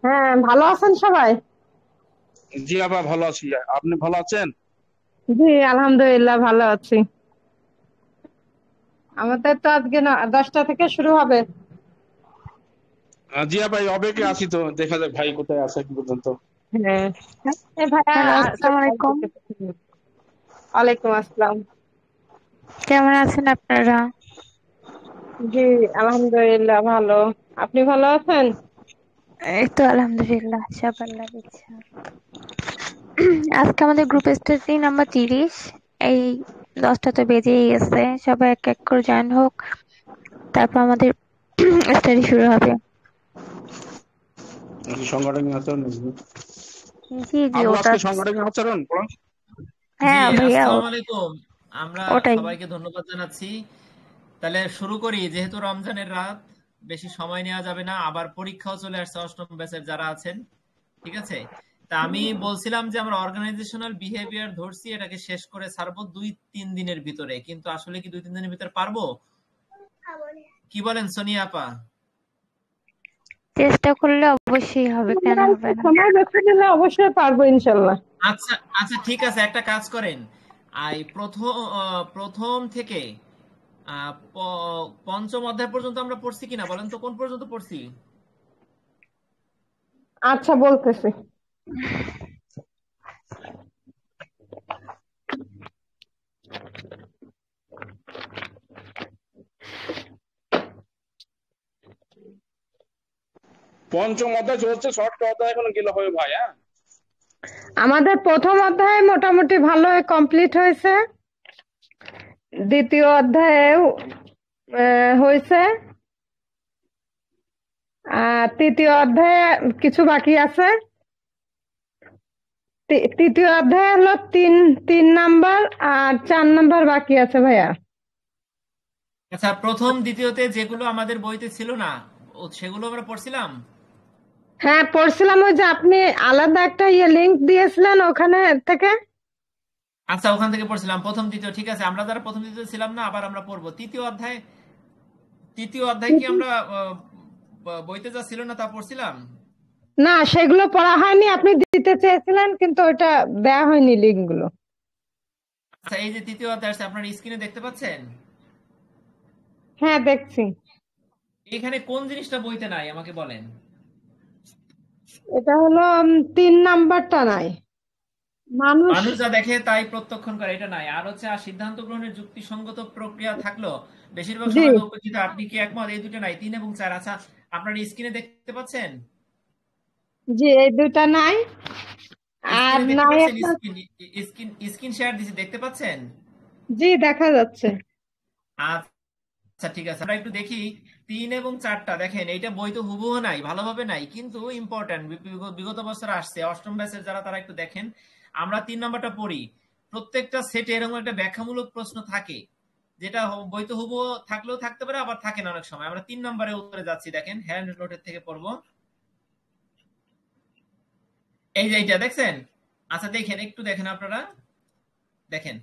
হ্যাঁ, ভালো আছেন সবাই? জি আপা, ভালো আছি। আপনি ভালো আছেন? জি, আলহামদুলিল্লাহ ভালো আছি। আমাদের তো আজকে 10টা থেকে শুরু হবে। জি আপা, এই অবেকে আছি, তো দেখা যাক ভাই কোথায় আছে কি পর্যন্ত। হ্যাঁ, এই ভাইয়া হ্যালো, একটা আসসালামু কল আলাইকুম। দিতে। ওয়ালাইকুম আসসালাম। কেমন আছেন আপনারা? জি, আলহামদুলিল্লাহ ভালো। আপনি ভালো আছেন? এই তো আলহামদুলিল্লাহ, সব আল্লাহর ইচ্ছা। আজকে আমাদের গ্রুপ স্টাডি নাম্বার 30। এই 10টা তো বেজেই গেছে, সবাই এক এক করে জয়েন হোক, তারপর আমাদের স্টাডি শুরু হবে। নাকি সাংগঠনিক আচরণ নাকি? জি জি, আবু, ওটা। আজকে সাংগঠনিক আচরণ পড়ান? জি, হ্যাঁ ভাইয়া, আসসালামু আলাইকুম। আমরা ওটাই। সবাইকে ধন্যবাদ জানাচ্ছি। তাহলে শুরু করি, যেহেতু রমজানের রাত, বেশি সময় নেওয়া যাবে না, আবার পরীক্ষাও চলে আসছে অষ্টম ব্যাচের যারা আছেন। ঠিক আছে, তা আমি বলছিলাম যে আমরা অর্গানাইজেশনাল বিহেভিয়ার ধরছি, এটাকে শেষ করে ছাড়বো 2-3 দিনের ভিতরে, কিন্তু আসলে কি 2-3 দিনের ভিতরে পারবো? কি বলেন সোনিয়া আপা? চেষ্টা করলে অবশ্যই হবে, কেন আমরা হবে একটু না? সময় বেছে নিলে অবশ্যই পারবো ইনশাল্লাহ। আচ্ছা আচ্ছা, ঠিক আছে, একটা কাজ করেন। প্রথম থেকে পঞ্চম অধ্যায় পর্যন্ত আমরা পড়ছি কিনা বলেন তো, কোন পর্যন্ত পড়ছি? আচ্ছা, বলতেছি। পঞ্চম অধ্যায় চলছে, ষষ্ঠ অধ্যায় এখনো গেলে হবে ভাই, হ্যাঁ? আমাদের প্রথম অধ্যায় মোটামুটি ভালো কমপ্লিট হয়েছে। দ্বিতীয় অধ্যায়েও হয়েছে। আর তৃতীয় অধ্যায়ে কিছু বাকি আছে। তৃতীয় অধ্যায় হলো তিন তিন নাম্বার, আর 4 নাম্বার বাকি আছে ভাইয়া। আচ্ছা, প্রথম দ্বিতীয়তে যেগুলো আমাদের বইতে ছিল না, সেগুলো আমরা পড়ছিলাম। হ্যাঁ, পড়ছিলাম। ওই যে আপনি আলাদা একটা লিংক দিয়েছিলেন ওখানে থেকে। আচ্ছা, ওখান থেকে পড়ছিলাম প্রথম দ্বিতীয়, ঠিক আছে। আমরা যারা প্রথম দ্বিতীয় ছিলাম না, আবার আমরা পড়বো তৃতীয় অধ্যায়। তৃতীয় অধ্যায় কি আমরা বইতে যা ছিল না তা পড়ছিলাম? না, সেগুলো পড়া হয়নি। আপনি দিতে চেয়েছিলেন কিন্তু ওটা দেয়া হয়নি লিংক গুলো। আচ্ছা, এই যে তৃতীয় অধ্যায় আছে, আপনার স্ক্রিনে দেখতে পাচ্ছেন? হ্যাঁ, দেখছি। এখানে কোন জিনিসটা বইতে নাই আমাকে বলেন। এটা হলো 3 নাম্বারটা নাই। মানুষ। মানুষ যা দেখে তাই প্রত্যক্ষণ করে, এটা নাই। আর হচ্ছে, আর সিদ্ধান্ত গ্রহণের যুক্তিসঙ্গত প্রক্রিয়া থাকলো বেশিরভাগ জি, সময় উপেক্ষিত, আপনি কি একমত? এই দুটো নাই, 3 এবং 4। আচ্ছা, আপনার স্ক্রিনে দেখতে পাচ্ছেন? জি, এই দুটা নাই। আর স্ক্রিনে দেখতে নাই পাচ্ছেন? একটা। স্ক্রিন স্ক্রিন স্ক্রিন শেয়ার দিছি, দেখতে পাচ্ছেন? জি, দেখা যাচ্ছে। আচ্ছা, ঠিক আছে, আমরা একটু দেখি। 3 এবং 4টা দেখেন, এইটা বই তো হুবহু নাই, ভালোভাবে নাই, কিন্তু ইম্পর্টেন্ট, বিগত বছর আসছে অষ্টম ব্যাচের যারা, তারা একটু দেখেন। আমরা 3 নম্বরটা পড়ি। প্রত্যেকটা সেটে এরকম একটা ব্যাখ্যামূলক প্রশ্ন থাকে, যেটা বইতে হুবহু থাকলেও থাকতে পারে, আবার থাকে না অনেক সময়। আমরা 3 নম্বরের উত্তরে যাচ্ছি, দেখেন, হ্যান্ড নোটের থেকে পড়বো। এই যে এইটা দেখছেন? আচ্ছা, দেখেন, একটু দেখেন আপনারা। দেখেন,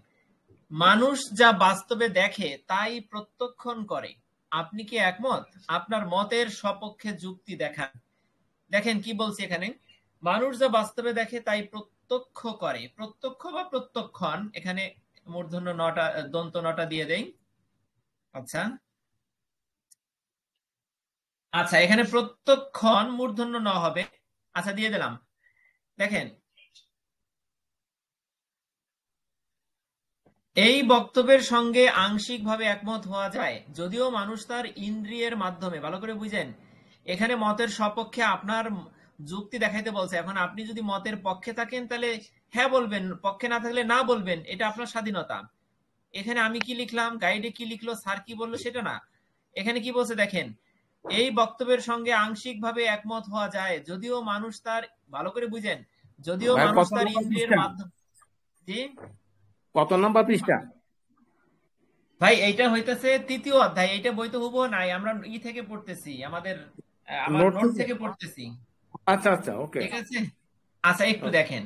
মানুষ যা বাস্তবে দেখে তাই প্রত্যক্ষণ করে। আপনি কি একমত? আপনার মতের সপক্ষে যুক্তি দেখান। দেখেন কি বলছি এখানে। মানুষ যা বাস্তবে দেখে তাই প্রত্যক্ষ করে। প্রত্যক্ষ বা প্রত্যক্ষণ, এখানে মূর্ধন্য নটা, দন্ত নটা দিয়ে দেই। আচ্ছা আচ্ছা, এখানে প্রত্যক্ষণ মূর্ধন্য ন হবে। আচ্ছা, দিয়ে দিলাম। দেখেন, এই বক্তব্যের সঙ্গে আংশিকভাবে একমত হওয়া যায়, যদিও মানুষ তার ইন্দ্রিয়ের মাধ্যমে, ভালো করে বুঝেন, এখানে মতের সপক্ষে আপনার যুক্তি দেখাইতে বলছে। এখন আপনি যদি মতের পক্ষে থাকেন তাহলে হ্যাঁ বলবেন, পক্ষে না থাকলে না বলবেন, এটা আপনার স্বাধীনতা। এখানে আমি কি লিখলাম, গাইডে কি লিখলো, স্যার কি বললো, সেটা না। এখানে কি বলছে দেখেন, এই বক্তব্যের সঙ্গে আংশিকভাবে একমত হওয়া যায়, যদিও মানুষ তার, ভালো করে বুঝেন, যদিও ভাই মানুষ কত তার নম্বর ইন্দ্রিয়ের পৃষ্ঠা? মাধ্যমে। জি কত নম্বর পৃষ্ঠা? ভাই, এইটা হইতেছে তৃতীয় অধ্যায়। এইটা বই তো হুবহু নাই, আমরা থেকে পড়তেছি, আমাদের আমার নোট নোট থেকে? থেকে পড়তেছি। আচ্ছা আচ্ছা, ওকে। ঠিক আছে, আচ্ছা, একটু ওকে। দেখেন।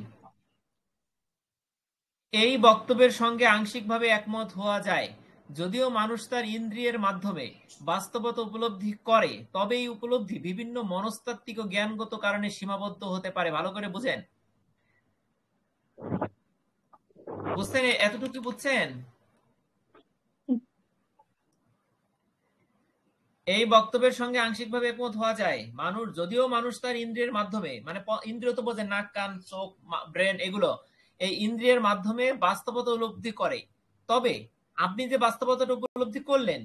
এই বক্তব্যের সঙ্গে আংশিকভাবে একমত হওয়া যায়, যদিও মানুষ তার ইন্দ্রিয়ের মাধ্যমে বাস্তবতা উপলব্ধি করে, তবে এই উপলব্ধি বিভিন্ন মনস্তাত্ত্বিক ও জ্ঞানগত কারণে সীমাবদ্ধ হতে পারে। ভালো করে বুঝেন, বুঝছেন? এতটুকু বুঝছেন? এই বক্তব্যের সঙ্গে আংশিকভাবে একমত হওয়া যায়। যদিও মানুষ তার ইন্দ্রিয়ের মাধ্যমে, মানে ইন্দ্রিয় তো বোঝেন, নাক, কান, চোখ, ব্রেন, এগুলো এই ইন্দ্রিয়ের মাধ্যমে বাস্তবতা উপলব্ধি করে, তবে আপনি যে বাস্তবতাটা উপলব্ধি করলেন,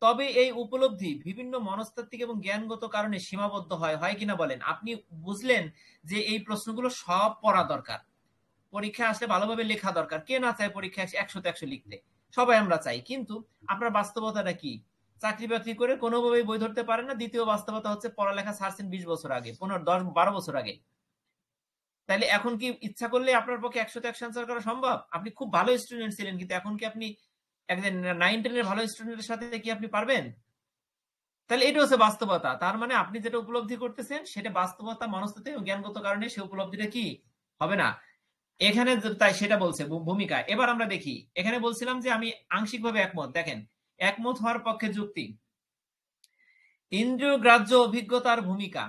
তবে এই উপলব্ধি বিভিন্ন মনস্তাত্ত্বিক এবং জ্ঞানগত কারণে সীমাবদ্ধ হয় কিনা বলেন? আপনি বুঝলেন যে এই প্রশ্নগুলো সব পড়া দরকার, পরীক্ষা আসলে ভালোভাবে লেখা দরকার। কে না চায় পরীক্ষা 100-100 লিখতে? সবাই আমরা চাই। কিন্তু আপনার বাস্তবতাটা কি? চাকরি বাকরি করে কোনোভাবেই বই ধরতে পারে না। দ্বিতীয় বাস্তবতা হচ্ছে পড়ালেখা ছাড়ছেন 20 বছর আগে, 15, 10, 12 বছর আগে। তাহলে এখন কি ইচ্ছা করলে আপনার পক্ষে 100-100 অ্যান্সার করা সম্ভব? আপনি খুব ভালো স্টুডেন্ট ছিলেন, কিন্তু এখন কি আপনি একজন 9-10 এর ভালো স্টুডেন্টের সাথে কি আপনি পারবেন? তাহলে এটা হচ্ছে বাস্তবতা। তার মানে আপনি যেটা উপলব্ধি করতেছেন সেটা বাস্তবতা, মনস্তাত্ত্বিক ও জ্ঞানগত কারণে সে উপলব্ধিটা কি হবে না। এখানে তাই সেটা বলছে ভূমিকা। এবার আমরা দেখি, এখানে বলছিলাম যে আমি আংশিকভাবে একমত। দেখেন, একমত হওয়ার পক্ষে যুক্তি, ইন্দ্রিয় গ্রাহ্য অভিজ্ঞতার ভূমিকা।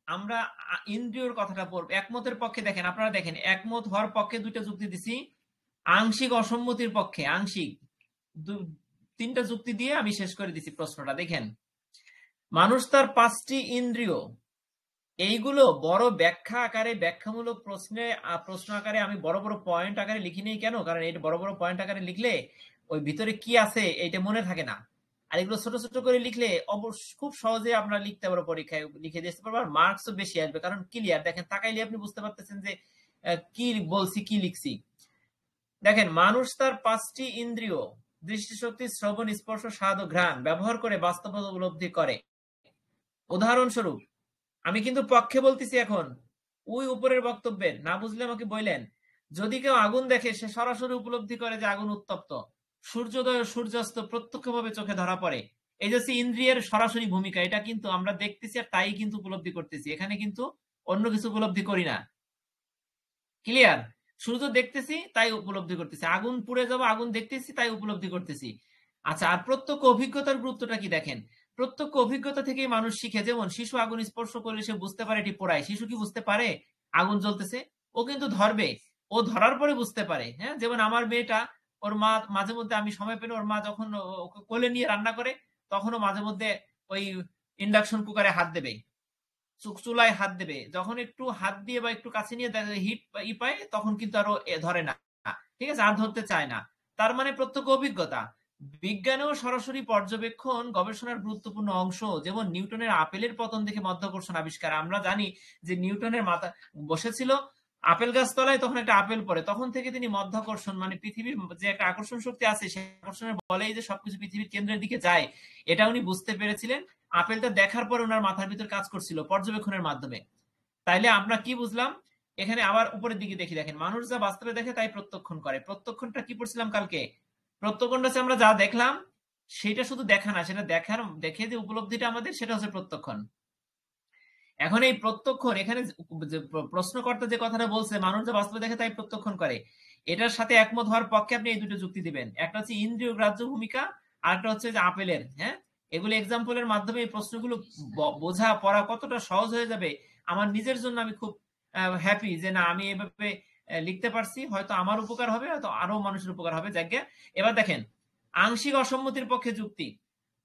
আমরা ইন্দ্রিয়র কথাটা পড়ব। একমতের পক্ষে দেখেন, আপনারা দেখেন, একমত হওয়ার পক্ষে দুইটা যুক্তি দিছি, আংশিক অসম্মতির পক্ষে আংশিক 3টা যুক্তি দিয়ে আমি শেষ করে দিছি প্রশ্নটা। দেখেন, মানুষ তার 5টি ইন্দ্রিয়, এইগুলো বড় ব্যাখ্যা আকারে, ব্যাখ্যামূলক প্রশ্ন আকারে আমি বড় বড় পয়েন্ট আকারে লিখি নেই। কেন? কারণ এটা বড় বড় পয়েন্ট আকারে লিখলে ওই ভিতরে কি আছে এইটা মনে থাকে না। আর এগুলো ছোট ছোট করে লিখলে খুব সহজে আপনারা লিখতে পারো, পরীক্ষায় লিখে দিতে পারবো, আর মার্কসও বেশি আসবে, কারণ ক্লিয়ার। দেখেন, তাকাইলে আপনি বুঝতে পারতেছেন যে কি বলছি, কি লিখছি। দেখেন, মানুষ তার 5টি ইন্দ্রিয়, দৃষ্টিশক্তি, শ্রবণ, স্পর্শ, স্বাদ ও ঘ্রাণ ব্যবহার করে বাস্তবতা উপলব্ধি করে। উদাহরণস্বরূপ, আমি কিন্তু পক্ষে বলতেছি এখন, ওই উপরের বক্তব্যের। না বুঝলে আমাকে বললেন। যদি কেউ আগুন দেখে, সে সরাসরি উপলব্ধি করে যে আগুন উত্তপ্ত। সূর্যোদয় ও সূর্যাস্ত প্রত্যক্ষভাবে চোখে ধরা পড়ে। এই যে ইন্দ্রিয়ের সরাসরি ভূমিকা, এটা কিন্তু আমরা দেখতেছি আর তাই কিন্তু উপলব্ধি করতেছি। এখানে কিন্তু অন্য কিছু উপলব্ধি করি না। ক্লিয়ার? সূর্য দেখতেছি তাই উপলব্ধি করতেছি, আগুন পুড়ে যাবো আগুন দেখতেছি তাই উপলব্ধি করতেছি। আচ্ছা, আর প্রত্যক্ষ অভিজ্ঞতার গুরুত্বটা কি দেখেন। প্রত্যক্ষ অভিজ্ঞতা থেকেই মানুষ শিখে। যেমন শিশু আগুন স্পর্শ করলে সে বুঝতে পারে এটি পোড়ায়। শিশু কি বুঝতে পারে আগুন জ্বলতেছে? ও কিন্তু ধরবে, ও ধরার পরে বুঝতে পারে। হ্যাঁ, যেমন আমার মেয়েটা, ওর মা মাঝে মধ্যে, আমি সময় পেলে, ওর মা যখন ওকে কোলে নিয়ে রান্না করে, তখনও মাঝে মধ্যে ওই ইন্ডাকশন কুকারে হাত দেবে, চুলায় হাত দেবে। যখন একটু হাত দিয়ে বা একটু কাছে নিয়ে হিট পায়, তখন কিন্তু আরো ধরে না। ঠিক আছে, আর ধরতে চায় না। তার মানে প্রত্যক্ষ অভিজ্ঞতা। বিজ্ঞানেও সরাসরি পর্যবেক্ষণ গবেষণার গুরুত্বপূর্ণ অংশ। যেমন নিউটনের আপেলের পতন দেখে মাধ্যাকর্ষণ আবিষ্কার। আমরা জানি যে নিউটনের মাথা বসেছিল আপেল গাছ তলায়, তখন একটা আপেল পড়ে, তখন থেকে তিনি মাধ্যাকর্ষণ, মানে পৃথিবীর যে একটা আকর্ষণ শক্তি আছে, সেই আকর্ষণের বলেই যে সবকিছু পৃথিবীর কেন্দ্রের দিকে যায়, এটা উনি বুঝতে পেরেছিলেন। আপেলটা দেখার পর ওনার মাথার ভিতর কাজ করছিল পর্যবেক্ষণের মাধ্যমে। তাইলে আমরা কি বুঝলাম? এখানে আবার উপরের দিকে দেখি, দেখেন, মানুষ যা বাস্তবে দেখে তাই প্রত্যক্ষণ করে। প্রত্যক্ষণটা কি পড়ছিলাম কালকে? প্রত্যক্ষণটা হচ্ছে আমরা যা দেখলাম সেটা শুধু দেখা না, সেটা দেখে যে উপলব্ধিটা আমাদের, সেটা হচ্ছে প্রত্যক্ষণ। এখন এই প্রত্যক্ষণ, এখানে যে প্রশ্নকর্তা যে কথাটা বলছে, মানুষ যা বাস্তবে দেখে তাই প্রত্যক্ষণ করে, এটার সাথে একমত হওয়ার পক্ষে আপনি এই দুটো যুক্তি দিবেন। একটা হচ্ছে ইন্দ্রিয় গ্রাহ্য ভূমিকা, আর একটা হচ্ছে যে আপেলের। হ্যাঁ, এগুলো এক্সাম্পলের মাধ্যমে এই প্রশ্নগুলো বোঝা পড়া কতটা সহজ হয়ে যাবে। আমার নিজের জন্য আমি খুব হ্যাপি যে না, আমি এভাবে লিখতে পারছি। হয়তো আমার উপকার হবে, হয়তো আরো মানুষের উপকার হবে। যাকে এবার দেখেন, আংশিক অসম্মতির পক্ষে যুক্তি,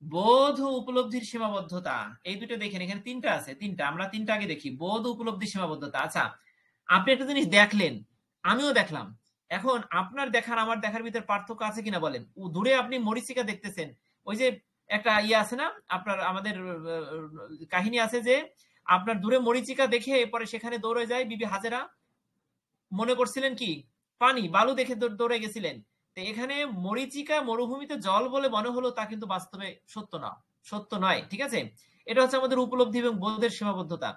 বোধ ও উপলব্ধির সীমাবদ্ধতা। এই দুটো দেখেন, এখানে 3টা আছে। আমরা 3টা আগে দেখি। বোধ ও উপলব্ধির সীমাবদ্ধতা। আচ্ছা, আপনি একটা জিনিস দেখলেন, আমিও দেখলাম। এখন আপনার দেখার আমার দেখার ভিতরে পার্থক্য আছে কিনা বলেন। দূরে আপনি মরিচিকা দেখতেছেন, ওই যে একটা ইয়ে আছে না, আপনার আমাদের কাহিনী আছে যে আপনার দূরে মরিচিকা দেখে পরে সেখানে দৌড়ে যায় বিবি হাজেরা। মনে করছিলেন কি পানি, বালু দেখে দৌড়ে গেছিলেন। তো এখানে মরিচিকা মরুভূমিতে জল বলে মনে হলো, তা কিন্তু বাস্তবে সত্য নয়। ঠিক আছে, এটা হচ্ছে আমাদের উপলব্ধি এবং বোধের সীমাবদ্ধতা।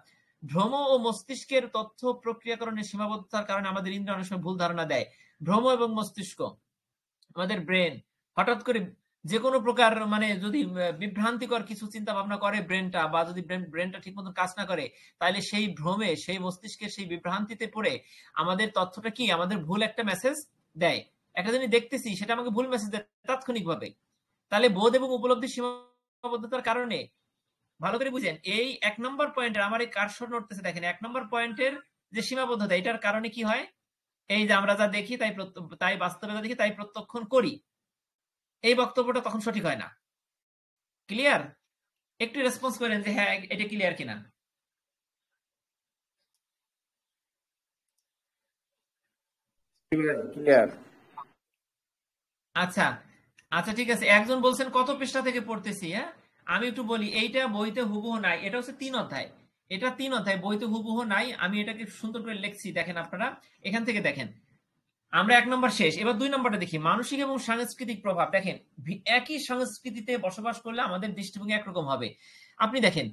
ভ্রম ও মস্তিষ্কের তথ্য প্রক্রিয়াকরণের সীমাবদ্ধতার কারণে আমাদের ইন্দ্রিয় অনেক সময় ভুল ধারণা দেয়। ভ্রম এবং মস্তিষ্ক, আমাদের ব্রেন হঠাৎ করে যে কোনো প্রকার, মানে যদি বিভ্রান্তিকর কিছু চিন্তা ভাবনা করে ব্রেনটা, বা যদি ব্রেনটা ঠিক মতো কাজ না করে, তাহলে সেই ভ্রমে, সেই মস্তিষ্কের সেই বিভ্রান্তিতে পড়ে আমাদের তথ্যটা কি, আমাদের ভুল একটা মেসেজ দেয়। একটা জিনিস দেখতেছি, সেটা আমাকে ভুল মেসেজ দেয় তাৎক্ষণিকভাবে। তাহলে বোধ এবং উপলব্ধির সীমাবদ্ধতার কারণে ভালো করে বুঝেন, এই 1 নম্বর পয়েন্টের আমার এই কারসর নড়তেছে দেখেন, 1 নম্বর পয়েন্টের যে সীমাবদ্ধতা, এটার কারণে কি হয়, এই যে আমরা যা দেখি তাই বাস্তবে যা দেখি তাই প্রত্যক্ষণ করি, এই বক্তব্যটা তখন সঠিক হয় না। ক্লিয়ার? একটু রেসপন্স করেন যে হ্যাঁ এটা ক্লিয়ার কিনা। ক্লিয়ার। আচ্ছা আচ্ছা ঠিক আছে, একজন বলছেন কত পৃষ্ঠা থেকে পড়তেছি। হ্যাঁ, আমি একটু বলি, এইটা বইতে হুবহু নাই, এটা হচ্ছে 3 অধ্যায়, এটা 3 অধ্যায়, বইতে হুবহু নাই, আমি এটাকে সুন্দর করে লিখছি, দেখেন আপনারা এখান থেকে দেখেন। আমরা 1 নম্বর শেষ, এবার 2 নম্বরটা দেখি, মানসিক এবং সাংস্কৃতিক প্রভাব। দেখেন, একই সংস্কৃতিতে বসবাস করলে আমাদের দৃষ্টিভঙ্গি একরকম হবে। আপনি দেখেন,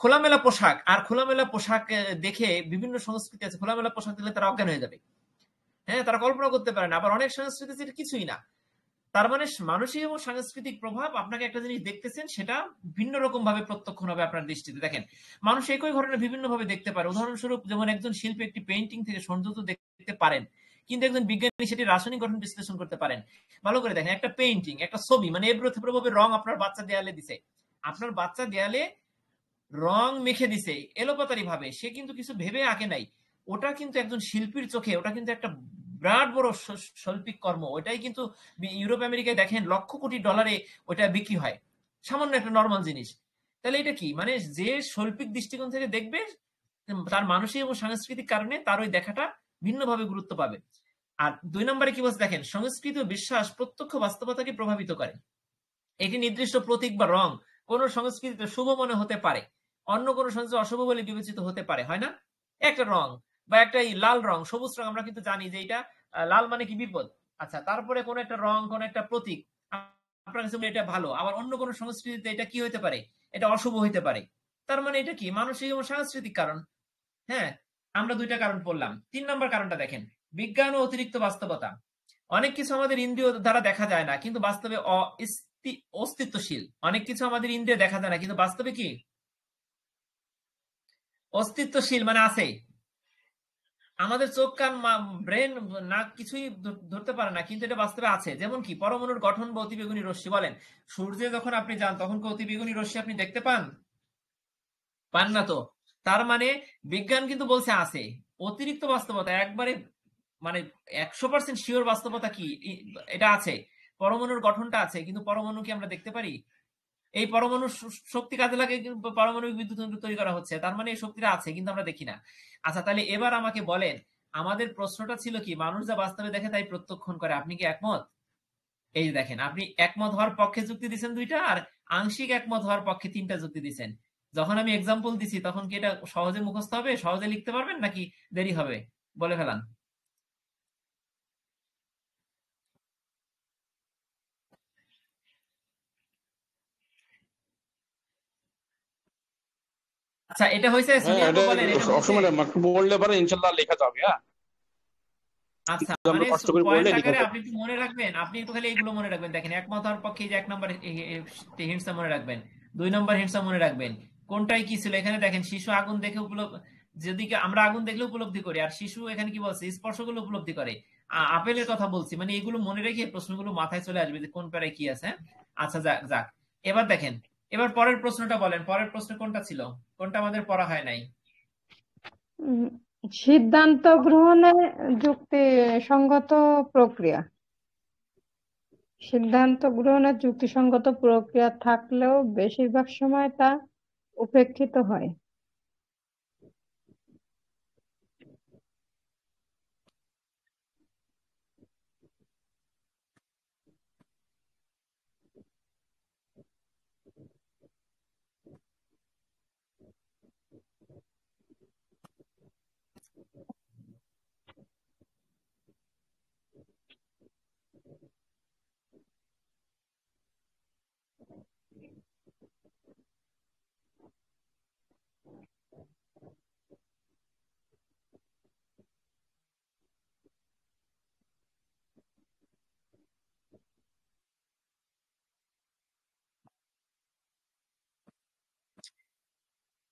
খোলামেলা পোশাক আর খোলামেলা পোশাক দেখে, বিভিন্ন সংস্কৃতি আছে খোলামেলা পোশাক দিলে তারা অজ্ঞান হয়ে যাবে, হ্যাঁ, তারা কল্পনা করতে পারে না। আবার অনেক সংস্কৃতি যেটা কিছুই না। তার মানে মানসিক এবং সাংস্কৃতিক প্রভাব, আপনাকে একটা জিনিস দেখতেছেন সেটা ভিন্ন রকম ভাবে প্রত্যক্ষ হবে আপনার দৃষ্টিতে। দেখেন, মানুষ একই ঘটনা বিভিন্ন ভাবে দেখতে পারে। উদাহরণস্বরূপ, যেমন একজন শিল্পী একটি পেইন্টিং থেকে সৌন্দর্য দেখতে পারেন, কিন্তু একজন বিজ্ঞানী সেটি রাসায়নিক গঠন বিশ্লেষণ করতে পারেন। ভালো করে দেখেন, একটা পেইন্টিং, একটা ছবি, মানে এবড়ো থেবড়ো ভাবে রং আপনার বাচ্চা দেয়ালে দিছে, আপনার বাচ্চা দেয়ালে রং মেখে দিছে এলোপাতারি ভাবে, সে কিন্তু কিছু ভেবে আঁকে নাই। ওটা কিন্তু একজন শিল্পীর চোখে ওটা কিন্তু একটা বিরাট বড় শৈল্পিক কর্ম। ওটাই কিন্তু ইউরোপ আমেরিকায় দেখেন লক্ষ কোটি ডলারে ওটা বিক্রি হয়, সামান্য একটা নর্মাল জিনিস। তাহলে এটা কি, মানে যে শৈল্পিক দৃষ্টিকোণ থেকে দেখবে, তার মানসিক এবং সাংস্কৃতিক কারণে তার ওই দেখাটা ভিন্নভাবে গুরুত্ব পাবে। আর 2 নম্বরে কি বলছে দেখেন, সংস্কৃতি ও বিশ্বাস প্রত্যক্ষ বাস্তবতাকে প্রভাবিত করে। এটি নির্দিষ্ট প্রতীক বা রং কোন সংস্কৃতিতে শুভ মনে হতে পারে, অন্য কোন সংস্কৃতি অশুভ বলে বিবেচিত হতে পারে, হয় না? একটা রং বা একটা লাল রং, সবুজ রং, আমরা কিন্তু জানি যে এটা লাল মানে কি বিপদ। আচ্ছা, তারপরে কোন একটা রং, কোন একটা প্রতীক আপনার কাছে এটা ভালো, আবার অন্য কোন সংস্কৃতিতে এটা কি হতে পারে, এটা অশুভ হইতে পারে। তার মানে এটা কি, মানসিক এবং সাংস্কৃতিক কারণ। হ্যাঁ, আমরা 2টা কারণ পড়লাম। 3 নম্বর কারণটা দেখেন, বিজ্ঞান ও অতিরিক্ত বাস্তবতা। অনেক কিছু আমাদের ইন্দ্রিয় দ্বারা দেখা যায় না, কিন্তু বাস্তবে অস্তিত্বশীল। অনেক কিছু আমাদের ইন্দ্রিয়ে দেখা যায় না, কিন্তু বাস্তবে কি অস্তিত্বশীল, মানে আছে। আমাদের চোখ, কান, ব্রেন, নাক কিছুই ধরতে পারে না, কিন্তু এটা বাস্তবে আছে। যেমন কি, পরমাণুর গঠন বা অতিবেগুনী রশ্মি। বলেন, সূর্যে যখন আপনি যান তখন কি অতিবেগুনী রশ্মি আপনি দেখতে পান? পান না তো। তার মানে বিজ্ঞান কিন্তু বলছে আছে। অতিরিক্ত বাস্তবতা, একবারে মানে 100% শিওর বাস্তবতা কি, এটা আছে। পরমাণুর গঠনটা আছে, কিন্তু পরমাণু কি আমরা দেখতে পারি? এই পরমাণু শক্তি কাজে লাগে, পারমাণবিক বিদ্যুৎ কেন্দ্র তৈরি করা হচ্ছে, তার মানে এই শক্তিটা আছে, কিন্তু আমরা দেখি না। আচ্ছা, তাহলে এবার আমাকে বলেন, আমাদের প্রশ্নটা ছিল কি, মানুষ যা বাস্তবে দেখে তাই প্রত্যক্ষণ করে। আপনি কি একমত? এই যে দেখেন, আপনি একমত হওয়ার পক্ষে যুক্তি দিচ্ছেন 2টা, আর আংশিক একমত হওয়ার পক্ষে 3টা যুক্তি দিচ্ছেন। যখন আমি এক্সাম্পল দিছি তখন কি এটা সহজে মুখস্থ হবে, সহজে লিখতে পারবেন, নাকি দেরি হবে? বলে ফেলান। আচ্ছা, এটা হয়েছে, হ্যাঁ, সুনিয়া এটা বলেন, এটা হয়েছে? অসময় একটু বললে পারে ইনশাল্লাহ লেখা যাবে। হ্যাঁ, আচ্ছা, আমরা মানে কষ্ট করে পয়েন্ট পড়লে লেখা আকারে যাবে। আপনি একটু মনে রাখবেন, আপনি একটু খালি এগুলো মনে রাখবেন। দেখেন, একমত হওয়ার পক্ষে এই যে 1 নম্বর হিন্টসটা মনে রাখবেন, 2 নম্বর হিন্টসটা মনে রাখবেন। কোনটাই কি ছিল এখানে দেখেন, শিশু আগুন দেখে যেদিকে আমরা আগুন দেখলে উপলব্ধি করি, আর শিশু এখানে কি বলছে, স্পর্শ করলে উপলব্ধি করে। আপেলের কথা বলছি, মানে এগুলো মনে রেখে প্রশ্নগুলো মাথায় চলে আসবে যে কোন প্যারায় কি আছে। আচ্ছা, যাক যাক, এবার দেখেন, এবার পরের প্রশ্নটা বলেন, পরের প্রশ্ন কোনটা ছিল, কোনটা আমাদের পড়া হয় নাই? উম, সিদ্ধান্ত গ্রহণে যুক্তিসঙ্গত প্রক্রিয়া। সিদ্ধান্ত গ্রহণের যুক্তিসঙ্গত প্রক্রিয়া থাকলেও বেশিরভাগ সময় তা উপেক্ষিত হয়।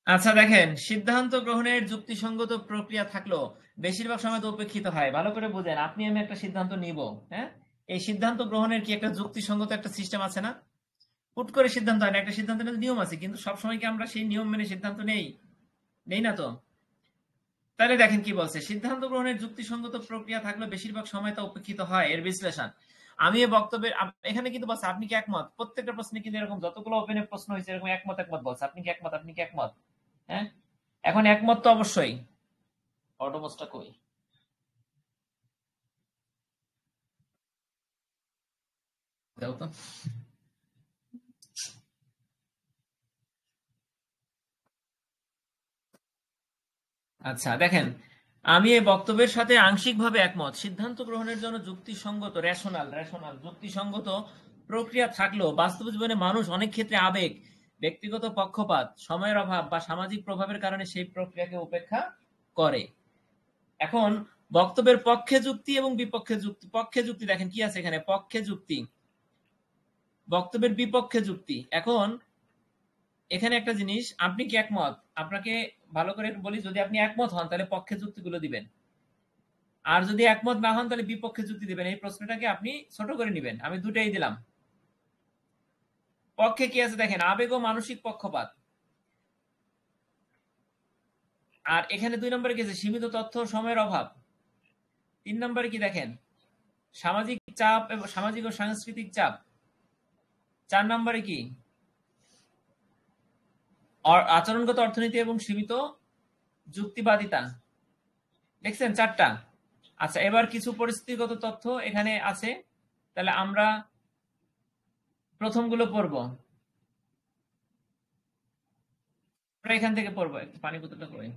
আচ্ছা দেখেন, সিদ্ধান্ত গ্রহণের যুক্তিসঙ্গত প্রক্রিয়া থাকলেও বেশিরভাগ সময় তো উপেক্ষিত হয়। ভালো করে বুঝেন, আপনি আমি একটা সিদ্ধান্ত নিব, হ্যাঁ, এই সিদ্ধান্ত গ্রহণের কি একটা যুক্তিসঙ্গত একটা সিস্টেম আছে না? হুট করে সিদ্ধান্ত হয় না, একটা সিদ্ধান্ত নেওয়ার নিয়ম আছে, কিন্তু সবসময় কি আমরা সেই নিয়ম মেনে সিদ্ধান্ত নেই না তো? তাহলে দেখেন কি বলছে, সিদ্ধান্ত গ্রহণের যুক্তিসঙ্গত প্রক্রিয়া থাকলে বেশিরভাগ সময় তা উপেক্ষিত হয়। এর বিশ্লেষণ আমি এই বক্তব্যের এখানে কিন্তু বলছে আপনি কি একমত, প্রত্যেকটা প্রশ্নে কিন্তু এরকম যতগুলো ওপেনের প্রশ্ন হয়েছে এরকম একমত বলছে, আপনি কি একমত, আপনি কি একমত? হ্যাঁ, এখন একমত তো অবশ্যই। অটোমোসটা কই? দাও তো। আচ্ছা দেখেন, আমি এই বক্তব্যের সাথে আংশিকভাবে একমত। সিদ্ধান্ত গ্রহণের জন্য যুক্তিসঙ্গত রেশনাল যুক্তিসঙ্গত প্রক্রিয়া থাকলেও বাস্তব জীবনে মানুষ অনেক ক্ষেত্রে আবেগ, ব্যক্তিগত পক্ষপাত, সময়ের অভাব বা সামাজিক প্রভাবের কারণে সেই প্রক্রিয়াকে উপেক্ষা করে। এখন বক্তব্যের পক্ষে যুক্তি এবং বিপক্ষে যুক্তি। পক্ষে যুক্তি দেখেন কি আছে এখানে, পক্ষে যুক্তি, বক্তব্যের বিপক্ষে যুক্তি। এখন এখানে একটা জিনিস, আপনি কি একমত, আপনাকে ভালো করে বলি, যদি আপনি একমত হন তাহলে পক্ষে যুক্তিগুলো দিবেন, আর যদি একমত না হন তাহলে বিপক্ষে যুক্তি দিবেন। এই প্রশ্নটাকে আপনি ছোট করে নিবেন, আমি দুটাই দিলাম। পক্ষে কি আছে দেখেন, আবেগ ও মানসিক পক্ষপাত। আর এখানে 2 নম্বরে কি আছে, সীমিত তথ্য ও সময়ের অভাব। 3 নম্বরে কি দেখেন, সামাজিক চাপ এবং সামাজিক ও সাংস্কৃতিক চাপ। 4 নম্বরে কি, আচরণগত অর্থনীতি এবং সীমিত যুক্তিবাদিতা। দেখছেন 4টা। আচ্ছা, এবার কিছু পরিস্থিতিগত তথ্য এখানে আছে, তাহলে আমরা প্রথমগুলো পড়ব। আমরা এখান থেকে পড়বো, একটু পানি বোতলটা কই।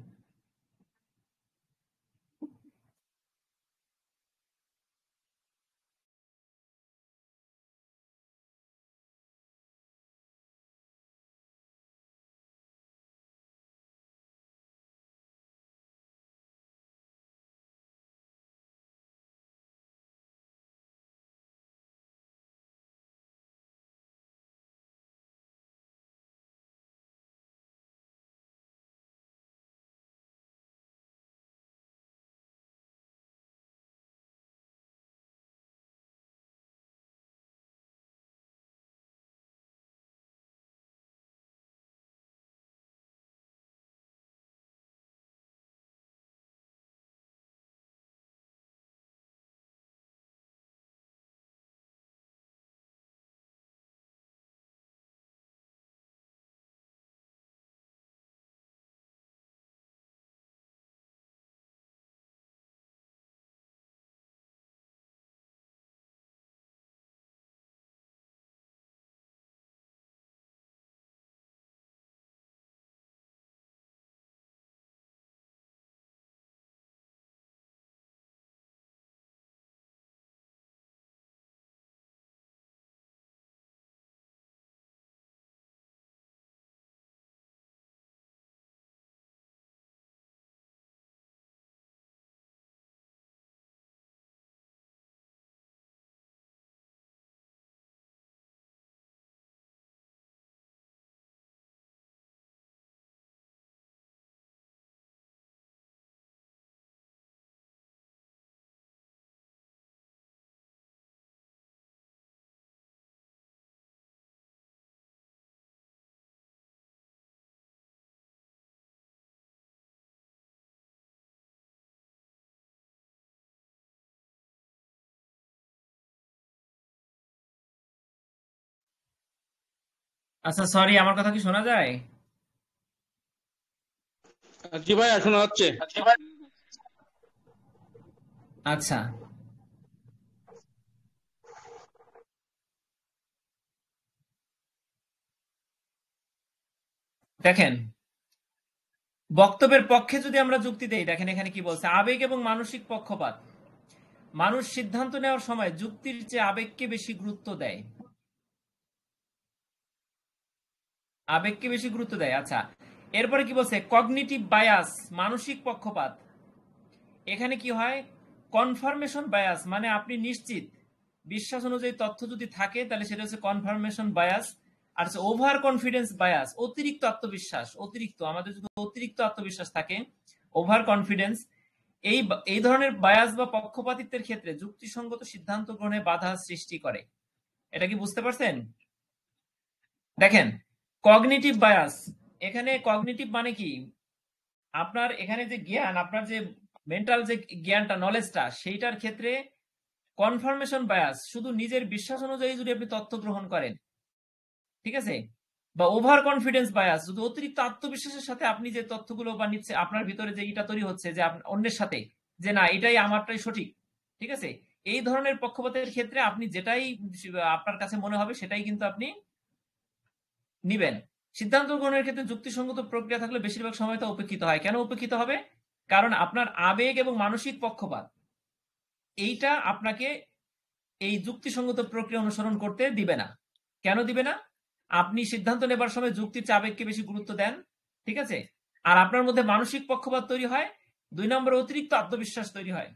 আচ্ছা সরি, আমার কথা কি শোনা যায়? জি ভাইয়া, শোনা যাচ্ছে। আচ্ছা দেখেন, বক্তব্যের পক্ষে যদি আমরা যুক্তি দেই, দেখেন এখানে কি বলছে, আবেগ এবং মানসিক পক্ষপাত। মানুষ সিদ্ধান্ত নেওয়ার সময় যুক্তির চেয়ে আবেগকে বেশি গুরুত্ব দেয়, আবেগকে বেশি গুরুত্ব দেয়। আচ্ছা, এরপরে কি বলছে, কগনিটিভ বায়াস, মানসিক পক্ষপাত। এখানে কি হয়, কনফার্মেশন বায়াস, মানে আপনি নিশ্চিত, বিশ্বাস অনুযায়ী তথ্য যদি থাকে তাহলে সেটা হচ্ছে কনফার্মেশন বায়াস। আর ওভার কনফিডেন্স বায়াস, অতিরিক্ত আত্মবিশ্বাস, অতিরিক্ত, আমাদের যদি অতিরিক্ত আত্মবিশ্বাস থাকে, ওভার কনফিডেন্স। এই ধরনের বায়াস বা পক্ষপাতিত্বের ক্ষেত্রে যুক্তিসঙ্গত সিদ্ধান্ত গ্রহণে বাধা সৃষ্টি করে। এটা কি বুঝতে পারছেন? দেখেন, কগনিটিভ বায়াস, এখানে কগনিটিভ মানে কি, আপনার এখানে যে জ্ঞান, আপনার যে মেন্টাল যে জ্ঞানটা, নলেজটা, সেইটার ক্ষেত্রে কনফার্মেশন বায়াস, শুধু নিজের বিশ্বাস অনুযায়ী যদি আপনি তথ্য গ্রহণ করেন, ঠিক আছে, বা ওভার কনফিডেন্স বায়াস, যদি অতিরিক্ত আত্মবিশ্বাসের সাথে আপনি যে তথ্যগুলো বা নিচ্ছে, আপনার ভিতরে যে এটা তৈরি হচ্ছে যে অন্যের সাথে যে না এটাই আমারটাই সঠিক, ঠিক আছে, এই ধরনের পক্ষপাতের ক্ষেত্রে আপনি যেটাই আপনার কাছে মনে হবে সেটাই কিন্তু আপনি নিবেন। সিদ্ধান্ত গ্রহণের ক্ষেত্রে যুক্তিসঙ্গত প্রক্রিয়া থাকলে বেশিরভাগ সময় তা উপেক্ষিত হয়। কেন উপেক্ষিত হবে? কারণ আপনার আবেগ এবং মানসিক পক্ষপাত এইটা আপনাকে এই যুক্তিসঙ্গত প্রক্রিয়া অনুসরণ করতে দিবে না। কেন দিবে না? আপনি সিদ্ধান্ত নেবার সময় যুক্তির চেয়ে আবেগকে বেশি গুরুত্ব দেন, ঠিক আছে, আর আপনার মধ্যে মানসিক পক্ষপাত তৈরি হয়। 2 নম্বরে অতিরিক্ত আত্মবিশ্বাস তৈরি হয়,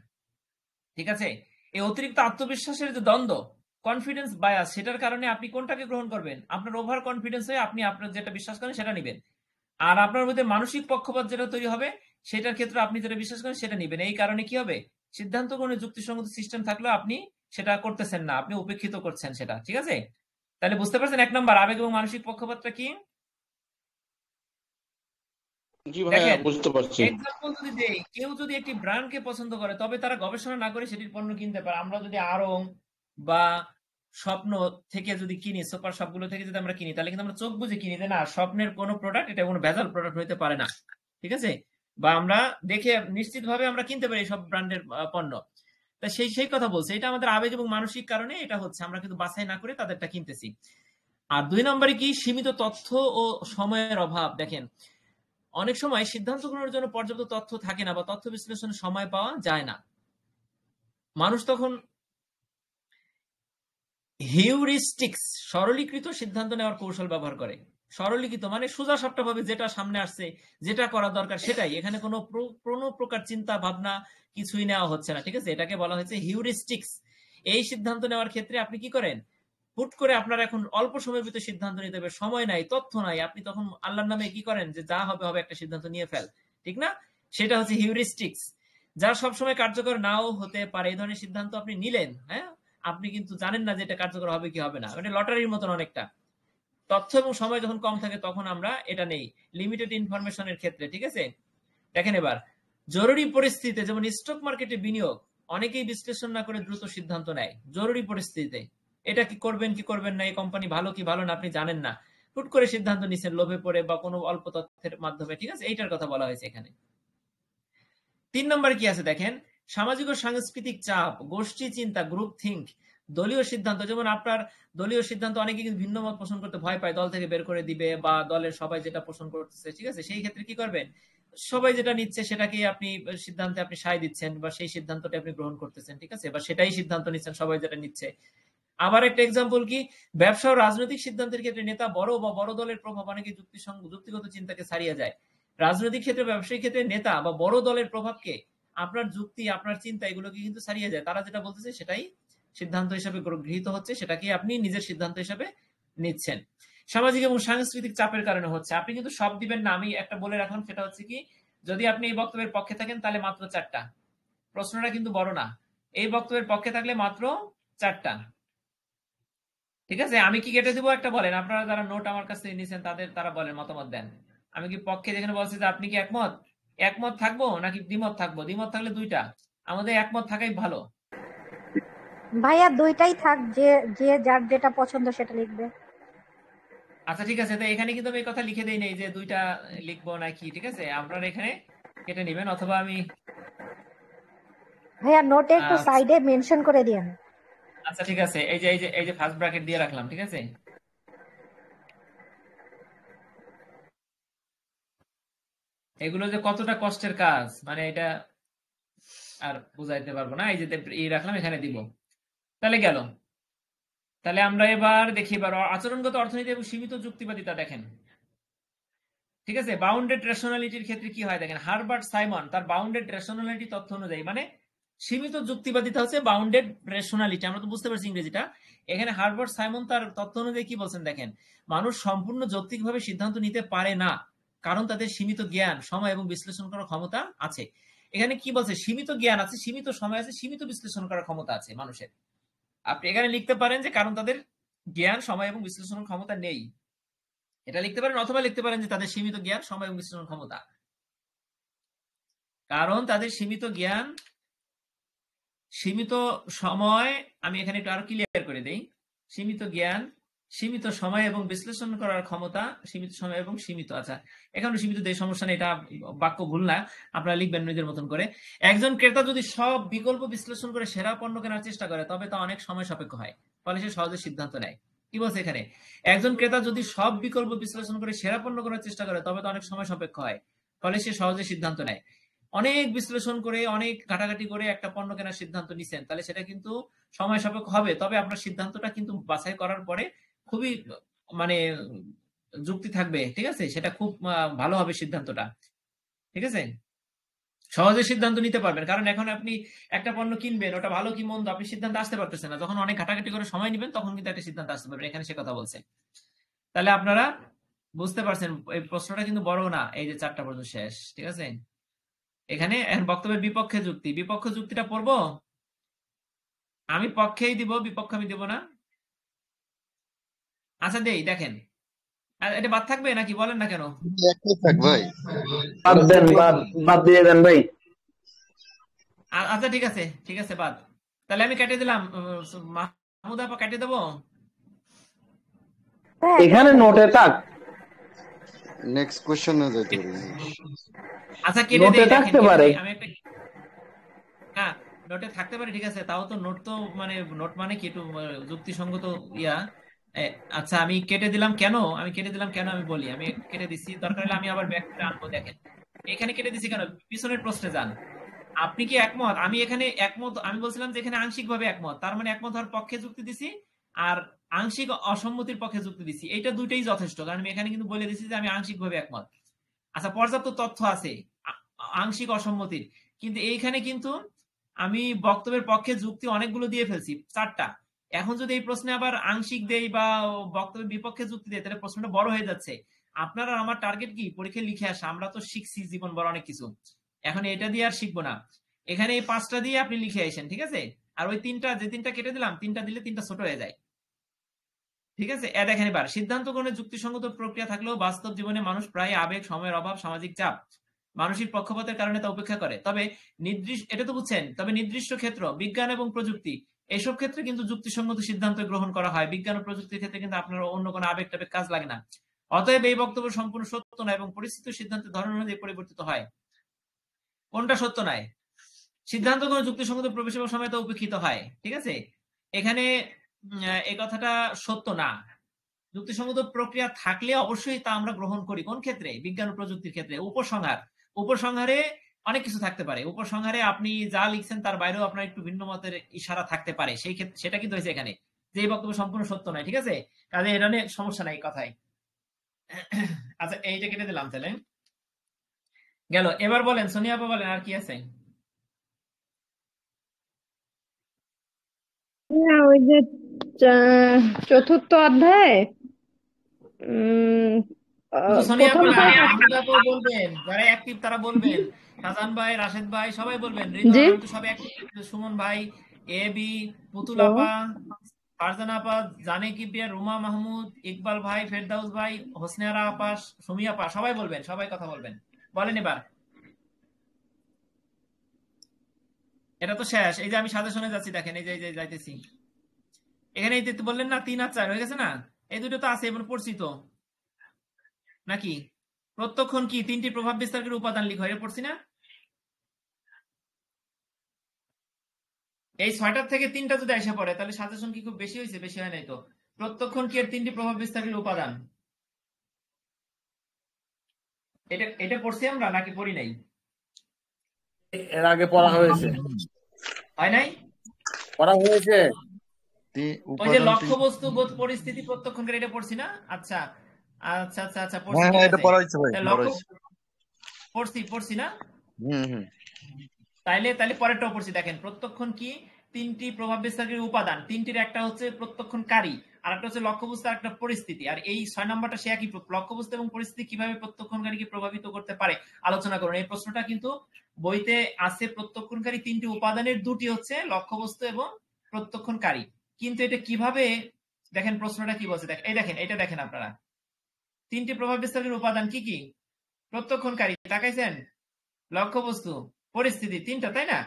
ঠিক আছে। এই অতিরিক্ত আত্মবিশ্বাসের যে দ্বন্দ্ব, কনফিডেন্স বায়াস, সেটার কারণে আপনি কোনটাকে গ্রহণ করবেন? আপনার ওভার কনফিডেন্স হয়ে আপনি আপনার যেটা বিশ্বাস করেন সেটা নেবেন, আর আপনার মধ্যে মানসিক পক্ষপাত যেটা তৈরি হবে সেটার ক্ষেত্রে আপনি যেটা বিশ্বাস করেন সেটা নেবেন। এই কারণে কি হবে? সিদ্ধান্ত গ্রহণের যুক্তিসঙ্গত সিস্টেম থাকলেও আপনি সেটা করতেছেন না, আপনি উপেক্ষিত করছেন সেটা, ঠিক আছে। তাহলে বুঝতে পারছেন 1 নম্বর আবেগ এবং মানসিক পক্ষপাতটা কি? জি ভাইয়া, দেখেন, বুঝতে পারছি। এক্সাম্পল যদি দেই, কেউ যদি একটি ব্র্যান্ডকে পছন্দ করে তবে তারা গবেষণা না করে সেটির পণ্য কিনতে পারে। আমরা যদি আড়ং বা স্বপ্ন থেকে যদি কিনি, সুপার শপগুলো থেকে যদি আমরা কিনি, তাহলে কিন্তু আমরা চোখ বুঝে কিনি যে না, স্বপ্নের কোনো প্রোডাক্ট, এটা কোনো ভেজাল প্রোডাক্ট হইতে পারে না, ঠিক আছে, বা আমরা দেখে নিশ্চিতভাবে আমরা কিনতে পারি সব ব্র্যান্ডের পণ্য। তা সেই কথা বলছে, এটা আমাদের আবেগ এবং মানসিক কারণে এটা হচ্ছে, আমরা কিন্তু বাছাই না করে তাদেরটা কিনতেছি। আর 2 নম্বরে কি, সীমিত তথ্য ও সময়ের অভাব। দেখেন, অনেক সময় সিদ্ধান্ত গ্রহণের জন্য পর্যাপ্ত তথ্য থাকে না বা তথ্য বিশ্লেষণের সময় পাওয়া যায় না। মানুষ তখন হিউরিস্টিক্স, সরলীকৃত সিদ্ধান্ত নেওয়ার কৌশল ব্যবহার করে। সরলীকৃত মানে সোজা সাপটা ভাবে যেটা সামনে আসছে, যেটা করা দরকার সেটাই, এখানে কোনো প্রকার চিন্তা ভাবনা কিছুই নেওয়া হচ্ছে না, ঠিক আছে, এটাকে বলা হয়েছে হিউরিস্টিক্স। এই সিদ্ধান্ত নেওয়ার ক্ষেত্রে আপনি কি করেন? হুট করে আপনার এখন অল্প সময়ের ভিতরে সিদ্ধান্ত নিতে হবে, সময় নাই, তথ্য নাই, আপনি তখন আল্লাহর নামে কি করেন যে যা হবে হবে, একটা সিদ্ধান্ত নিয়ে ফেল, ঠিক না? সেটা হচ্ছে হিউরিস্টিক্স, যা সবসময় কার্যকর নাও হতে পারে। এই ধরনের সিদ্ধান্ত আপনি নিলেন, হ্যাঁ, আপনি কিন্তু জানেন না যে এটা কার্যকর হবে কি হবে না, মানে লটারির মতন অনেকটা। তথ্য এবং সময় যখন কম থাকে তখন আমরা এটা নেই, লিমিটেড ইনফরমেশনের ক্ষেত্রে, ঠিক আছে। দেখেন এবার, জরুরি পরিস্থিতিতে যেমন স্টক মার্কেটে বিনিয়োগ, অনেকেই বিশ্লেষণ না করে দ্রুত সিদ্ধান্ত নেয় জরুরি পরিস্থিতিতে। এটা কি করবেন কি করবেন না, এই কোম্পানি ভালো কি ভালো না আপনি জানেন না, হুট করে সিদ্ধান্ত নিচ্ছেন লোভে পড়ে বা কোনো অল্প তথ্যের মাধ্যমে, ঠিক আছে, এইটার কথা বলা হয়েছে এখানে। 3 নম্বরে কি আছে দেখেন, সামাজিক ও সাংস্কৃতিক চাপ, গোষ্ঠী চিন্তা, গ্রুপ থিঙ্ক, দলীয় সিদ্ধান্ত। যেমন আপনার দলীয় সিদ্ধান্ত, অনেকে কিন্তু ভিন্ন মত পোষণ করতে ভয় পায়, দল থেকে বের করে দিবে বা দলের সবাই যেটা পোষণ করতেছে, ঠিক আছে, সেই ক্ষেত্রে কি করবেন? সবাই যেটা নিচ্ছে সেটাকে আপনি সিদ্ধান্তে আপনি সায় দিচ্ছেন বা সেই সিদ্ধান্তটা আপনি গ্রহণ করতেছেন, ঠিক আছে, বা সেটাই সিদ্ধান্ত নিচ্ছেন সবাই যেটা নিচ্ছে। আবার একটা এক্সাম্পল কি, ব্যবসা ও রাজনৈতিক সিদ্ধান্তের ক্ষেত্রে নেতা বড় বা বড় দলের প্রভাব অনেকে যুক্তিগত চিন্তাকে ছাড়িয়ে যায়। রাজনৈতিক ক্ষেত্রে, ব্যবসায়িক ক্ষেত্রে নেতা বা বড় দলের প্রভাবকে আপনার যুক্তি, আপনার চিন্তা, এগুলোকে কিন্তু ছাড়িয়ে যায়। তারা যেটা বলতেছে সেটাই সিদ্ধান্ত হিসেবে গৃহীত হচ্ছে, সেটাকে আপনি নিজের সিদ্ধান্ত হিসেবে নিচ্ছেন। সামাজিক এবং সাংস্কৃতিক চাপের কারণে হচ্ছে, আপনি কিন্তু সব দিবেন না। আমি একটা বলে রাখলাম, সেটা হচ্ছে কি, যদি আপনি এই বক্তব্যের পক্ষে থাকেন তাহলে মাত্র 4টা, প্রশ্নটা কিন্তু বড় না। এই বক্তব্যের পক্ষে থাকলে মাত্র 4টা, ঠিক আছে। আমি কি কেটে দিব একটা বলেন, আপনারা যারা নোট আমার কাছে নিয়েছেন তারা বলেন, মতামত দেন। আমি কি পক্ষে, যেখানে বলছি যে আপনি কি একমত, একমত থাকবো নাকি দ্বিমত থাকবো? দ্বিমত থাকলে 2টা, আমাদের একমত থাকাই ভালো। ভাইয়া 2টাই থাক, যে যে যার যেটা পছন্দ সেটা লিখবে। আচ্ছা ঠিক আছে, তো এখানে কিন্তু আমি এই কথা লিখে দেই নাই যে 2টা লিখবো নাকি, ঠিক আছে, আপনারা এখানে কেটে নেবেন, অথবা আমি ভাইয়া নোটে একটু আহ, সাইডে মেনশন করে দিয়েন। আচ্ছা ঠিক আছে, এই যে ফার্স্ট ব্র্যাকেট দিয়ে রাখলাম, ঠিক আছে। এগুলো যে কতটা কষ্টের কাজ, মানে এটা আর বুঝাইতে পারবো না। এই যে রাখলাম, এখানে দিব, তাহলে গেল। তাহলে আমরা এবার দেখি, এবার আচরণগত অর্থনীতি এবং সীমিত যুক্তিবাদিতা দেখেন, ঠিক আছে। বাউন্ডেড রেশনালিটির ক্ষেত্রে কি হয় দেখেন, হারবার্ট সাইমন তার বাউন্ডেড রেশনালিটি তথ্য অনুযায়ী, মানে সীমিত যুক্তিবাদিতা হচ্ছে বাউন্ডেড রেশনালিটি, আমরা তো বুঝতে পারছি ইংরেজিটা। এখানে হারবার্ট সাইমন তার তথ্য অনুযায়ী কি বলছেন দেখেন, মানুষ সম্পূর্ণ যৌক্তিকভাবে সিদ্ধান্ত নিতে পারে না, কারণ তাদের সীমিত জ্ঞান, সময় এবং বিশ্লেষণ করার ক্ষমতা আছে। এখানে কি বলছে? সীমিত জ্ঞান আছে, সীমিত সময় আছে, সীমিত বিশ্লেষণ করার ক্ষমতা আছে মানুষের। আপনি এখানে লিখতে পারেন যে কারণ তাদের জ্ঞান, সময় এবং বিশ্লেষণ ক্ষমতা নেই, এটা লিখতে পারেন, অথবা লিখতে পারেন যে তাদের সীমিত জ্ঞান, সময় এবং বিশ্লেষণ ক্ষমতা। কারণ তাদের সীমিত জ্ঞান, সীমিত সময়, আমি এখানে একটু আরো ক্লিয়ার করে দেই, সীমিত জ্ঞান, সীমিত সময় এবং বিশ্লেষণ করার ক্ষমতা, সীমিত সময় এবং সীমিত, আচ্ছা এখানে সীমিত দেয়, সমস্যা নেই, এটা বাক্য ভুল না, আপনারা লিখবেন নিজের মতন করে। একজন ক্রেতা যদি সব বিকল্প বিশ্লেষণ করে সেরা পণ্য কেনার চেষ্টা করে তবে তা অনেক সময় সাপেক্ষ হয়, ফলে সে সহজে সিদ্ধান্ত নেয়। কি বলছে এখানে? একজন ক্রেতা যদি সব বিকল্প বিশ্লেষণ করে সেরা পণ্য কেনার চেষ্টা করে তবে তা অনেক সময় সাপেক্ষ হয়, ফলে সে সহজে সিদ্ধান্ত নেয়। অনেক বিশ্লেষণ করে, অনেক ঘাটাঘাটি করে একটা পণ্য কেনার সিদ্ধান্ত নিছেন, তাহলে সেটা কিন্তু সময় সাপেক্ষ হবে, তবে আপনার সিদ্ধান্তটা কিন্তু বাছাই করার পরে খুবই মানে যুক্তি থাকবে, ঠিক আছে, সেটা খুব ভালো হবে সিদ্ধান্তটা, ঠিক আছে, সহজে সিদ্ধান্ত নিতে পারবেন। কারণ এখন আপনি একটা পণ্য কিনবেন, ওটা ভালো কি মন্দ আপনি সিদ্ধান্ত আসতে পারতেছেন না, যখন অনেক ঘাটাঘাটি করে সময় নেবেন তখন কিন্তু একটা সিদ্ধান্ত আসতে পারবেন, এখানে সে কথা বলছে। তাহলে আপনারা বুঝতে পারছেন এই প্রশ্নটা কিন্তু বড় না, এই যে 4টা পর্যন্ত শেষ, ঠিক আছে। এখানে বক্তব্যের বিপক্ষে যুক্তি, বিপক্ষ যুক্তিটা পড়বো, আমি পক্ষেই দিব, বিপক্ষ আমি দিব না। আচ্ছা দেই, দেখেন এটা বাদ থাকবে নাকি বলেন না কেন? একটাই থাক ভাই। বাদ দেন, বাদ দিয়ে দেন ভাই। আচ্ছা ঠিক আছে, ঠিক আছে, বাদ। তাহলে আমি কেটে দিলাম, মাহমুদ আপা কেটে দেবো, এখানে নোটে থাক, নেক্সট কোশ্চেনে যাইতে পারি। আচ্ছা কেটে নোটে দেই, দেখেন থাকতে কেটে পারে। দেই, আমি একটা, হ্যাঁ নোটে থাকতে পারে, ঠিক আছে, তাও তো নোট তো মানে নোট মানে কি একটু যুক্তিসঙ্গত ইয়া। আচ্ছা আমি কেটে দিলাম কেন, আমি কেটে দিলাম কেন আমি বলি, আমি কেটে দিচ্ছি, দরকার হলে আমি আবার ব্যাক করে আনবো। দেখেন এখানে কেটে দিচ্ছি কেন, পিছনের প্রশ্নে যান। আপনি কি একমত? আমি এখানে একমত, আমি বলছিলাম যে এখানে আংশিক ভাবে একমত, তার মানে একমত হওয়ার পক্ষে যুক্তি দিছি, আর আংশিক অসম্মতির পক্ষে যুক্তি দিছি, এইটা দুইটাই যথেষ্ট, কারণ আমি এখানে কিন্তু বলে দিছি যে আমি আংশিক ভাবে একমত। আচ্ছা পর্যাপ্ত তথ্য আছে আংশিক অসম্মতির, কিন্তু এইখানে কিন্তু আমি বক্তব্যের পক্ষে যুক্তি অনেকগুলো দিয়ে ফেলছি, 4টা। এখন যদি এই প্রশ্নে আবার আংশিক দেই বা বক্তব্যের বিপক্ষে যুক্তি দেয় তাহলে প্রশ্নটা বড় হয়ে যাচ্ছে। আপনার আর আমার টার্গেট কি? পরীক্ষায় লিখে আসা, আমরা তো শিখছি জীবন বড় অনেক কিছু, এখন এটা দিয়ে আর শিখবো না। এখানে এই 5টা দিয়ে আপনি লিখে আসেন, ঠিক আছে, আর ওই 3টা, যে 3টা কেটে দিলাম, 3টা দিলে 3টা ছোট হয়ে যায়, ঠিক আছে। দেখেন এবার, সিদ্ধান্ত গ্রহণের যুক্তিসঙ্গত প্রক্রিয়া থাকলেও বাস্তব জীবনে মানুষ প্রায় আবেগ, সময়ের অভাব, সামাজিক চাপ, মানসিক পক্ষপাতের কারণে তা উপেক্ষা করে। তবে নির্দিষ্ট, এটা তো বুঝছেন, তবে নির্দিষ্ট ক্ষেত্র, বিজ্ঞান এবং প্রযুক্তি, এইসব ক্ষেত্রে কিন্তু যুক্তিসঙ্গত সিদ্ধান্ত গ্রহণ করা হয়। বিজ্ঞান ও প্রযুক্তির ক্ষেত্রে কিন্তু আপনার অন্য কোনো আবেগ টাবেগ কাজ লাগে না। অতএব এই বক্তব্য সম্পূর্ণ সত্য নয় এবং পরিস্থিতি সিদ্ধান্তের ধরন অনুযায়ী পরিবর্তিত হয়। কোনটা সত্য নয়? সিদ্ধান্ত কোনো যুক্তিসঙ্গত প্রবেশ এবং সময় তা উপেক্ষিত হয়, ঠিক আছে। এখানে এই কথাটা সত্য না। যুক্তিসঙ্গত প্রক্রিয়া থাকলে অবশ্যই তা আমরা গ্রহণ করি। কোন ক্ষেত্রে? বিজ্ঞান ও প্রযুক্তির ক্ষেত্রে। উপসংহার, উপসংহারে অনেক কিছু থাকতে পারে, উপসংহারে আপনি যা লিখছেন তার বাইরেও আপনার একটু ভিন্ন মতের ইশারা থাকতে পারে, সেই ক্ষেত্রে সেটা কিন্তু হয়েছে এখানে যে এই বক্তব্য সম্পূর্ণ সত্য নয়, ঠিক আছে, কাজে এটা নিয়ে সমস্যা নাই কথায়। আচ্ছা এইটা কেটে দিলাম, তাহলে গেল। এবার বলেন সোনিয়া আপা, বলেন আর কি আছে? হ্যাঁ, ওই যে 4th অধ্যায় শুধু সোনিয়া আপা প্রথম না, থেকে। মাহমুদ আপাও বলবেন, যারা অ্যাক্টিভ তারা বলবেন, শাহজাহান ভাই, রাশেদ ভাই সবাই বলবেন, রিদওয়ান, জি, আমি তো সব অ্যাক্টিভ, সুমন ভাই, এ বি, পুতুল আপা, ফারজানা আপা, জানে কিবরিয়া, রুমা মাহমুদ, ইকবাল ভাই, ফেরদাউস ভাই, হোসনেরা আপা, সুমি আপা, সবাই বলবেন, সবাই কথা বলবেন। বলেন এবার, এটা তো শেষ। এই যে আমি সাজেশনে যাচ্ছি, দেখেন এই যে যাইতেছি, এখানে এই যে বললেন না 3 আর 4 হয়ে গেছে না, এই দুটো তো আছে, এবার পড়ছি তো নাকি? প্রত্যক্ষণ কি 3টি প্রভাব বিস্তারকারী উপাদান লিখো, এটা পড়ছি না? এই 6টার থেকে 3টা যদি এসে পড়ে তাহলে সাজেশন কি খুব বেশি হয়েছে? বেশি হয় নাই তো। প্রত্যক্ষণ কি এর 3টি প্রভাব বিস্তারকারী উপাদান, এটা পড়ছি আমরা নাকি পড়ি নাই? এর আগে পড়া হয়েছে, হয় নাই? পড়া হয়েছে। ওই যে লক্ষ্য বস্তু বোধ পরিস্থিতি প্রত্যক্ষণকারী, এটা পড়ছি না? আচ্ছা আচ্ছা আচ্ছা আচ্ছা, পড়ছি, হ্যাঁ ঠিক হ্যাঁ, এটা আছে। পড়া হয়েছে ভাই, তাহলে পড়া লক্ষ্য হয়েছে। পড়ছি না? হুম। তাইলে পরেরটাও পড়ছি। দেখেন প্রত্যক্ষণ কি 3টি প্রভাব বিস্তারকারী উপাদান, 3টির একটা হচ্ছে প্রত্যক্ষণকারী, আর একটা হচ্ছে লক্ষ্যবস্তু আর একটা পরিস্থিতি। আর এই 6 নাম্বারটা সে একই লক্ষ্যবস্তু এবং পরিস্থিতি কিভাবে প্রত্যক্ষণকারীকে প্রভাবিত করতে পারে আলোচনা করুন। এই প্রশ্নটা কিন্তু বইতে আছে। প্রত্যক্ষণকারী 3টি উপাদানের 2টি হচ্ছে লক্ষ্যবস্তু এবং প্রত্যক্ষণকারী। কিন্তু এটা কিভাবে, দেখেন প্রশ্নটা কি বলছে, দেখেন এই দেখেন এটা দেখেন আপনারা, 3টি প্রভাব বিস্তারের উপাদান কি কি? প্রত্যক্ষণকারী, তাকাইছেন, লক্ষ্যবস্তু, পরিস্থিতি, 3টা, তাই না?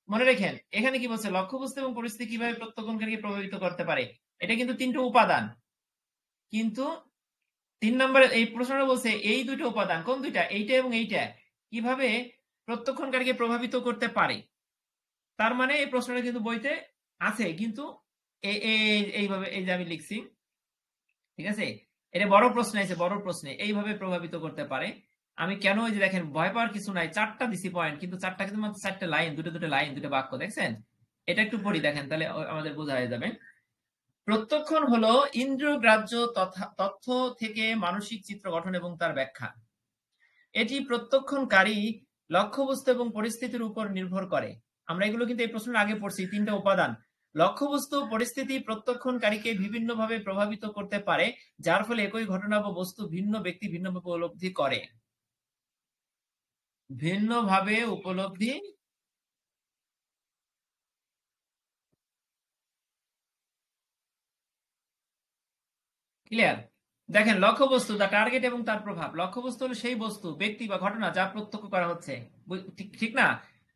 মনে রেখেন এখানে কি বলছে, লক্ষ্যবস্তু এবং পরিস্থিতি কিভাবে প্রত্যক্ষণকারীকে প্রভাবিত করতে পারে। এটা কিন্তু 3টা উপাদান, কিন্তু 3 নম্বরে এই প্রশ্নটা বলছে এই 2টা উপাদান, কোন 2টা, এইটা এবং এইটা, কিভাবে প্রত্যক্ষণকারীকে প্রভাবিত করতে পারে। তার মানে এই প্রশ্নটা কিন্তু বইতে আছে, কিন্তু এইভাবে, এই যে আমি লিখছি, ঠিক আছে, এটা বড় প্রশ্ন আছে, বড় প্রশ্নে এইভাবে প্রভাবিত করতে পারে। আমি কেন, ওই যে দেখেন ভয় পাওয়ার কিছু নাই, 4টা দিছি পয়েন্ট, কিন্তু 4টা কিন্তু মাত্র 4টা লাইন, দুটো লাইন, 2টা বাক্য, দেখছেন? এটা একটু পড়ি দেখেন, তাহলে আমাদের বোঝা হয়ে যাবে। প্রত্যক্ষণ হলো ইন্দ্রিয়গ্রাহ্য তথ্য থেকে মানসিক চিত্র গঠন এবং তার ব্যাখ্যা। এটি প্রত্যক্ষণকারী লক্ষ্যবস্তু এবং পরিস্থিতির উপর নির্ভর করে। আমরা এগুলো কিন্তু এই প্রশ্নের আগে পড়ছি, 3টা উপাদান। লক্ষ্যবস্তু পরিস্থিতি প্রত্যক্ষণকারীকে বিভিন্নভাবে প্রভাবিত করতে পারে, যার ফলে একই ঘটনা বা বস্তু ভিন্ন ব্যক্তি ভিন্নভাবে উপলব্ধি করে। ভিন্নভাবে উপলব্ধি ক্লিয়ার? দেখেন লক্ষ্যবস্তু, দা টার্গেট এবং তার প্রভাব। লক্ষ্যবস্তু হলো সেই বস্তু, ব্যক্তি বা ঘটনা যা প্রত্যক্ষ করা হচ্ছে, ঠিক না?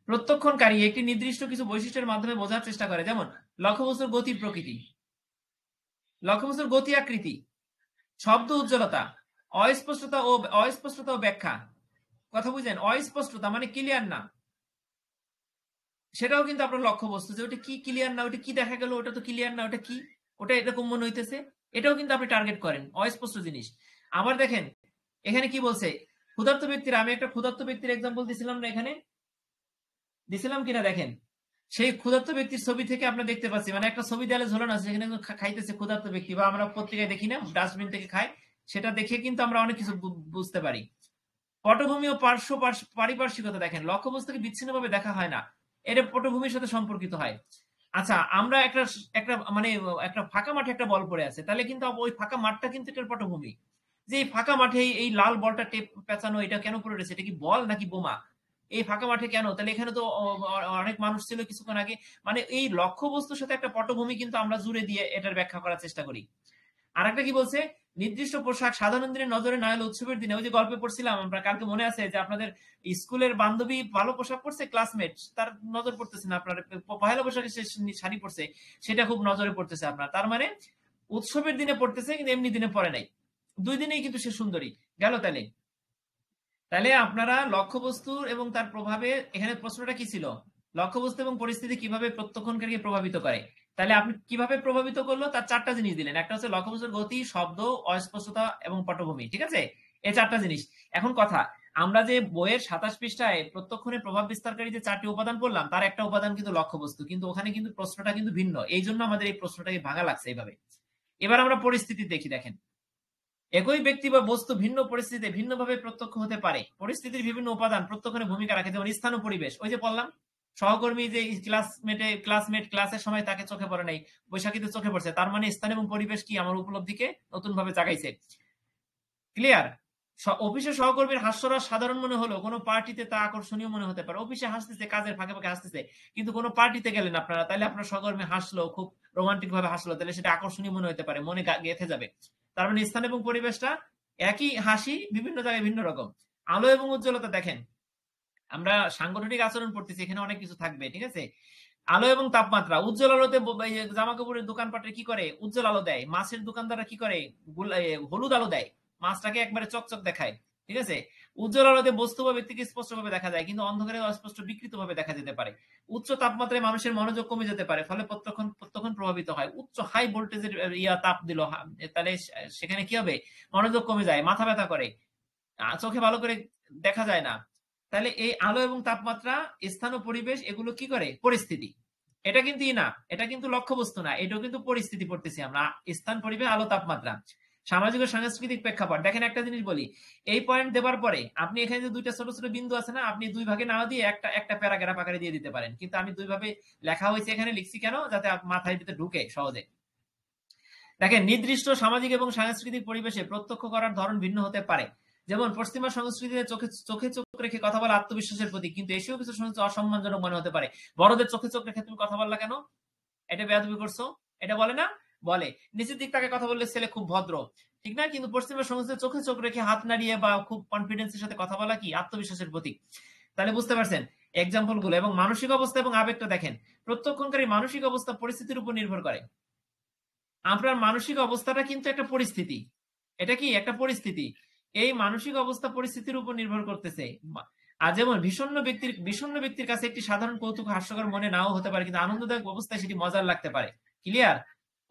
প্রত্যক্ষণকারী একটি নির্দিষ্ট কিছু বৈশিষ্ট্যের মাধ্যমে বোঝার চেষ্টা করে, যেমন লক্ষ্যবস্তুর গতির প্রকৃতি, লক্ষ্যবস্তুর গতি আকৃতি, শব্দ উজ্জ্বলতা, অস্পষ্টতা ও ব্যাখ্যা। কথা বুঝলেন? অস্পষ্টতা মানে ক্লিয়ার না, সেটাও কিন্তু আপনার লক্ষ্যবস্তু, যে ওটা কি ক্লিয়ার না, ওটা কি দেখা গেল, ওটা তো ক্লিয়ার না, ওটা কি, ওটা এরকম মনে হইতেছে, এটাও কিন্তু আপনি টার্গেট করেন, অস্পষ্ট জিনিস। আবার দেখেন এখানে কি বলছে, ক্ষুধার্ত ব্যক্তির, আমি একটা ক্ষুধার্ত ব্যক্তির এক্সাম্পল দিছিলাম না, এখানে দিছিলাম কিনা দেখেন, সেই ক্ষুধার্ত ব্যক্তির ছবি থেকে আমরা দেখতে পাচ্ছি, মানে একটা ছবি দেয়ালে ঝোলানো আছে, সেখানে খাইতেছে ক্ষুধার্ত ব্যক্তি, বা আমরা পত্রিকায় দেখি না ডাস্টবিন থেকে খায়, সেটা দেখে কিন্তু আমরা অনেক কিছু বুঝতে পারি। পটভূমি ও পারিপার্শ্বিকতা, দেখেন লক্ষ্যবস্তুকে বিচ্ছিন্নভাবে দেখা হয় না, এটা পটভূমির সাথে সম্পর্কিত হয়। আচ্ছা, আমরা একটা মানে একটা ফাঁকা মাঠে একটা বল পড়ে আছে, তাহলে কিন্তু ওই ফাঁকা মাঠটা কিন্তু এটার পটভূমি। যে এই ফাঁকা মাঠে এই লাল বলটা টেপ পেঁচানো, এটা কেন পড়ে রয়েছে, এটা কি বল নাকি বোমা? এই ফাঁকা মাঠে কেন? তাহলে এখানে তো অনেক মানুষ ছিল কিছুক্ষণ আগে। মানে এই লক্ষ্যবস্তুর সাথে একটা পটভূমি কিন্তু আমরা জুড়ে দিয়ে এটার ব্যাখ্যা করার চেষ্টা করি। আর একটা কি বলছে, নির্দিষ্ট পোশাক সাধারণ দিনের নজরে না এলে উৎসবের দিনে, ওই যে গল্পে পড়ছিলাম আমরা কালকে, মনে আছে যে আপনাদের স্কুলের বান্ধবী ভালো পোশাক পরছে, ক্লাসমেট, তার নজর পড়তেছে না, আপনার পহেলা পোশাকে সে শাড়ি পরছে, সেটা খুব নজরে পড়তেছে আপনার। তার মানে উৎসবের দিনে পড়তেছে, কিন্তু এমনি দিনে পরে নাই, 2 দিনেই কিন্তু সে সুন্দরী গেল। তাহলে আপনারা লক্ষ্যবস্তু এবং তার প্রভাবে, এখানে প্রশ্নটা কি ছিল, লক্ষ্যবস্তু এবং পরিস্থিতি কিভাবে প্রত্যক্ষণকারীকে প্রভাবিত করে। তাহলে আপনি কিভাবে প্রভাবিত করলো, তার 4টা জিনিস দিলেন। একটা হচ্ছে লক্ষ্যবস্তুর গতি, শব্দ, অস্পষ্টতা এবং পটভূমি, ঠিক আছে, এই 4টা জিনিস। এখন কথা, আমরা যে বইয়ের 27 পৃষ্ঠায় প্রত্যক্ষণের প্রভাব বিস্তারকারী যে 4টি উপাদান পড়লাম, তার একটা উপাদান কিন্তু লক্ষ্যবস্তু, কিন্তু ওখানে কিন্তু প্রশ্নটা কিন্তু ভিন্ন, এই জন্য আমাদের এই প্রশ্নটাকে ভাঙা লাগছে এইভাবে। এবার আমরা পরিস্থিতি দেখি, দেখেন একই ব্যক্তি বা বস্তু ভিন্ন পরিস্থিতিতে ভিন্নভাবে প্রত্যক্ষ হতে পারে। পরিস্থিতির বিভিন্ন উপাদান প্রত্যক্ষণে ভূমিকা রাখে, যেমন স্থান ও পরিবেশ। ওই যে বললাম, সহকর্মী যে ক্লাসমেট ক্লাসের সময় তাকে চোখে পড়ে নাই, বৈশাখীতে চোখে পড়ছে, তার মানে স্থান এবং পরিবেশ কি আমার উপলব্ধিকে নতুন ভাবে জাগাইছে। ক্লিয়ার? অফিসের সহকর্মীর হাস্যরস সাধারণ মনে হলো কোনো পার্টিতে তা আকর্ষণীয় মনে হতে পারে। অফিসে হাসতেছে, কাজের ফাঁকে ফাঁকে হাসতেছে, কিন্তু কোনো পার্টিতে গেলেন আপনারা, তাহলে আপনার সহকর্মী হাসলো, খুব রোমান্টিক ভাবে হাসলো, তাহলে সেটা আকর্ষণীয় মনে হতে পারে, মনে গেঁথে যাবে। তার মানে স্থান এবং পরিবেশটা একই, হাসি বিভিন্ন জায়গায় ভিন্ন রকম। আলো এবং উজ্জ্বলতা, দেখেন আমরা সাংগঠনিক আচরণ পড়তেছি, এখানে অনেক কিছু থাকবে, ঠিক আছে। আলো এবং তাপমাত্রা, উজ্জ্বল আলোতে জামা কাপড়ের দোকানপাটে কি করে, উজ্জ্বল আলো দেয়। মাছের দোকানদাররা কি করে, হলুদ আলো দেয়, মাছটাকে একবারে চকচক দেখায়, ঠিক আছে। উজ্জ্বল আলোতে বস্তু বা ব্যক্তিকে স্পষ্টভাবে দেখা যায়, কিন্তু অন্ধকারে অস্পষ্ট বিকৃত ভাবে দেখা যেতে পারে। উচ্চ তাপমাত্রায় মানুষের মনোযোগ কমে যেতে পারে, ফলে প্রত্যক্ষণ প্রভাবিত হয়। উচ্চ হাই ভোল্টেজের তাপ দিল, তাহলে সেখানে কি হবে, মনোযোগ কমে যায়, মাথা ব্যথা করে, চোখে ভালো করে দেখা যায় না। তাহলে এই আলো এবং তাপমাত্রা, স্থান ও পরিবেশ, এগুলো কি করে, পরিস্থিতি। এটা কিন্তু না, এটা কিন্তু লক্ষ্যবস্তু না, এটাও কিন্তু পরিস্থিতি পড়তেছি আমরা। স্থান, পরিবেশ, আলো, তাপমাত্রা। সামাজিক ও সাংস্কৃতিক প্রেক্ষাপট, দেখেন একটা জিনিস বলি, এই পয়েন্ট দেবার পরে আপনি এখানে যে 2টা ছোট ছোট বিন্দু আছে না, আপনি 2 ভাগে না দিয়ে একটা প্যারাগ্রাফ আকারে দিয়ে দিতে পারেন, কিন্তু আমি 2 ভাবে লেখা হয়েছে, এখানে লিখছি কেন, যাতে মাথায় দিতে ঢুকে সহজে। দেখেন, নির্দিষ্ট সামাজিক এবং সাংস্কৃতিক পরিবেশে প্রত্যক্ষ করার ধরন ভিন্ন হতে পারে। যেমন পশ্চিমা সংস্কৃতিতে চোখে চোখে চোখ রেখে কথা বলা আত্মবিশ্বাসের প্রতীক, কিন্তু এসেও কিছু সংস্কৃতি অসম্মানজনক মনে হতে পারে। বড়দের চোখে চোখ রেখে তুমি কথা বললা কেন? এটা বেয়াদবি করছো, এটা বলে না? বলে। নিচের দিক তাকে কথা বললে ছেলে খুব ভদ্র, ঠিক না? কিন্তু পশ্চিমা সংস্কৃতিতে চোখে চোখ রেখে হাত নাড়িয়ে বা খুব কনফিডেন্সের সাথে কথা বলা কি আত্মবিশ্বাসের প্রতীক। তাহলে বুঝতে পারছেন এক্সাম্পল গুলো। এবং মানসিক অবস্থা এবং আবেগটা দেখেন, প্রত্যক্ষণকারী মানসিক অবস্থা পরিস্থিতির উপর নির্ভর করে। আপনার মানসিক অবস্থাটা কিন্তু একটা পরিস্থিতি, এটা কি একটা পরিস্থিতি। এই মানসিক অবস্থা পরিস্থিতির উপর নির্ভর করতেছে। আর যেমন বিষণ্ণ ব্যক্তির কাছে একটি সাধারণ কৌতুক হাস্যকর মনে নাও হতে পারে, কিন্তু আনন্দদায়ক অবস্থায় সেটি মজার লাগতে পারে। ক্লিয়ার?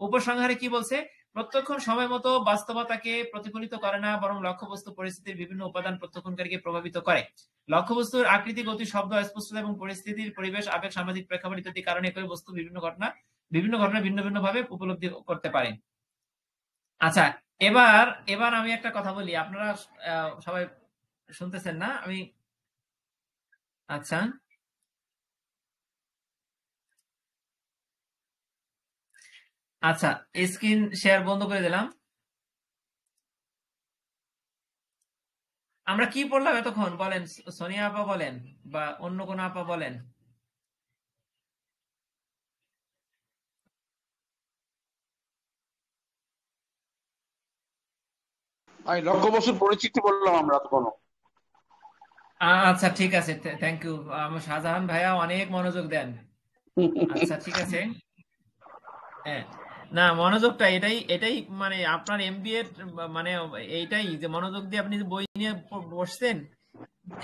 উপসংহারে কি বলছে? প্রত্যক্ষণ সময় মতো বাস্তবতাকে প্রতিফলিত করে না, বরং লক্ষ্যবস্তু পরিস্থিতির বিভিন্ন উপাদান প্রত্যক্ষণকারীকে প্রভাবিত করে। লক্ষ্যবস্তুর আকৃতি, গতি, শব্দ, স্পষ্টতা এবং পরিস্থিতির পরিবেশ, আবেগ, সামাজিক প্রেক্ষাপট ইত্যাদি কারণে একই বস্তু বিভিন্ন ঘটনা ভিন্ন ভিন্ন ভাবে উপলব্ধি করতে পারে। আচ্ছা, এবার এবার আমি একটা কথা বলি, আপনারা সবাই শুনতেছেন না? আমি আচ্ছা আচ্ছা স্ক্রিন শেয়ার বন্ধ করে দিলাম। আমরা কি পড়লাম এতক্ষণ বলেন? সোনিয়া আপা বলেন বা অন্য কোন আপা বলেন। লক্ষ্যবস্তুর পরিচিতি বললাম আমরা তখন। আচ্ছা ঠিক আছে, থ্যাংক ইউ। আমার শাহজাহান ভাইয়া অনেক মনোযোগ দেন। আচ্ছা ঠিক আছে। হ্যাঁ, না মনোযোগটা এটাই এটাই মানে আপনার এমবিএ মানে এইটাই যে মনোযোগ দিয়ে আপনি যে বই নিয়ে বসছেন,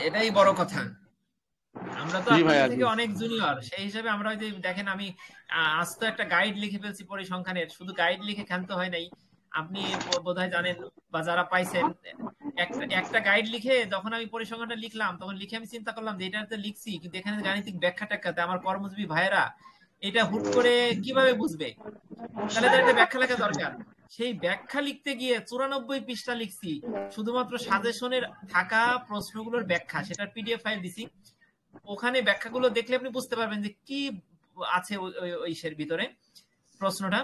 এটাই বড় কথা। আমরা তো জি আপনাদের ভাইয়া, জি। থেকে অনেক জুনিয়র, সেই হিসেবে আমরা যে দেখেন আমি আজ তো একটা গাইড লিখে ফেলছি পরিসংখ্যানের। শুধু গাইড লিখে ক্ষান্ত হয় নাই, আপনি বোধহয় জানেন বা যারা পাইছেন, একটা গাইড লিখে যখন আমি পরিসংখ্যানটা লিখলাম, তখন লিখে আমি চিন্তা করলাম যে এটা তো লিখছি, কিন্তু এখানে গাণিতিক ব্যাখ্যা ট্যাখ্যাতে আমার কর্মজীবী ভাইয়েরা এটা হুট করে কিভাবে বুঝবে? তাহলে তার একটা ব্যাখ্যা লেখা দরকার। সেই ব্যাখ্যা লিখতে গিয়ে 94 পৃষ্ঠা লিখছি, শুধুমাত্র সাজেশনের থাকা প্রশ্নগুলোর ব্যাখ্যা, সেটার পিডিএফ ফাইল দিছি। ওখানে ব্যাখ্যাগুলো দেখলে আপনি বুঝতে পারবেন যে কি আছে ওইসের ভিতরে প্রশ্নটা।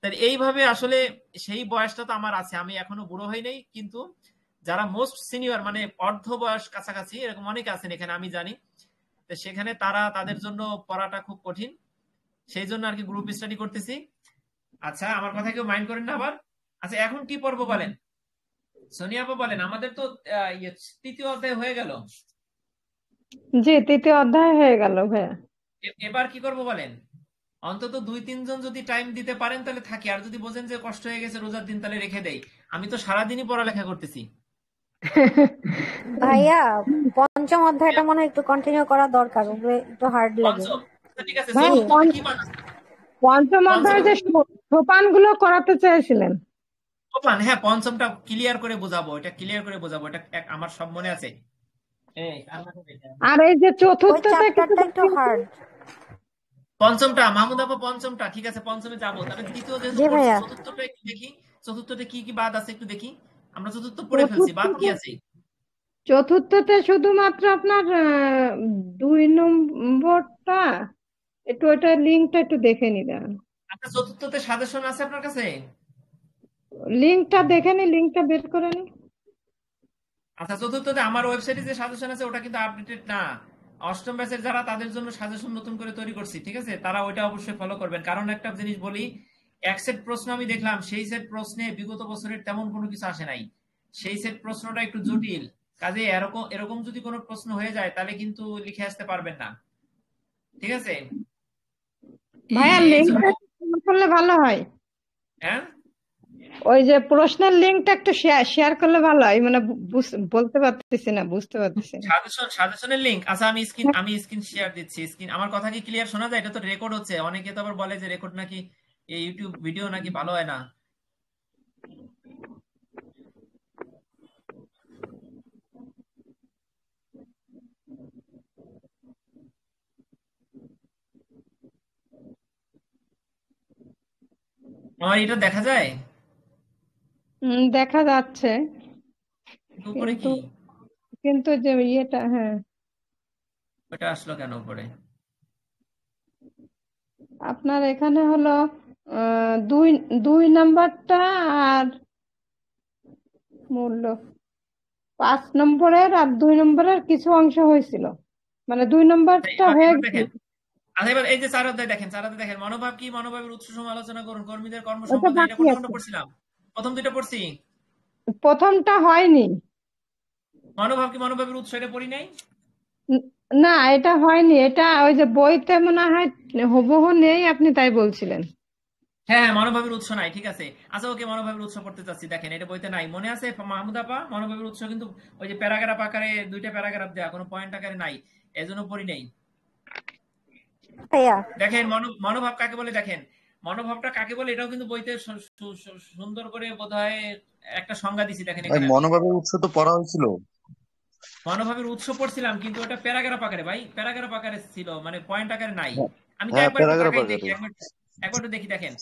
তাই এইভাবে আসলে সেই বয়সটা তো আমার আছে, আমি এখনো বুড়ো হই নাই, কিন্তু যারা মোস্ট সিনিয়র মানে অর্ধ বয়স কাছাকাছি এরকম অনেকে আছেন এখানে আমি জানি, তো সেখানে তাদের জন্য পড়াটা খুব কঠিন। সেই জন্য আর কি গ্রুপ স্টাডি করতেছি। আচ্ছা, আমার কথা কেউ মাইন্ড করেন না আবার। আচ্ছা, এখন কি পড়বো বলেন? সোনিয়া আপা বলেন। আমাদের তো তৃতীয় অধ্যায় হয়ে গেল। জি, তৃতীয় অধ্যায় হয়ে গেল ভাইয়া। এবার কি করব বলেন? অন্তত 2-3 জন যদি টাইম দিতে পারেন তাহলে থাকি, আর যদি বোঝেন যে কষ্ট হয়ে গেছে রোজার দিন তাহলে রেখে দেই। আমি তো সারাদিনই পড়ালেখা করতেছি। ভাইয়া পঞ্চম অধ্যায়টা মনে হয় একটু কন্টিনিউ করা দরকার, ওগুলো একটু হার্ড লাগে। পঞ্চম? আচ্ছা, ঠিক আছে। ভাইয়া চতুর্থটা কি বাদ আছে? পঞ্চম অধ্যায়ে যে সোপান গুলো করাতে চেয়েছিলেন। সোপান, হ্যাঁ পঞ্চমটা ক্লিয়ার করে বোঝাবো, এটা ক্লিয়ার করে বোঝাবো, এটা আমার সব মনে আছে। এই আর এই যে ওই চতুর্থটা চ্যাপ্টারটা একটু হার্ড। পঞ্চমটা মাহমুদ আপা, পঞ্চমটা ঠিক আছে, পঞ্চমে যাবো। তাহলে তৃতীয় যেহেতু জি পড়ছি, ভাইয়া। চতুর্থটা একটু দেখি। চতুর্থতে কি কি বাদ আছে একটু দেখি। আমরা চতুর্থ পড়ে ফেলছি, বাদ কি আছে? চতুর্থতে শুধুমাত্র আপনার 2 নম্বরটা একটু, ওইটা লিঙ্কটা একটু দেখে নিবেন। আচ্ছা, চতুর্থতে সাজেশন আছে আপনার কাছে? লিঙ্কটা দেখে নি, লিঙ্কটা বের করে নি। আচ্ছা, চতুর্থতে আমার ওয়েবসাইটে যে সাজেশন আছে ওটা কিন্তু আপডেটেড না। অষ্টম ব্যাচের যারা, তাদের জন্য সাজেশন নতুন করে তৈরি করছি, ঠিক আছে? তারা ওইটা অবশ্যই ফলো করবেন। কারণ একটা জিনিস বলি, এক সেট প্রশ্ন আমি দেখলাম, সেই সেট প্রশ্নে বিগত বছরের তেমন কোনো কিছু আসে নাই। সেই সেট প্রশ্নটা একটু জটিল, কাজে এরকম এরকম যদি কোনো প্রশ্ন হয়ে যায় তাহলে কিন্তু লিখে আসতে পারবেন না, ঠিক আছে? ভাইয়া এই লিঙ্কটা জন্য করলে ভালো হয়। হ্যাঁ, ওই যে প্রশ্নের লিঙ্কটা একটু শেয়ার করলে ভালো হয়, মানে বলতে পারতেছি না, বুঝতে পারতেছি না। সাজেশনের লিংক। আচ্ছা, আমি স্ক্রিন শেয়ার দিচ্ছি। স্ক্রিন, আমার কথা কি ক্লিয়ার শোনা যায়? এটা তো রেকর্ড হচ্ছে, অনেকে তো আবার বলে যে রেকর্ড নাকি এই ইউটিউব ভিডিও নাকি ভালো হয় না। আমার এটা দেখা যায় দেখা যাচ্ছে, উপরে কিন্তু কি? কিন্তু যে ইয়েটা, হ্যাঁ ওটা আসলো কেন উপরে? আপনার এখানে হলো দুই দুই নাম্বারটা আর মূল্য 5 নম্বরের আর 2 নম্বরের কিছু অংশ হয়েছিল, মানে 2 নম্বরটা হয়ে এবার গেছে, দেখেন, আচ্ছা এবার এই যে 4 অধ্যায় দেখেন, 4 অধ্যায় দেখেন, মনোভাব কি, মনোভাবের উৎস সমালোচনা করুন, কর্মীদের কর্ম ওটা সম্পাদন, এটা বাকি কোনটা আছে। কোনটা পড়ছিলাম? প্রথম দুইটা পড়ছি। প্রথমটা হয়নি। মনোভাব কি, মনোভাবের উৎস, এটা পড়ি নাই। ন- না, এটা হয়নি, এটা ওই যে বইতে মনে হয় হুবহু নেই, আপনি তাই বলছিলেন। হ্যাঁ, মনোভাবের উৎস নাই, ঠিক আছে। আচ্ছা ওকে, মনোভাবের উৎস পড়তে চাচ্ছি, দেখেন এটা বইতে নাই, মনে আছে মাহমুদ আপা? মনোভাবের উৎস কিন্তু ওই যে প্যারাগ্রাফ আকারে, দুইটা প্যারাগ্রাফ দেয়া, কোনো পয়েন্ট আকারে নাই, এজন্য পড়ি নাই। ভাইয়া দেখেন মনোভাব কাকে বলে, দেখেন মনোভাবটা কাকে বলে, এটাও কিন্তু বইতে সুন্দর করে বোধহয় একটা সংজ্ঞা দিছি, দেখেন ভাই এখানে। মনোভাবের উৎস তো পড়া হয়েছিল। মনোভাবের উৎস পড়ছিলাম, কিন্তু ওটা প্যারাগ্রাফ আকারে ভাই, প্যারাগ্রাফ আকারে ছিল, মানে পয়েন্ট আকারে নাই। আমি তো হ্যাঁ, একবার একটু প্যারাগ্রাফ তাকাই আকারে। দেখি, একবার একটু দেখি, দেখেন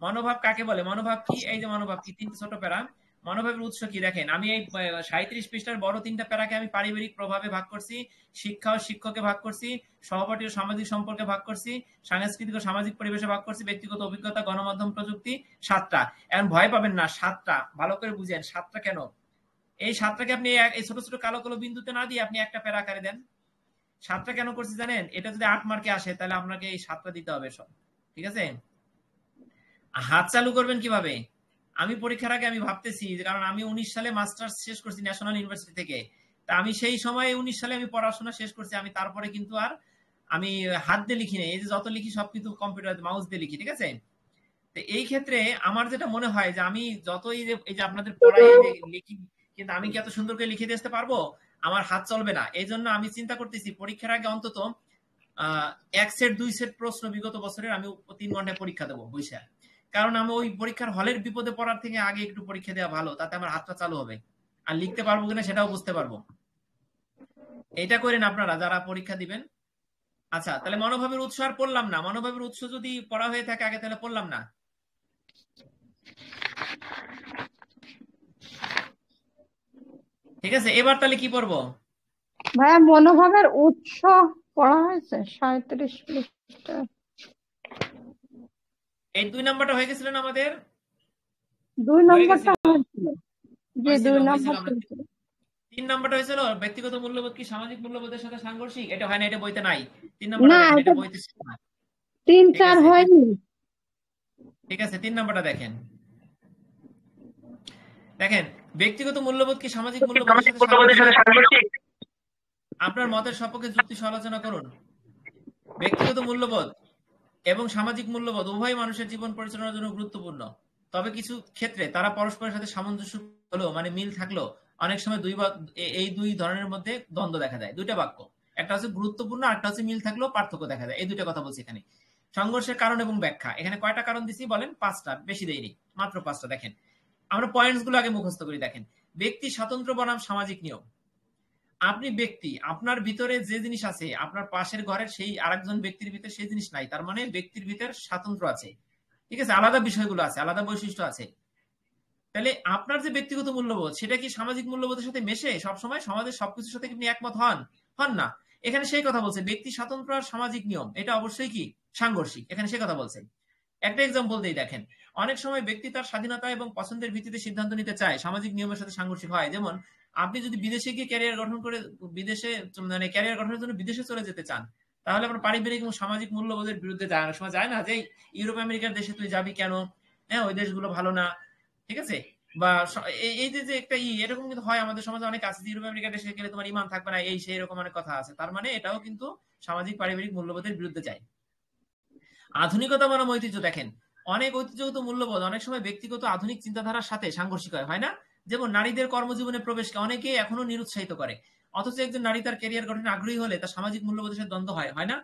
মনোভাব কাকে বলে। মনোভাব কি, এই যে মনোভাব কি, 3 ছোট প্যারা। মনোভাবের উৎস কি, দেখেন আমি এই 37 পৃষ্ঠার বড় 3টা প্যারাকে আমি পারিবারিক প্রভাবে ভাগ করছি, শিক্ষা ও শিক্ষকে ভাগ করছি, সহপাঠী ও সামাজিক সম্পর্কে ভাগ করছি, সাংস্কৃতিক ও সামাজিক পরিবেশে ভাগ করছি, ব্যক্তিগত অভিজ্ঞতা, গণমাধ্যম, প্রযুক্তি। 7টা। এখন ভয় পাবেন না, 7টা ভালো করে বুঝেন 7টা কেন। এই 7টাকে আপনি এই ছোট ছোট কালো কালো বিন্দুতে না দিয়ে আপনি একটা প্যারা আকারে দেন। 7টা কেন করছি জানেন? এটা যদি 8 মার্কে আসে তাহলে আপনাকে এই 7টা দিতে হবে সব, ঠিক আছে? হাত চালু করবেন কিভাবে? আমি পরীক্ষার আগে আমি ভাবতেছি, কারণ আমি 19 সালে মাস্টার্স শেষ করছি ন্যাশনাল ইউনিভার্সিটি থেকে। তা আমি সেই সময় 19 সালে আমি পড়াশোনা শেষ করছি, আমি তারপরে কিন্তু আর আমি হাত দিয়ে লিখি নাই, এই যে যত লিখি সব কিন্তু কম্পিউটার মাউস দিয়ে লিখি, ঠিক আছে? তো এই ক্ষেত্রে আমার যেটা মনে হয় যে আমি যতই এই যে আপনাদের পড়াই লিখি, কিন্তু আমি কি এত সুন্দর করে লিখে দিয়ে আসতে পারবো? আমার হাত চলবে না। এই জন্য আমি চিন্তা করতেছি পরীক্ষার আগে অন্তত 1 সেট 2 সেট প্রশ্ন বিগত বছরের আমি 3 ঘন্টায় পরীক্ষা দেবো বৈশা। কারণ আমি ওই পরীক্ষার হলের বিপদে পড়ার থেকে আগে একটু পরীক্ষা দেওয়া ভালো, তাতে আমার হাতটা চালু হবে, আর লিখতে পারবো কিনা সেটাও বুঝতে পারবো। এটা করেন আপনারা যারা পরীক্ষা দিবেন। আচ্ছা, তাহলে মনোভাবের উৎস আর পড়লাম না, মনোভাবের উৎস যদি পড়া হয়ে থাকে আগে তাহলে পড়লাম না। ঠিক আছে, এবার তাহলে কি পড়বো? ভাইয়া মনোভাবের উৎস পড়া হয়েছে 37 পৃষ্ঠা। এই 2 নাম্বারটা হয়ে গেছিল না আমাদের? 2 হয়ে নম্বরটা গেছিল, হয়েছিল, যে 2 হয়েছিল। নম্বরটা হয়েছিল। 3 নাম্বারটা হয়েছিল ব্যক্তিগত মূল্যবোধ কি সামাজিক মূল্যবোধের সাথে সাংঘর্ষিক, এটা হয় না, এটা বইতে নাই। 3 নাম্বারটা না, দেখেন, এটা এটা বইতে ছিল না। 3 ঠিক 4 আছে, হয়নি। ঠিক আছে, 3 নাম্বারটা দেখেন। দেখেন, ব্যক্তিগত মূল্যবোধ কি সামাজিক মূল্যবোধের সাথে সাংঘর্ষিক? আপনার মতের সপক্ষে যুক্তি সমালোচনা করুন। ব্যক্তিগত মূল্যবোধ এবং সামাজিক মূল্যবোধ উভয় মানুষের জীবন পরিচালনার জন্য গুরুত্বপূর্ণ, তবে কিছু ক্ষেত্রে তারা পরস্পরের সাথে সামঞ্জস্য হলেও, মানে মিল থাকলেও অনেক সময় এই দুই ধরনের মধ্যে দ্বন্দ্ব দেখা যায়। 2টা বাক্য, একটা হচ্ছে গুরুত্বপূর্ণ, আর একটা হচ্ছে মিল থাকলেও পার্থক্য দেখা যায়। এই 2টা কথা বলছি এখানে। সংঘর্ষের কারণ এবং ব্যাখ্যা, এখানে কয়টা কারণ দিছি বলেন? 5টা, বেশি দেয়নি, মাত্র 5টা। দেখেন আমরা পয়েন্টস গুলো আগে মুখস্থ করি। দেখেন, ব্যক্তি স্বাতন্ত্র্য বনাম সামাজিক নিয়ম। আপনি ব্যক্তি, আপনার ভিতরে যে জিনিস আছে আপনার পাশের ঘরের সেই আরেকজন ব্যক্তির ভিতরে সেই জিনিস নাই, তার মানে ব্যক্তির ভিতরে স্বাতন্ত্র্য আছে, ঠিক আছে? আলাদা বিষয়গুলো আছে, আলাদা বৈশিষ্ট্য আছে। তাহলে আপনার যে ব্যক্তিগত মূল্যবোধ সেটা কি সামাজিক মূল্যবোধের সাথে মেশে সবসময়? সমাজের সবকিছুর সাথে আপনি একমত হন না। এখানে সেই কথা বলছে, ব্যক্তি স্বাতন্ত্র আর সামাজিক নিয়ম এটা অবশ্যই কি সাংঘর্ষিক, এখানে সে কথা বলছে। একটা এক্সাম্পল দিই, দেখেন অনেক সময় ব্যক্তি তার স্বাধীনতা এবং পছন্দের ভিত্তিতে সিদ্ধান্ত নিতে চায়, সামাজিক নিয়মের সাথে সাংঘর্ষিক হয়। যেমন আপনি যদি বিদেশে গিয়ে ক্যারিয়ার গঠন করে বিদেশে, মানে ক্যারিয়ার গঠনের জন্য বিদেশে চলে যেতে চান, তাহলে আপনার পারিবারিক এবং সামাজিক মূল্যবোধের বিরুদ্ধে যায়। অনেক সময় যায় না যে ইউরোপ আমেরিকার দেশে তুই যাবি কেন, হ্যাঁ ওই দেশগুলো ভালো না, ঠিক আছে? বা এই যে একটা এরকম কিন্তু হয় আমাদের সমাজে অনেক আছে, ইউরোপ আমেরিকার দেশে গেলে তোমার ইমান থাকবে না, এই সেই এরকম অনেক কথা আছে। তার মানে এটাও কিন্তু সামাজিক পারিবারিক মূল্যবোধের বিরুদ্ধে যায়। আধুনিকতা বনাম ঐতিহ্য, দেখেন অনেক ঐতিহ্যগত মূল্যবোধ অনেক সময় ব্যক্তিগত আধুনিক চিন্তাধারার সাথে সাংঘর্ষিক হয় না? যেমন নারীদের কর্মজীবনে প্রবেশকে অনেকে এখনো নিরুৎসাহিত করে, অথচ একজন নারী তার ক্যারিয়ার গঠনে আগ্রহী হলে তার সামাজিক মূল্যবোধের সাথে দ্বন্দ্ব হয় না?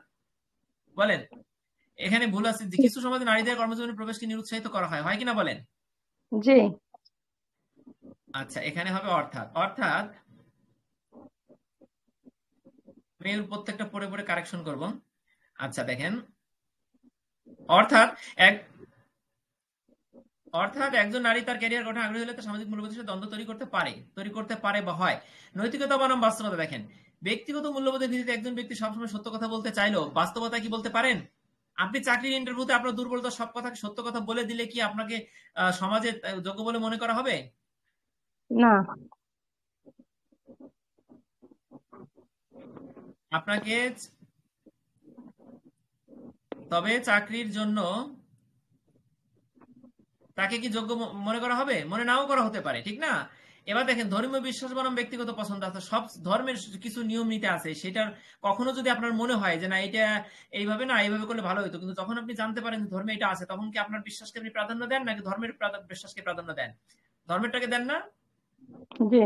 বলেন এখানে ভুল আছে? যে কিছু সমাজে নারীদের কর্মজীবনে প্রবেশকে নিরুৎসাহিত করা হয় কিনা বলেন? জি। আচ্ছা, এখানে হবে অর্থাৎ আমি প্রত্যেকটা পড়ে পড়ে কারেকশন করব। আচ্ছা দেখেন, অর্থাৎ একজন নারী তার ক্যারিয়ার গঠনে আগ্রহী হলে তার সামাজিক মূল্যবোধের সাথে দ্বন্দ্ব তৈরি করতে পারে বা হয়। নৈতিকতা বনাম বাস্তবতা, দেখেন ব্যক্তিগত মূল্যবোধের ভিত্তিতে একজন ব্যক্তি সবসময় সত্য কথা বলতে চাইলেও বাস্তবতা কি বলতে পারেন? আপনি চাকরির ইন্টারভিউতে আপনার দুর্বলতা সব কথা সত্য কথা বলে দিলে কি আপনাকে সমাজে যোগ্য বলে মনে করা হবে? না। আপনাকে তবে চাকরির জন্য তাকে কি যোগ্য মনে করা হবে? মনে নাও করা হতে পারে, ঠিক না? এবার দেখেন, ধর্মীয় বিশ্বাস বনাম ব্যক্তিগত পছন্দ আছে। সব ধর্মের কিছু নিয়ম নীতি আছে, সেটার কখনো যদি আপনার মনে হয় যে না এটা এইভাবে না এইভাবে করলে ভালো হতো, কিন্তু যখন আপনি জানতে পারেন ধর্মে এটা আছে, তখন কি আপনার বিশ্বাসকে আপনি প্রাধান্য দেন নাকি ধর্মের বিশ্বাসকে প্রাধান্য দেন? ধর্মেরটাকে দেন না? জি।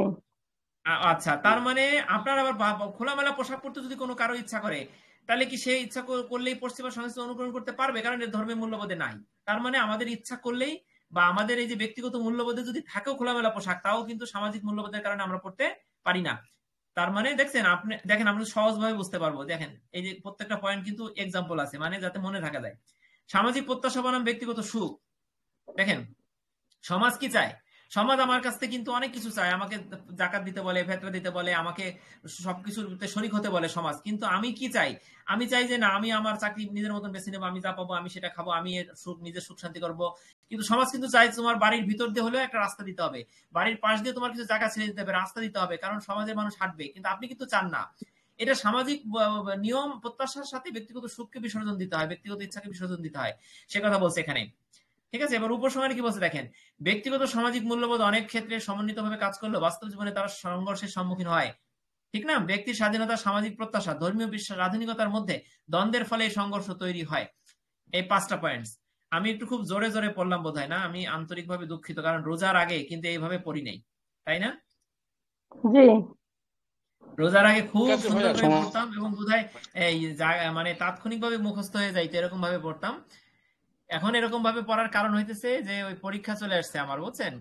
আচ্ছা, তার মানে আপনার আবার খোলামেলা পোশাক পরতে যদি কোনো কারো ইচ্ছা করে, তাহলে কি সে ইচ্ছা করলেই পশ্চিমা সংস্কৃতি অনুকরণ করতে পারবে? কারণ এর ধর্মের মূল্যবোধে নাই। তার মানে আমাদের ইচ্ছা করলেই বা আমাদের এই যে ব্যক্তিগত মূল্যবোধে যদি থাকেও খোলামেলা পোশাক, তাও কিন্তু সামাজিক মূল্যবোধের কারণে আমরা পড়তে পারি না। তার মানে দেখছেন, আপনি দেখেন, আমরা সহজভাবে বুঝতে পারবো। দেখেন, এই যে প্রত্যেকটা পয়েন্ট কিন্তু এক্সাম্পল আছে, মানে যাতে মনে থাকা যায়। সামাজিক প্রত্যাশা বনাম ব্যক্তিগত সুখ। দেখেন, সমাজ কি চায়? সমাজ আমার কাছ থেকে কিন্তু অনেক কিছু চায়। আমাকে জাকাত দিতে বলে, ফেতরা দিতে বলে, আমাকে সবকিছুতে শরিক হতে বলে সমাজ। কিন্তু আমি কি চাই? আমি চাই যে না, আমি আমার চাকরি নিজের মতন বেছে নেবো, আমি যা পাবো আমি সেটা খাবো, আমি নিজের সুখ শান্তি করবো। কিন্তু সমাজ কিন্তু চাই তোমার বাড়ির ভিতর দিয়ে হলেও একটা রাস্তা দিতে হবে, বাড়ির পাশ দিয়ে তোমার কিছু জায়গা ছেড়ে দিতে হবে, রাস্তা দিতে হবে, কারণ সমাজের মানুষ হাঁটবে। কিন্তু আপনি কিন্তু চান না। এটা সামাজিক নিয়ম প্রত্যাশার সাথে ব্যক্তিগত সুখকে বিসর্জন দিতে হয়, ব্যক্তিগত ইচ্ছাকে বিসর্জন দিতে হয়, সে কথা বলছে এখানে। ঠিক আছে, এবার উপসংহারে কি বলছে দেখেন, ব্যক্তিগত সামাজিক মূল্যবোধ অনেক ক্ষেত্রে সমন্বিতভাবে কাজ করলেও বাস্তব জীবনে তারা সংঘর্ষের সম্মুখীন হয়। ঠিক না? ব্যক্তির স্বাধীনতা, সামাজিক প্রত্যাশা, ধর্মীয় বিশ্বাস, আধুনিকতার মধ্যে দ্বন্দ্বের ফলে এই সংঘর্ষ তৈরি হয়। এই 5টা পয়েন্টস আমি একটু খুব জোরে জোরে পড়লাম বোধহয়, না? আমি আন্তরিকভাবে দুঃখিত, কারণ রোজার আগে কিন্তু এইভাবে পড়ি নাই, তাই না? জি। রোজার আগে খুব ঠিক আছে সুন্দর ভাইয়া, করে পড়তাম এবং বোধহয় এই মানে তাৎক্ষণিকভাবে মুখস্থ হয়ে যাইতো, এরকম ভাবে পড়তাম। এখন এরকম ভাবে পড়ার কারণ হইতেছে যে ওই পরীক্ষা চলে আসছে আমার, বুঝছেন?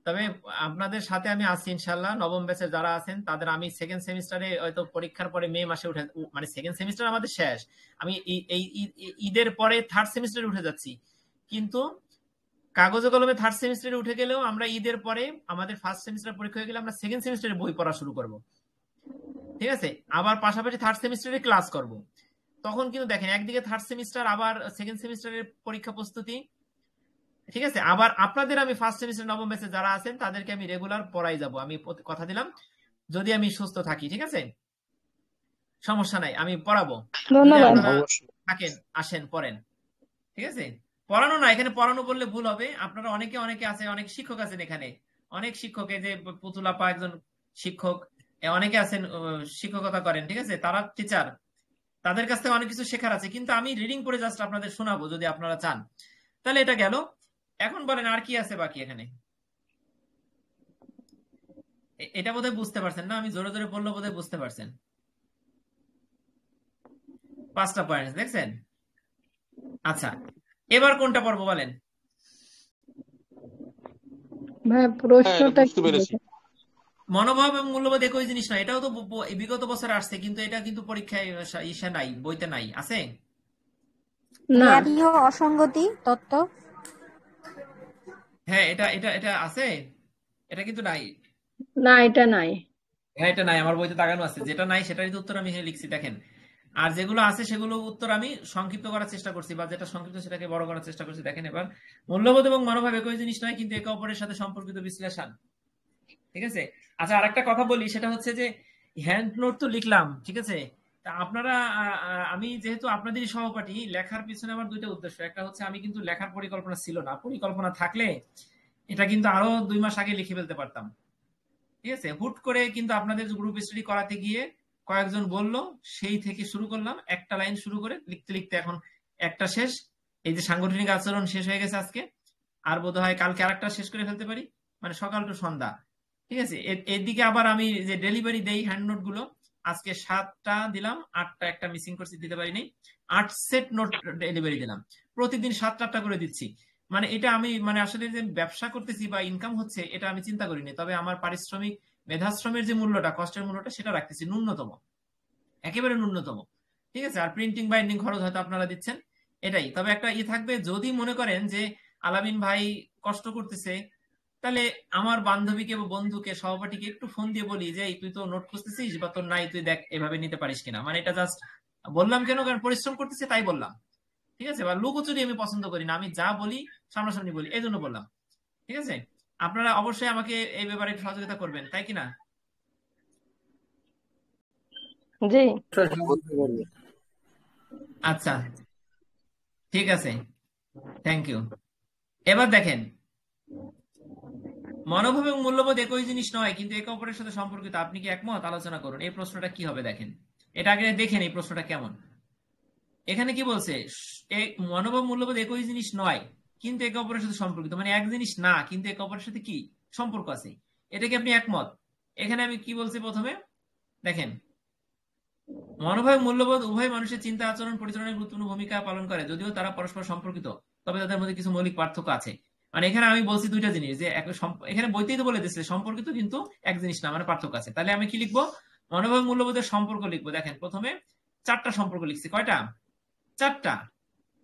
তবে আপনাদের সাথে আমি আছি ইনশাল্লাহ। নবম ব্যাচের যারা আছেন তাদের আমি সেকেন্ড সেমিস্টারে হয়তো পরীক্ষার পরে মে মাসে উঠে, মানে সেকেন্ড সেমিস্টার আমাদের শেষ, আমি এই ঈদের পরে থার্ড সেমিস্টারে উঠে যাচ্ছি। কিন্তু কাগজে কলমে থার্ড সেমিস্টারে উঠে গেলেও আমরা ঈদের পরে আমাদের ফার্স্ট সেমিস্টার পরীক্ষা হয়ে গেলে আমরা সেকেন্ড সেমিস্টারে বই পড়া শুরু করব। ঠিক আছে, আবার পাশাপাশি থার্ড সেমিস্টারে ক্লাস করব। তখন কিন্তু দেখেন, একদিকে থার্ড সেমিস্টার, আবার সেকেন্ড সেমিস্টারের পরীক্ষা প্রস্তুতি। ঠিক আছে, আবার আপনাদের আমি ফার্স্ট সেমিস্টার নবম ব্যাচে যারা আছেন তাদেরকে আমি রেগুলার পড়াই যাব, আমি কথা দিলাম, যদি আমি সুস্থ থাকি। ঠিক আছে, সমস্যা নাই, আমি পড়াবো। যদি ধন্যবাদ। আপনারা অবশ্যই। থাকেন, আসেন, পড়েন। ঠিক আছে, পড়ানো না, এখানে পড়ানো বললে ভুল হবে। আপনারা অনেকে আছে, অনেক শিক্ষক আছেন এখানে, অনেক শিক্ষক, এই যে পুতুল আপা একজন শিক্ষক, অনেকে আছেন শিক্ষকতা করেন। ঠিক আছে, তারা টিচার, তাদের কাছ থেকে অনেক কিছু শেখার আছে। কিন্তু আমি রিডিং করে জাস্ট আপনাদের শোনাবো, যদি আপনারা চান। তাহলে এটা গেল। এখন বলেন আর কি আছে বাকি এখানে? এটা বোধহয় বুঝতে পারছেন না? আমি জোরে জোরে বললে বোধহয় বুঝতে পারছেন। 5টা পয়েন্ট দেখছেন? আচ্ছা, এবার কোনটা পড়বো বলেন? ভাই হ্যাঁ, এটা প্রশ্নটা বুঝতে কি? পেরেছি। মনোভাব এবং মূল্যবোধ একই জিনিস না, এটাও তো বিগত বছরে আসছে, কিন্তু এটা কিন্তু পরীক্ষায় ইসে নাই, বইতে নাই, আছে না। ন্যায় অসঙ্গতি তত্ত্ব। হ্যাঁ, এটা এটা এটা আছে, এটা কিন্তু নাই। না, এটা নাই। হ্যাঁ, এটা নাই, আমার বইতে দাগানো আছে। যেটা নাই সেটারই তো উত্তর আমি এখানে লিখছি, দেখেন। আর যেগুলো আছে সেগুলো উত্তর আমি সংক্ষিপ্ত করার চেষ্টা করছি, বা যেটা সংক্ষিপ্ত সেটাকে বড় করার চেষ্টা করছি। দেখেন, এবার মূল্যবোধ এবং মনোভাব একই জিনিস নয়, কিন্তু একে অপরের সাথে সম্পর্কিত বিশ্লেষণ। ঠিক আছে, আচ্ছা, আর একটা কথা বলি, সেটা হচ্ছে যে হ্যান্ড নোট তো লিখলাম, ঠিক আছে। তা আপনারা আমি যেহেতু আপনাদেরই সহপাঠী, লেখার পিছনে আমার 2টা উদ্দেশ্য। একটা হচ্ছে আমি কিন্তু লেখার পরিকল্পনা ছিল না, পরিকল্পনা থাকলে এটা কিন্তু আরো 2 মাস আগে লিখে ফেলতে পারতাম। ঠিক আছে, হুট করে কিন্তু আপনাদের গ্রুপ স্টাডি করাতে গিয়ে কয়েকজন বলল, সেই থেকে শুরু করলাম, একটা লাইন শুরু করে লিখতে লিখতে এখন একটা শেষ। এই যে সাংগঠনিক আচরণ শেষ হয়ে গেছে আজকে, আর বোধহয় কালকে আরেকটা শেষ করে ফেলতে পারি, মানে সকাল টু সন্ধ্যা। ঠিক আছে, এদিকে আবার আমি যে ডেলিভারি দেই হ্যান্ড নোট গুলো, আজকে 7টা দিলাম, 8টা একটা মিসিং করছি, দিতে পারিনি। 8 সেট নোট ডেলিভারি দিলাম, প্রতিদিন 7টা করে দিচ্ছি। মানে এটা আমি মানে আসলে যে ব্যবসা করতেছি বা ইনকাম হচ্ছে, এটা আমি চিন্তা করিনি। তবে আমার পারিশ্রমিক, মেধাশ্রমের যে মূল্যটা, কষ্টের মূল্যটা, সেটা রাখতেছি ন্যূনতম, একেবারে ন্যূনতম। ঠিক আছে, আর প্রিন্টিং বাইন্ডিং খরচ হয়তো আপনারা দিচ্ছেন, এটাই। তবে একটা থাকবে, যদি মনে করেন যে আলামিন ভাই কষ্ট করতেছে, তাহলে আমার বান্ধবীকে বা বন্ধুকে, সহপাঠীকে একটু ফোন দিয়ে বলি যে তুই তো নোট খুঁজতেছিস বা তোর নাই, তুই দেখ এভাবে নিতে পারিস কিনা। মানে এটা জাস্ট বললাম কেন, কারণ পরিশ্রম করতেছে তাই বললাম। ঠিক আছে, বা লুকোচুরি আমি পছন্দ করি না, আমি যা বলি সামনাসামনি বলি, এই জন্য বললাম। ঠিক আছে, আপনারা অবশ্যই আমাকে এই ব্যাপারে সহযোগিতা করবেন, তাই কিনা? জি। বলতে পারবে। আচ্ছা, ঠিক আছে, থ্যাংক ইউ। এবার দেখেন, মনোভাব এবং মূল্যবোধ একই জিনিস নয় কিন্তু একে অপরের সাথে সম্পর্কিত, আপনি কি একমত? আলোচনা করুন। এই প্রশ্নটা কি হবে দেখেন, এটা আগে দেখেন এই প্রশ্নটা কেমন। এখানে কি বলছে, মনোভাব মূল্যবোধ একই জিনিস নয় কিন্তু একে অপরের সাথে সম্পর্কিত, মানে এক জিনিস না কিন্তু একে অপরের সাথে কি সম্পর্ক আছে, এটা কি আপনি একমত? এখানে আমি কি বলছি প্রথমে দেখেন, মনোভাব মূল্যবোধ উভয় মানুষের চিন্তা আচরণ পরিচালনায় গুরুত্বপূর্ণ ভূমিকা পালন করে, যদিও তারা পরস্পর সম্পর্কিত তবে তাদের মধ্যে কিছু মৌলিক পার্থক্য আছে। মানে এখানে আমি বলছি দুইটা জিনিস, যে এখানে বইতেই তো বলে দিচ্ছে সম্পর্কিত কিন্তু এক জিনিস না, মানে পার্থক্য আছে। তাহলে আমি কি লিখবো? মনোভাব মূল্যবোধের সম্পর্ক লিখবো। দেখেন প্রথমে 4টা সম্পর্ক লিখছি। কয়টা? 4টা।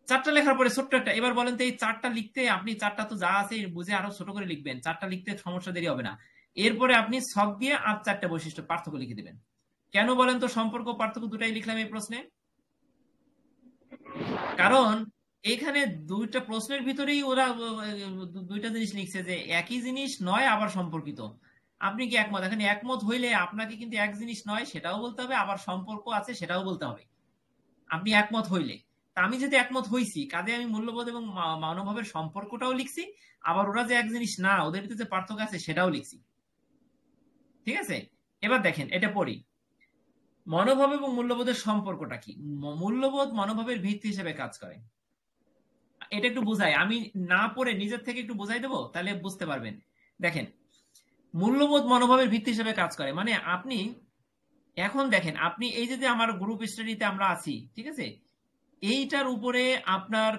4টা লেখার পরে ছোট্ট একটা, এবার বলেন তো এই 4টা লিখতে আপনি 4টা তো যা আছে বুঝে আরো ছোট করে লিখবেন, 4টা লিখতে সমস্যা দেরি হবে না। এরপরে আপনি ছক দিয়ে আর 4টা বৈশিষ্ট্য পার্থক্য লিখে দিবেন। কেন বলেন তো সম্পর্ক পার্থক্য দুটাই লিখলাম এই প্রশ্নে? কারণ এখানে দুইটা প্রশ্নের ভিতরেই ওরা দুইটা জিনিস লিখছে, যে একই জিনিস নয় আবার সম্পর্কিত। আপনি কি একমত? এখানে একমত হইলে আপনাকে কিন্তু এক জিনিস নয় সেটাও বলতে হবে, আবার সম্পর্ক আছে সেটাও বলতে হবে, আপনি একমত হইলে। তা আমি যদি একমত হইছি, কাজে আমি মূল্যবোধ এবং মনোভাবের সম্পর্কটাও লিখছি, আবার ওরা যে এক জিনিস না ওদের ভিতরে যে পার্থক্য আছে সেটাও লিখছি। ঠিক আছে, এবার দেখেন এটা পড়ি। মনোভাব এবং মূল্যবোধের সম্পর্কটা কি? মূল্যবোধ মনোভাবের ভিত্তি হিসেবে কাজ করে। এটা একটু বুঝাই, আমি না পড়ে নিজের থেকে একটু বুঝাই দেবো, তাহলে বুঝতে পারবেন। দেখেন, মূল্যবোধ মনোভাবের ভিত্তি হিসেবে কাজ করে মানে আপনি এখন দেখেন, আপনি এই যে আমার গ্রুপ স্টাডিতে আমরা আছি, ঠিক আছে, এইটার উপরে আপনার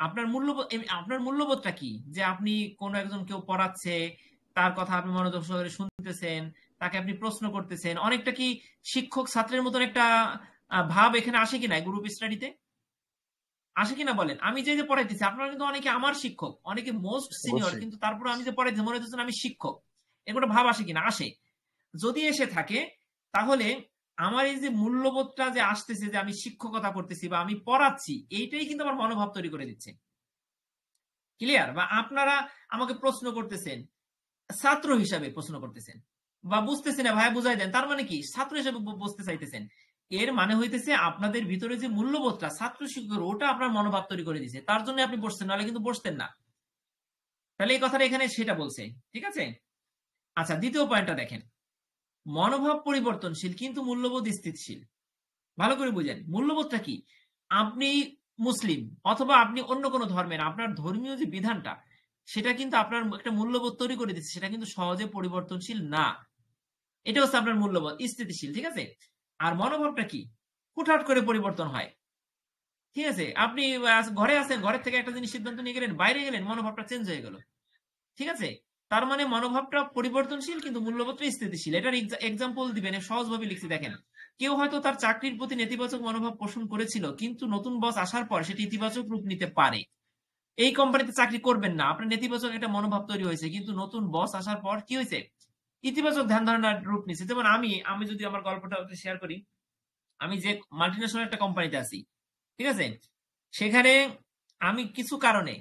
আপনার মূল্যবোধ, আপনার মূল্যবোধটা কি? যে আপনি কোনো একজন কেউ পড়াচ্ছে, তার কথা আপনি মনোযোগ সহকারে শুনতেছেন, তাকে আপনি প্রশ্ন করতেছেন, অনেকটা কি শিক্ষক ছাত্রের মতন একটা ভাব এখানে আসে কিনা গ্রুপ স্টাডিতে? আসে কিনা বলেন? আমি যে যে পড়াইতেছি, আপনারা কিন্তু অনেকে আমার শিক্ষক, অনেকে মোস্ট সিনিয়র, অবশ্যই। কিন্তু তারপরে আমি যে পড়াইতেছি মনে হচ্ছে আমি শিক্ষক, এরকম একটা ভাব আসে কিনা? আসে। যদি এসে থাকে তাহলে আমার এই যে মূল্যবোধটা যে আসতেছে, যে আমি শিক্ষকতা করতেছি বা আমি পড়াচ্ছি, এইটাই কিন্তু আমার মনোভাব তৈরি করে দিচ্ছে। ক্লিয়ার? বা আপনারা আমাকে প্রশ্ন করতেছেন, ছাত্র হিসাবে প্রশ্ন করতেছেন, বা বুঝতেছেন না ভাইয়া বুঝাই দেন, তার মানে কি ছাত্র হিসাবে বুঝতে চাইতেছেন। এর মানে হইতেছে আপনাদের ভিতরে যে মূল্যবোধটা ছাত্র শিক্ষকের, ওটা আপনার মনোভাব তৈরি করে দিচ্ছে, তার জন্য আপনি বসছেন, নাহলে কিন্তু বসতেন না। তাহলে এই কথাটা এখানে সেটা বলছে। ঠিক আছে, আচ্ছা দ্বিতীয় পয়েন্টটা দেখেন, মনোভাব পরিবর্তনশীল কিন্তু মূল্যবোধ স্থিতিশীল। ভালো করে বুঝেন মূল্যবোধটা কি। আপনি মুসলিম অথবা আপনি অন্য কোনো ধর্মের, আপনার ধর্মীয় যে বিধানটা সেটা কিন্তু আপনার একটা মূল্যবোধ তৈরি করে দিচ্ছে, সেটা কিন্তু সহজে পরিবর্তনশীল না। এটা হচ্ছে আপনার মূল্যবোধ, স্থিতিশীল। ঠিক আছে, আর মনোভাবটা কি? হুটহাট করে পরিবর্তন হয়। ঠিক আছে, আপনি ঘরে আছেন, ঘরের থেকে একটা জিনিস সিদ্ধান্ত নিয়ে গেলেন, বাইরে গেলেন, মনোভাবটা চেঞ্জ হয়ে গেল। ঠিক আছে, তার মানে মনোভাবটা পরিবর্তনশীল কিন্তু মূল্যবোধটা স্থিতিশীল। এটার এক্সাম্পল দিবেন, সহজভাবে লিখছি দেখেন। কেউ হয়তো তার চাকরির প্রতি নেতিবাচক মনোভাব পোষণ করেছিল, কিন্তু নতুন বস আসার পর সেটি ইতিবাচক রূপ নিতে পারে। এই কোম্পানিতে চাকরি করবেন না, আপনার নেতিবাচক একটা মনোভাব তৈরি হয়েছে, কিন্তু নতুন বস আসার পর কি হয়েছে? ইতিবাচক ধ্যান ধারণার রূপ নিচ্ছে। যেমন আমি যদি আমার গল্পটা শেয়ার করি, আমি যে মাল্টিনেশনাল একটা কোম্পানিতে আছি, ঠিক আছে, সেখানে আমি কিছু কারণে,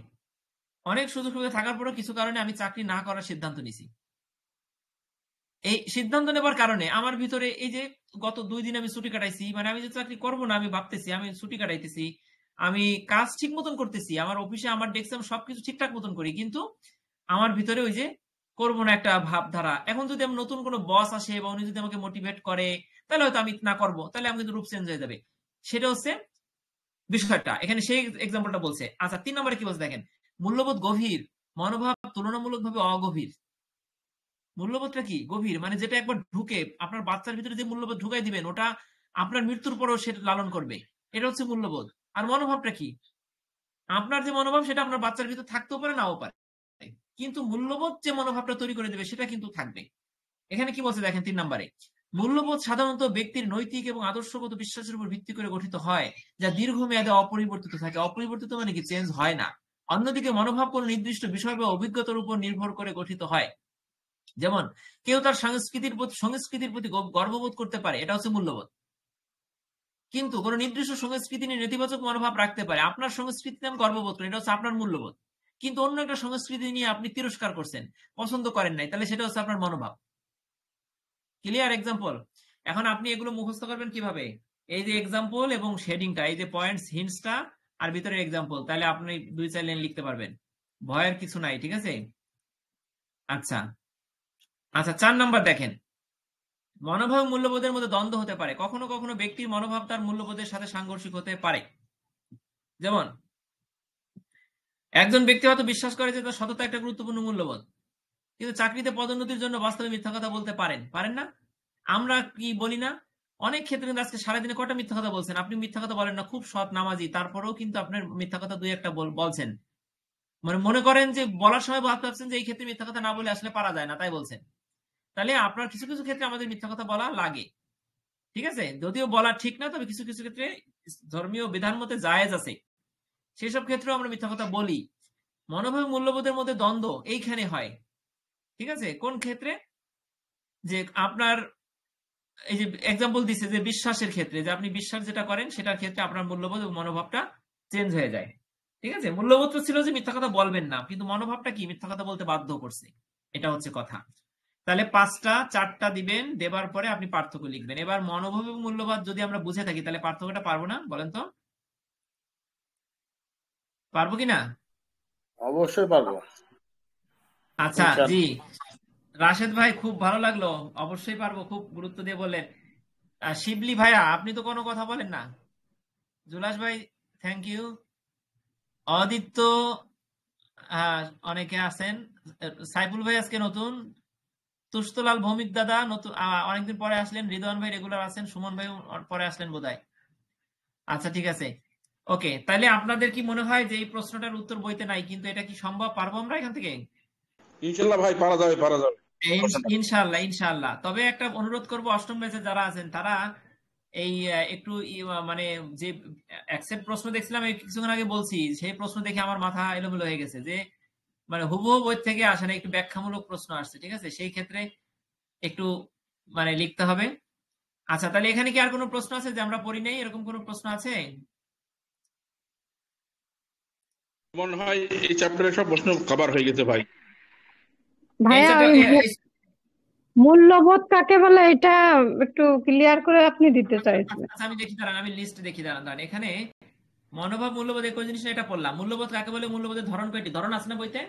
অনেক সুযোগ সুবিধা থাকার পরেও কিছু কারণে আমি চাকরি না করার সিদ্ধান্ত নিছি। এই সিদ্ধান্ত নেবার কারণে আমার ভিতরে এই যে গত 2 দিন আমি ছুটি কাটাইছি, মানে আমি যে চাকরি করবো না আমি ভাবতেছি, আমি ছুটি কাটাইতেছি, আমি কাজ ঠিক মতন করতেছি, আমার অফিসে আমার ডেস্কে আমি সবকিছু ঠিকঠাক মতন করি, কিন্তু আমার ভিতরে ওই যে করবো না একটা ভাবধারা। এখন যদি আমি নতুন কোনো বস আসে বা উনি যদি আমাকে মোটিভেট করে, তাহলে হয়তো আমি না করবো, তাহলে আমি কিন্তু রূপ চেঞ্জ হয়ে যাবে। সেটা হচ্ছে বিষয়টা, এখানে সেই এক্সাম্পলটা বলছে। আচ্ছা 3 নম্বরে কি বলছে দেখেন, মূল্যবোধ গভীর, মনোভাব তুলনামূলকভাবে অগভীর। মূল্যবোধটা কি? গভীর, মানে যেটা একবার ঢুকে আপনার বাচ্চার ভিতরে যে মূল্যবোধ ঢুকাই দিবেন, ওটা আপনার মৃত্যুর পরেও সেটা লালন করবে, এটা হচ্ছে মূল্যবোধ। আর মনোভাবটা কি? আপনার যে মনোভাব সেটা আপনার বাচ্চার ভিতরে থাকতেও পারে, নাও পারে, কিন্তু মূল্যবোধ যে মনোভাবটা তৈরি করে দেবে সেটা কিন্তু থাকবে। এখানে কি বলছে দেখেন 3 নম্বরে, মূল্যবোধ সাধারণত ব্যক্তির নৈতিক এবং আদর্শগত বিশ্বাসের উপর ভিত্তি করে গঠিত হয়, যা দীর্ঘমেয়াদে অপরিবর্তিত থাকে। অপরিবর্তিত মানে কি? চেঞ্জ হয় না। অন্যদিকে মনোভাব কোন নির্দিষ্ট বিষয় বা অভিজ্ঞতার উপর নির্ভর করে গঠিত হয়। যেমন কেউ তার সংস্কৃতির প্রতি গর্ববোধ করতে পারে, এটা হচ্ছে মূল্যবোধ। কিন্তু কোনো নির্দিষ্ট সংস্কৃতি নিয়ে নেতিবাচক মনোভাব রাখতে পারে। আপনার সংস্কৃতিতে আমি গর্ববোধ করি, এটা হচ্ছে আপনার মূল্যবোধ, কিন্তু অন্য একটা সংস্কৃতি নিয়ে আপনি তিরস্কার করছেন, পছন্দ করেন নাই, তাহলে সেটা হচ্ছে আপনার মনোভাব। ক্লিয়ার? এক্সাম্পল, এখন আপনি এগুলো মুখস্থ করবেন কিভাবে? এই যে এক্সাম্পল এবং শেডিংটা, এই যে পয়েন্টস হিন্টসটা আর ভিতরে এক্সাম্পল, তাহলে আপনি 2-4 লাইন লিখতে পারবেন, ভয়ের কিছু নাই। ঠিক আছে? আচ্ছা আচ্ছা, 4 নাম্বার দেখেন, মনোভাব মূল্যবোধের মধ্যে দ্বন্দ্ব হতে পারে। কখনো কখনো ব্যক্তির মনোভাব তার মূল্যবোধের সাথে সাংঘর্ষিক হতে পারে। যেমন একজন ব্যক্তি হয়তো বিশ্বাস করে যে তার সততা একটা গুরুত্বপূর্ণ মূল্যবোধ, কিন্তু চাকরিতে পদোন্নতির জন্য বাস্তবে মিথ্যা কথা বলতে পারেন না? আমরা কি বলি না? অনেক ক্ষেত্রে কিন্তু আজকে সারাদিনে কটা মিথ্যা কথা বলছেন? আপনি মিথ্যা কথা বলেন না, খুব সৎ নামাজি, তারপরেও কিন্তু আপনার মিথ্যা কথা 2-1টা বলছেন। মানে মনে করেন যে বলার সময় ভাবতে পারছেন যে এই ক্ষেত্রে মিথ্যা কথা না বলে আসলে পারা যায় না, তাই বলছেন। তাহলে আপনার কিছু কিছু ক্ষেত্রে আমাদের মিথ্যা কথা বলা লাগে। ঠিক আছে? যদিও বলা ঠিক না, তবে কিছু কিছু ক্ষেত্রে ধর্মীয় বিধান মতে জায়েজ আছে, সেসব ক্ষেত্রেও আমরা মিথ্যা কথা বলি। মনোভাব মূল্যবোধের মধ্যে দ্বন্দ্ব এইখানে হয়। ঠিক আছে? কোন ক্ষেত্রে? যে আপনার এই যে এক্সাম্পল দিচ্ছে যে বিশ্বাসের ক্ষেত্রে, যে আপনি বিশ্বাস যেটা করেন সেটার ক্ষেত্রে আপনার মূল্যবোধ এবং মনোভাবটা চেঞ্জ হয়ে যায়। ঠিক আছে? মূল্যবোধ তো ছিল যে মিথ্যা কথা বলবেন না, কিন্তু মনোভাবটা কি? মিথ্যা কথা বলতে বাধ্য করছে। এটা হচ্ছে কথা। তাহলে 5টা 4টা দিবেন, দেবার পরে আপনি পার্থক্য লিখবেন। এবার মনোভাব এবং মূল্যবোধ যদি আমরা বুঝে থাকি, তাহলে পার্থক্যটা পারবো না? বলেন তো, পারবো কিনা? অবশ্যই পারবো। আচ্ছা ইনশাআল্লাহ। জি, রাশেদ ভাই খুব ভালো লাগলো, অবশ্যই পারবো, খুব গুরুত্ব দিয়ে বললেন। শিবলি ভাইয়া, আপনি তো কোনো কথা বলেন না। জুলাস ভাই, থ্যাংক ইউ। অদিত্য, অনেকে আছেন। সাইফুল ভাই আজকে নতুন। তুষ্টলাল ভৌমিক দাদা নতুন, অনেকদিন পরে আসলেন। রিদওয়ান ভাই রেগুলার আছেন। সুমন ভাই পরে আসলেন বোধহয়। আচ্ছা ঠিক আছে, ওকে। তাহলে আপনাদের কি মনে হয় যে এই প্রশ্নটার উত্তর বইতে নাই, কিন্তু এটা কি সম্ভব? পারবো আমরা এখান থেকে? ইনশাল্লাহ ভাই, পারা যাবে, পারা যাবে। ইনশাআল্লাহ ইনশাআল্লাহ। তবে একটা অনুরোধ করব, অষ্টম ব্যাচে যারা আছেন তারা এই একটু মানে যে অ্যাকসেপ্ট প্রশ্ন দেখছিলাম এই কিছুক্ষণ আগে বলছি, সেই প্রশ্ন দেখে আমার মাথা এলোমেলো হয়ে গেছে, যে মানে হুবহু বই থেকে আসে না, একটু ব্যাখ্যামূলক প্রশ্ন আসছে। ঠিক আছে? সেই ক্ষেত্রে একটু মানে লিখতে হবে। আচ্ছা, তাহলে এখানে কি আর কোনো প্রশ্ন আছে যে আমরা পড়ি নাই, এরকম কোনো প্রশ্ন আছে? মনে হয় এই চ্যাপ্টারে সব প্রশ্ন কভার হয়ে গেছে ভাই। ভাইয়া ওই মূল্যবোধ কাকে বলে এটা একটু ক্লিয়ার করে আপনি দিতে চাইছিলেন। আচ্ছা আমি দেখি, দাঁড়ান, আমি লিস্ট দেখি, দাঁড়ান। এখানে মনোভাব মূল্যবোধ একই জিনিস, এটা পড়লাম। মূল্যবোধ কাকে বলে, মূল্যবোধের ধরন কয়টি? ধরন আছে না বইতে?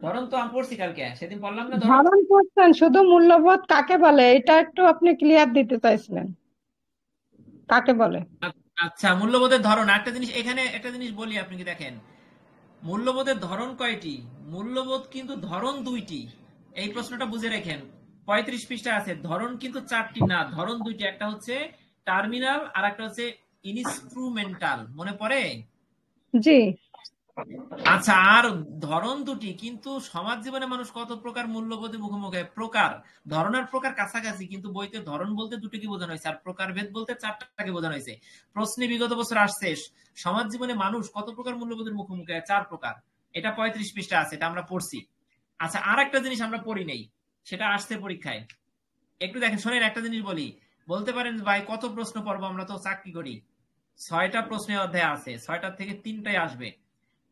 ধরন তো আমি পড়ছি কালকে, সেদিন পড়লাম না ধরন। ধারণ করছেন, শুধু মূল্যবোধ কাকে বলে এটা একটু আপনি ক্লিয়ার দিতে চাইছিলেন, কাকে বলে। আচ্ছা, মূল্যবোধের ধরন একটা জিনিস, এখানে একটা জিনিস বলি, আপনি কি দেখেন মূল্যবোধের ধরন কয়টি? মূল্যবোধ কিন্তু ধরন 2টি। এই প্রশ্নটা বুঝে রাখেন। 35 পৃষ্ঠা আছে। ধরন কিন্তু 4টি না, ধরন 2টি। একটা হচ্ছে টার্মিনাল আর একটা হচ্ছে ইনস্ট্রুমেন্টাল। মনে পড়ে? জি। আচ্ছা, আর ধরন 2টি, কিন্তু সমাজ জীবনে মানুষ কত প্রকার মূল্যবোধের মুখোমুখি হয়? প্রকার, ধরনের প্রকার কাছাকাছি, কিন্তু বইতে ধরন বলতে 2টিকে বোঝানো হয়েছে, আর প্রকার ভেদ বলতে 4টাকে বোঝানো হয়েছে। প্রশ্নে বিগত বছর আসছে সমাজ জীবনে মানুষ কত প্রকার মূল্যবোধের মুখোমুখি হয়? 4 প্রকার। এটা 35 পৃষ্ঠা আছে, এটা আমরা পড়ছি। আচ্ছা, আর একটা জিনিস আমরা পড়ি নেই, সেটা আসছে পরীক্ষায়। একটু দেখেন, শোনেন, একটা জিনিস বলি। বলতে পারেন ভাই কত প্রশ্ন পড়বো, আমরা তো চাকরি করি। 6টা প্রশ্নের অধ্যায় আছে, 6টার থেকে 3টাই আসবে।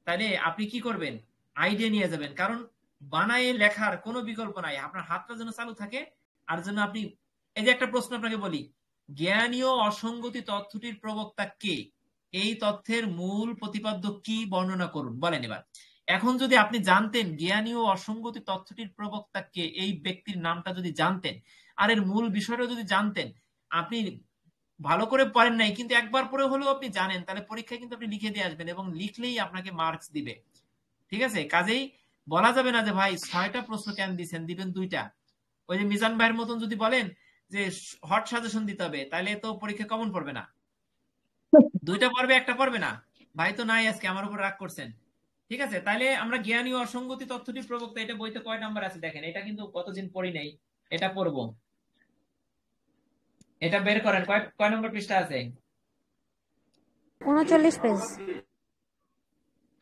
তাহলে আপনি কি করবেন? আইডিয়া নিয়ে যাবেন, কারণ বানায়ে লেখার কোনো বিকল্প নাই। আপনার হাতটা যেন চালু থাকে, আর যেন আপনি, এই যে একটা প্রশ্ন আপনাকে বলি, জ্ঞানীয় অসঙ্গতি তথ্যটির প্রবক্তা কে? এই তথ্যের মূল প্রতিপাদ্য কি বর্ণনা করুন। বলেন এবার। এখন যদি আপনি জানতেন জ্ঞানীয় অসঙ্গতি তথ্যটির প্রবক্তা কে, এই ব্যক্তির নামটা যদি জানতেন, আর এর মূল বিষয়টা যদি জানতেন, আপনি ভালো করে পড়েন নাই কিন্তু একবার পড়ে হলেও আপনি জানেন, তাহলে পরীক্ষায় কিন্তু আপনি লিখে দিয়ে আসবেন, এবং লিখলেই আপনাকে মার্কস দিবে। ঠিক আছে? কাজেই বলা যাবে না যে ভাই 6টা প্রশ্ন কেন দিচ্ছেন, দিবেন 2টা। ওই যে মিজান ভাইয়ের মতন যদি বলেন যে হট সাজেশন দিতে হবে, তাহলে তো পরীক্ষা কমন পড়বে না। 2টা পড়বে, একটা পড়বে না। ভাই তো নাই আজকে, আমার উপর রাগ করছেন। ঠিক আছে? তাহলে আমরা জ্ঞানী ও অসঙ্গতি তথ্যটির প্রবক্তা, এটা বইতে কয় নাম্বার আছে দেখেন। এটা কিন্তু কতদিন পড়ি নাই, এটা পড়বো। এটা বের করেন, কয় নম্বর পৃষ্ঠা আছে? 39 পেজ।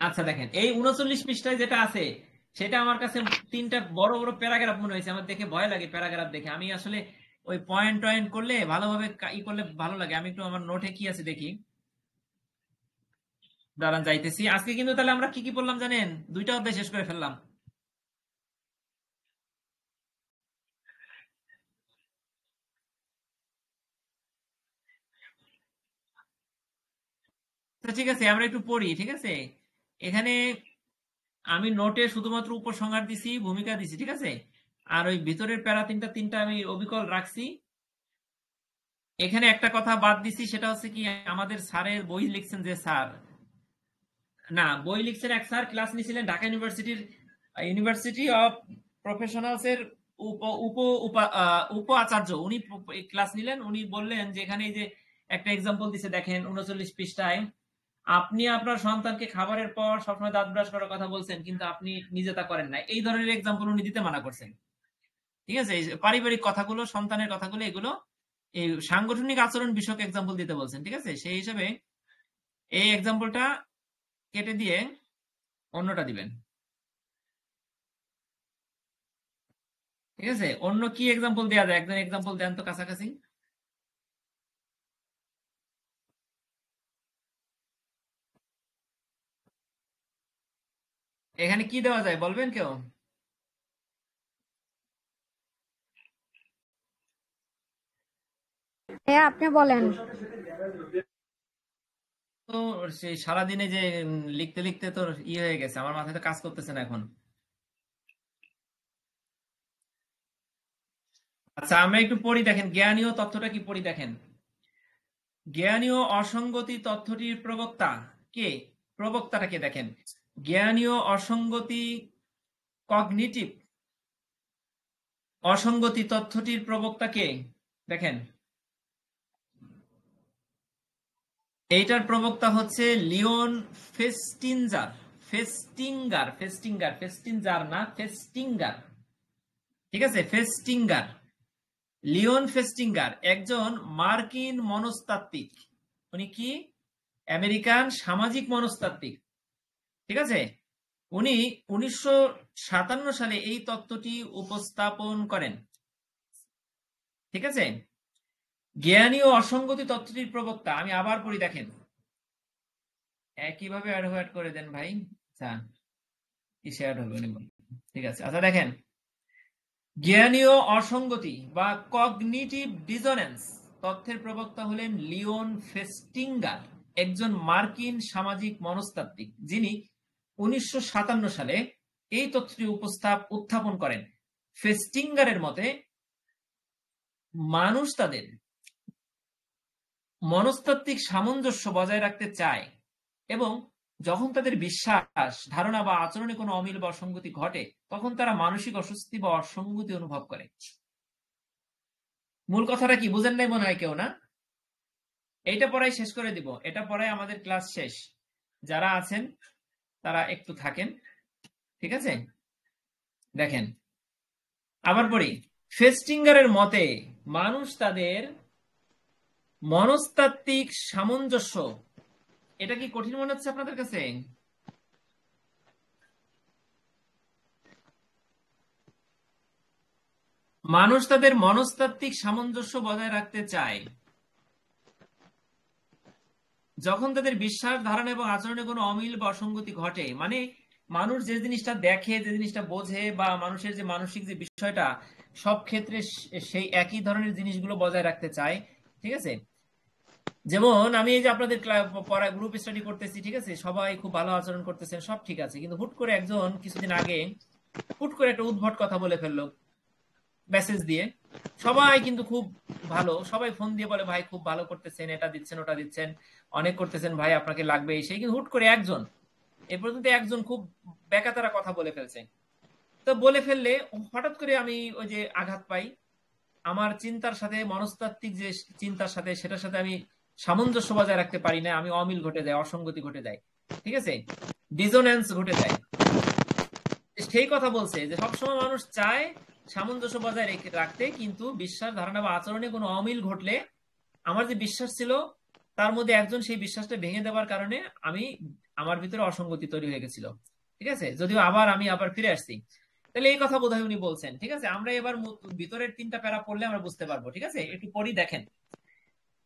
আচ্ছা দেখেন, এই 39 পৃষ্ঠায় যেটা আছে সেটা আমার কাছে 3টা বড় বড় প্যারাগ্রাফ মনে হয়েছে। আমার দেখে ভয় লাগে প্যারাগ্রাফ দেখে। আমি আসলে ওই পয়েন্ট টয়েন্ট করলে ভালোভাবে ই করলে ভালো লাগে। আমি একটু আমার নোটে কি আছে দেখি, দাঁড়ান যাইতেছি। আজকে কিন্তু তাহলে আমরা কি কি বললাম জানেন? 2টা অধ্যায় শেষ করে ফেললাম। ঠিক আছে, আমরা একটু পড়ি। ঠিক আছে, এখানে আমি নোটে শুধুমাত্র উপসংহার দিছি, ভূমিকা দিছি। ঠিক আছে, আর ওই ভিতরের প্যারা তিনটা আমি অবিকল রাখছি। এখানে একটা কথা বাদ দিছি, সেটা হচ্ছে কি, আমাদের স্যারের বই লিখছেন যে স্যার, না বই লিখছেন এক স্যার, ক্লাস নিয়েছিলেন ঢাকা ইউনিভার্সিটি অফ প্রফেশনালস এর উপ আচার্য। উনি ক্লাস নিলেন, উনি বললেন যে এখানে এই যে একটা এক্সাম্পল দিছে দেখেন 39 পৃষ্ঠায়, আপনি আপনার সন্তানকে খাবারের পর সবসময় দাঁত ব্রাশ করার কথা বলছেন, কিন্তু আপনি নিজে তা করেন না। এই ধরনের এক্সাম্পল উনি দিতে মানা করছেন। ঠিক আছে, এই পারিবারিক কথাগুলো, সন্তানের কথাগুলো, এগুলো এই সাংগঠনিক আচরণ বিষয়ক এক্সাম্পল দিতে বলছেন। ঠিক আছে, সেই হিসাবে এই এক্সাম্পলটা কেটে দিয়ে অন্যটা দিবেন। ঠিক আছে, অন্য কি এক্সাম্পল দেওয়া যায়? একজন এক্সাম্পল দেন তো কাছাকাছি। এখানে কি দেওয়া যায় বলবেন কেউ? হ্যাঁ, আপনি বলেন। তো সেই সারাদিনে যে লিখতে লিখতে তো হয়ে গেছে, আমার মাথায় তো কাজ করতেছে না এখন। আচ্ছা, আমরা একটু পড়ি দেখেন, জ্ঞানীয় তথ্যটা কি পড়ি দেখেন। জ্ঞানীয় অসঙ্গতি তথ্যটির প্রবক্তা কে? প্রবক্তাটাকে দেখেন। জ্ঞানীয় অসঙ্গতি, কগনিটিভ অসঙ্গতি তথ্যটির প্রবক্তা কে? দেখেন, এইটার প্রবক্তা হচ্ছে লিওন ফেস্টিনজার। ফেস্টিনজার না, ফেস্টিঙ্গার। ঠিক আছে, ফেস্টিঙ্গার, লিওন ফেস্টিঙ্গার একজন মার্কিন মনস্তাত্ত্বিক। উনি কি? আমেরিকান সামাজিক মনস্তাত্ত্বিক। ঠিক আছে, উনি 1957 সালে এই তত্ত্বটি উপস্থাপন করেন। ঠিক আছে, জ্ঞানীয় অসঙ্গতি তত্ত্বটির প্রবক্তা, আমি আবার পড়ি দেখেন, একইভাবে অ্যাড করে দেন ভাই। আচ্ছা, কিসে অ্যাড হবে উনি বলেন। ঠিক আছে, আচ্ছা দেখেন, জ্ঞানীয় অসঙ্গতি বা কগনিটিভ ডিসোনেন্স তথ্যের প্রবক্তা হলেন লিওন ফেস্টিঙ্গার, একজন মার্কিন সামাজিক মনস্তাত্ত্বিক, যিনি 1957 সালে এই তথ্যটি উত্থাপন করেন। ফেস্টিঙ্গারের মতে মানুষ তাদের মনস্তাত্ত্বিক সামঞ্জস্য বজায় রাখতে চায় এবং যখন তাদের বিশ্বাস, ধারণা বা আচরণে কোনো অমিল বা অসঙ্গতি ঘটে, তখন তারা মানসিক অস্বস্তি বা অসঙ্গতি অনুভব করে। মূল কথাটা কি বুঝেন নাই মনে হয় কেউ? না, এইটা পড়াই শেষ করে দিব, এটা পড়াই আমাদের ক্লাস শেষ। যারা আছেন তারা একটু থাকেন। ঠিক আছে, দেখেন আবার পড়ি। ফেস্টিঙ্গারের মতে মানুষ তাদের মনস্তাত্ত্বিক সামঞ্জস্য, এটা কি কঠিন মনে হচ্ছে আপনাদের কাছে? মানুষ তাদের মনস্তাত্ত্বিক সামঞ্জস্য বজায় রাখতে চায় যখন তাদের বিশ্বাস, ধারণা এবং আচরণে কোনো অমিল বা অসঙ্গতি ঘটে। মানে মানুষ যে জিনিসটা দেখে, যে জিনিসটা বোঝে, বা মানুষের যে মানসিক যে বিষয়টা, সব ক্ষেত্রে সেই একই ধরনের জিনিসগুলো বজায় রাখতে চায়। ঠিক আছে, যেমন আমি এই যে আপনাদের পড়ায় গ্রুপ স্টাডি করতেছি, ঠিক আছে, সবাই খুব ভালো আচরণ করতেছেন, সব ঠিক আছে, কিন্তু হুট করে একজন কিছুদিন আগে হুট করে একটা উদ্ভট কথা বলে ফেললো মেসেজ দিয়ে। সবাই কিন্তু খুব ভালো, সবাই ফোন দিয়ে বলে ভাই খুব ভালো করতেছেন, এটা দিচ্ছেন, ওটা দিচ্ছেন, অনেক করতেছেন ভাই, আপনাকে লাগবে সেই। কিন্তু হুট করে একজন, এ পর্যন্ত একজন খুব বেকাতারা কথা বলে ফেলছে। তো বলে ফেললে হঠাৎ করে আমি ওই যে আঘাত পাই, আমার চিন্তার সাথে, মনস্তাত্ত্বিক যে চিন্তার সাথে, সেটার সাথে আমি সামঞ্জস্য বজায় রাখতে পারি না, আমি অমিল ঘটে যায়, অসঙ্গতি ঘটে যায়। ঠিক আছে, ডিসোনেন্স ঘটে যায়। সেই কথা বলছে যে সবসময় মানুষ চায় সামঞ্জস্য বজায় রাখতে, কিন্তু বিশ্বাস, ধারণা বা আচরণে কোনো অমিল ঘটলে আমার যে বিশ্বাস ছিল তার মধ্যে একজন সেই বিশ্বাসটা ভেঙে দেওয়ার কারণে আমার ভিতরে অসঙ্গতি তৈরি হয়ে গেছিল। ঠিক আছে, যদিও আমি আবার ফিরে আসছি। তাহলে এই কথা বোধহয় উনি বলছেন। ঠিক আছে, আমরা এবার ভিতরের 3টা প্যারা পড়লে আমরা বুঝতে পারবো। ঠিক আছে, একটু পড়ি দেখেন।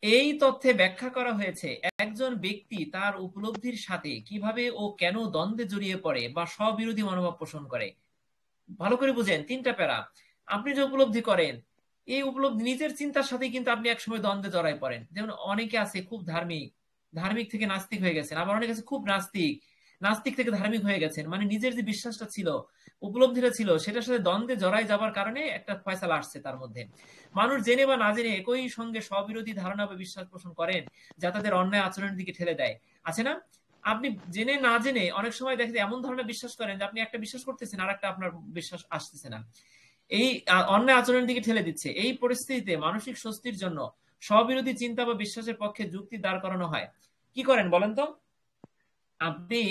এই তথ্যে ব্যাখ্যা করা হয়েছে একজন ব্যক্তি তার উপলব্ধির সাথে কিভাবে ও কেন দ্বন্দ্বে জড়িয়ে পড়ে বা স্ববিরোধী মনোভাব পোষণ করে। ভালো করে বুঝেন 3টা প্যারা। আপনি যে উপলব্ধি করেন, এই উপলব্ধি নিজের চিন্তার সাথে কিন্তু আপনি একসময় দ্বন্দ্বে জড়াই পড়েন। যেমন অনেকে আছে খুব ধার্মিক, ধার্মিক থেকে নাস্তিক হয়ে গেছেন, আবার অনেকে আছে খুব নাস্তিক, নাস্তিক থেকে ধার্মিক হয়ে গেছেন। মানে নিজের যে বিশ্বাসটা ছিল, উপলব্ধিটা ছিল, সেটার সাথে দ্বন্দ্বে জড়াই যাবার কারণে একটা ফয়সালা আসছে তার মধ্যে। মানুষ জেনে বা না জেনে একই সঙ্গে স্ববিরোধী ধারণা বা বিশ্বাস পোষণ করেন, যা তাদের অন্যায় আচরণের দিকে ঠেলে দেয়। আছে না? আপনি জেনে না জেনে অনেক সময় দেখেন এমন ধরনের বিশ্বাস করেন যে আপনি একটা বিশ্বাস করতেছেন আর একটা আপনার বিশ্বাস আসতেছে না, এই অন্যায় আচরণের দিকে ঠেলে দিচ্ছে। এই পরিস্থিতিতে মানসিক স্বস্তির জন্য স্ববিরোধী চিন্তা বা বিশ্বাসের পক্ষে যুক্তি দাঁড় করানো হয়। কি করেন বলেন তো? আপনি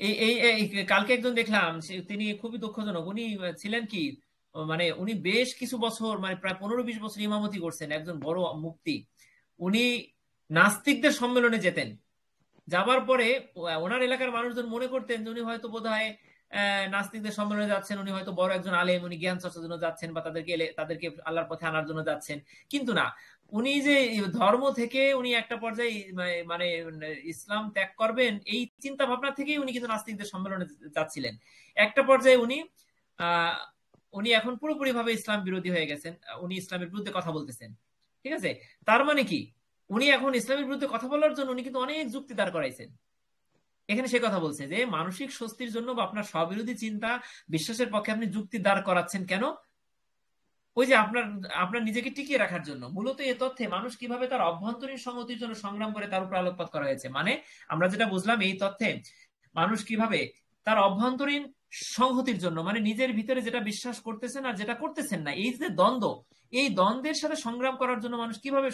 এই এই এই কালকে একজন দেখলাম, তিনি খুবই দুঃখজনক। উনি ছিলেন কি, মানে উনি বেশ কিছু বছর, মানে প্রায় 15-20 বছর ইমামতি করছেন, একজন বড় মুফতি। উনি নাস্তিকদের সম্মেলনে যেতেন, যাবার পরে ওনার এলাকার মানুষজন মনে করতেন যে উনি হয়তো বোধহয় নাস্তিকদের সম্মেলনে যাচ্ছেন, উনি হয়তো বড় একজন আলেম, উনি জ্ঞান চর্চার জন্য যাচ্ছেন বা তাদেরকে আল্লাহর পথে আনার জন্য যাচ্ছেন। কিন্তু না, উনি যে ধর্ম থেকে উনি একটা পর্যায়ে মানে ইসলাম ত্যাগ করবেন, এই চিন্তা ভাবনা থেকেই উনি কিন্তু নাস্তিকদের সম্মেলনে যাচ্ছিলেন। একটা পর্যায়ে উনি এখন পুরোপুরি ভাবে ইসলাম বিরোধী হয়ে গেছেন, উনি ইসলামের বিরুদ্ধে কথা বলতেছেন। ঠিক আছে, তার মানে কি, উনি এখন ইসলামের বিরুদ্ধে কথা বলার জন্য উনি কিন্তু অনেক যুক্তি দাঁড় করাইছেন। এখানে সে কথা বলছে যে মানসিক স্বস্তির জন্য বা আপনার স্ববিরোধী চিন্তা বিশ্বাসের পক্ষে আপনি যুক্তি দাঁড় করাচ্ছেন কেন? ওই যে আপনার আপনার নিজেকে টিকিয়ে রাখার জন্য। মূলত এই তথ্যে মানুষ কিভাবে তার অভ্যন্তরীণ সংহতির জন্য সংগ্রাম করে তার উপর আলোকপাত করা হয়েছে। মানে আমরা যেটা বুঝলাম, এই তথ্যে মানুষ কিভাবে তার অভ্যন্তরীণ সংহতির জন্য, মানে নিজের ভিতরে যেটা বিশ্বাস করতেছেন আর যেটা করতেছেন না, এই যে দ্বন্দ্ব, এই দ্বন্দ্বের সাথে সংগ্রাম করার জন্য মানুষ কিভাবে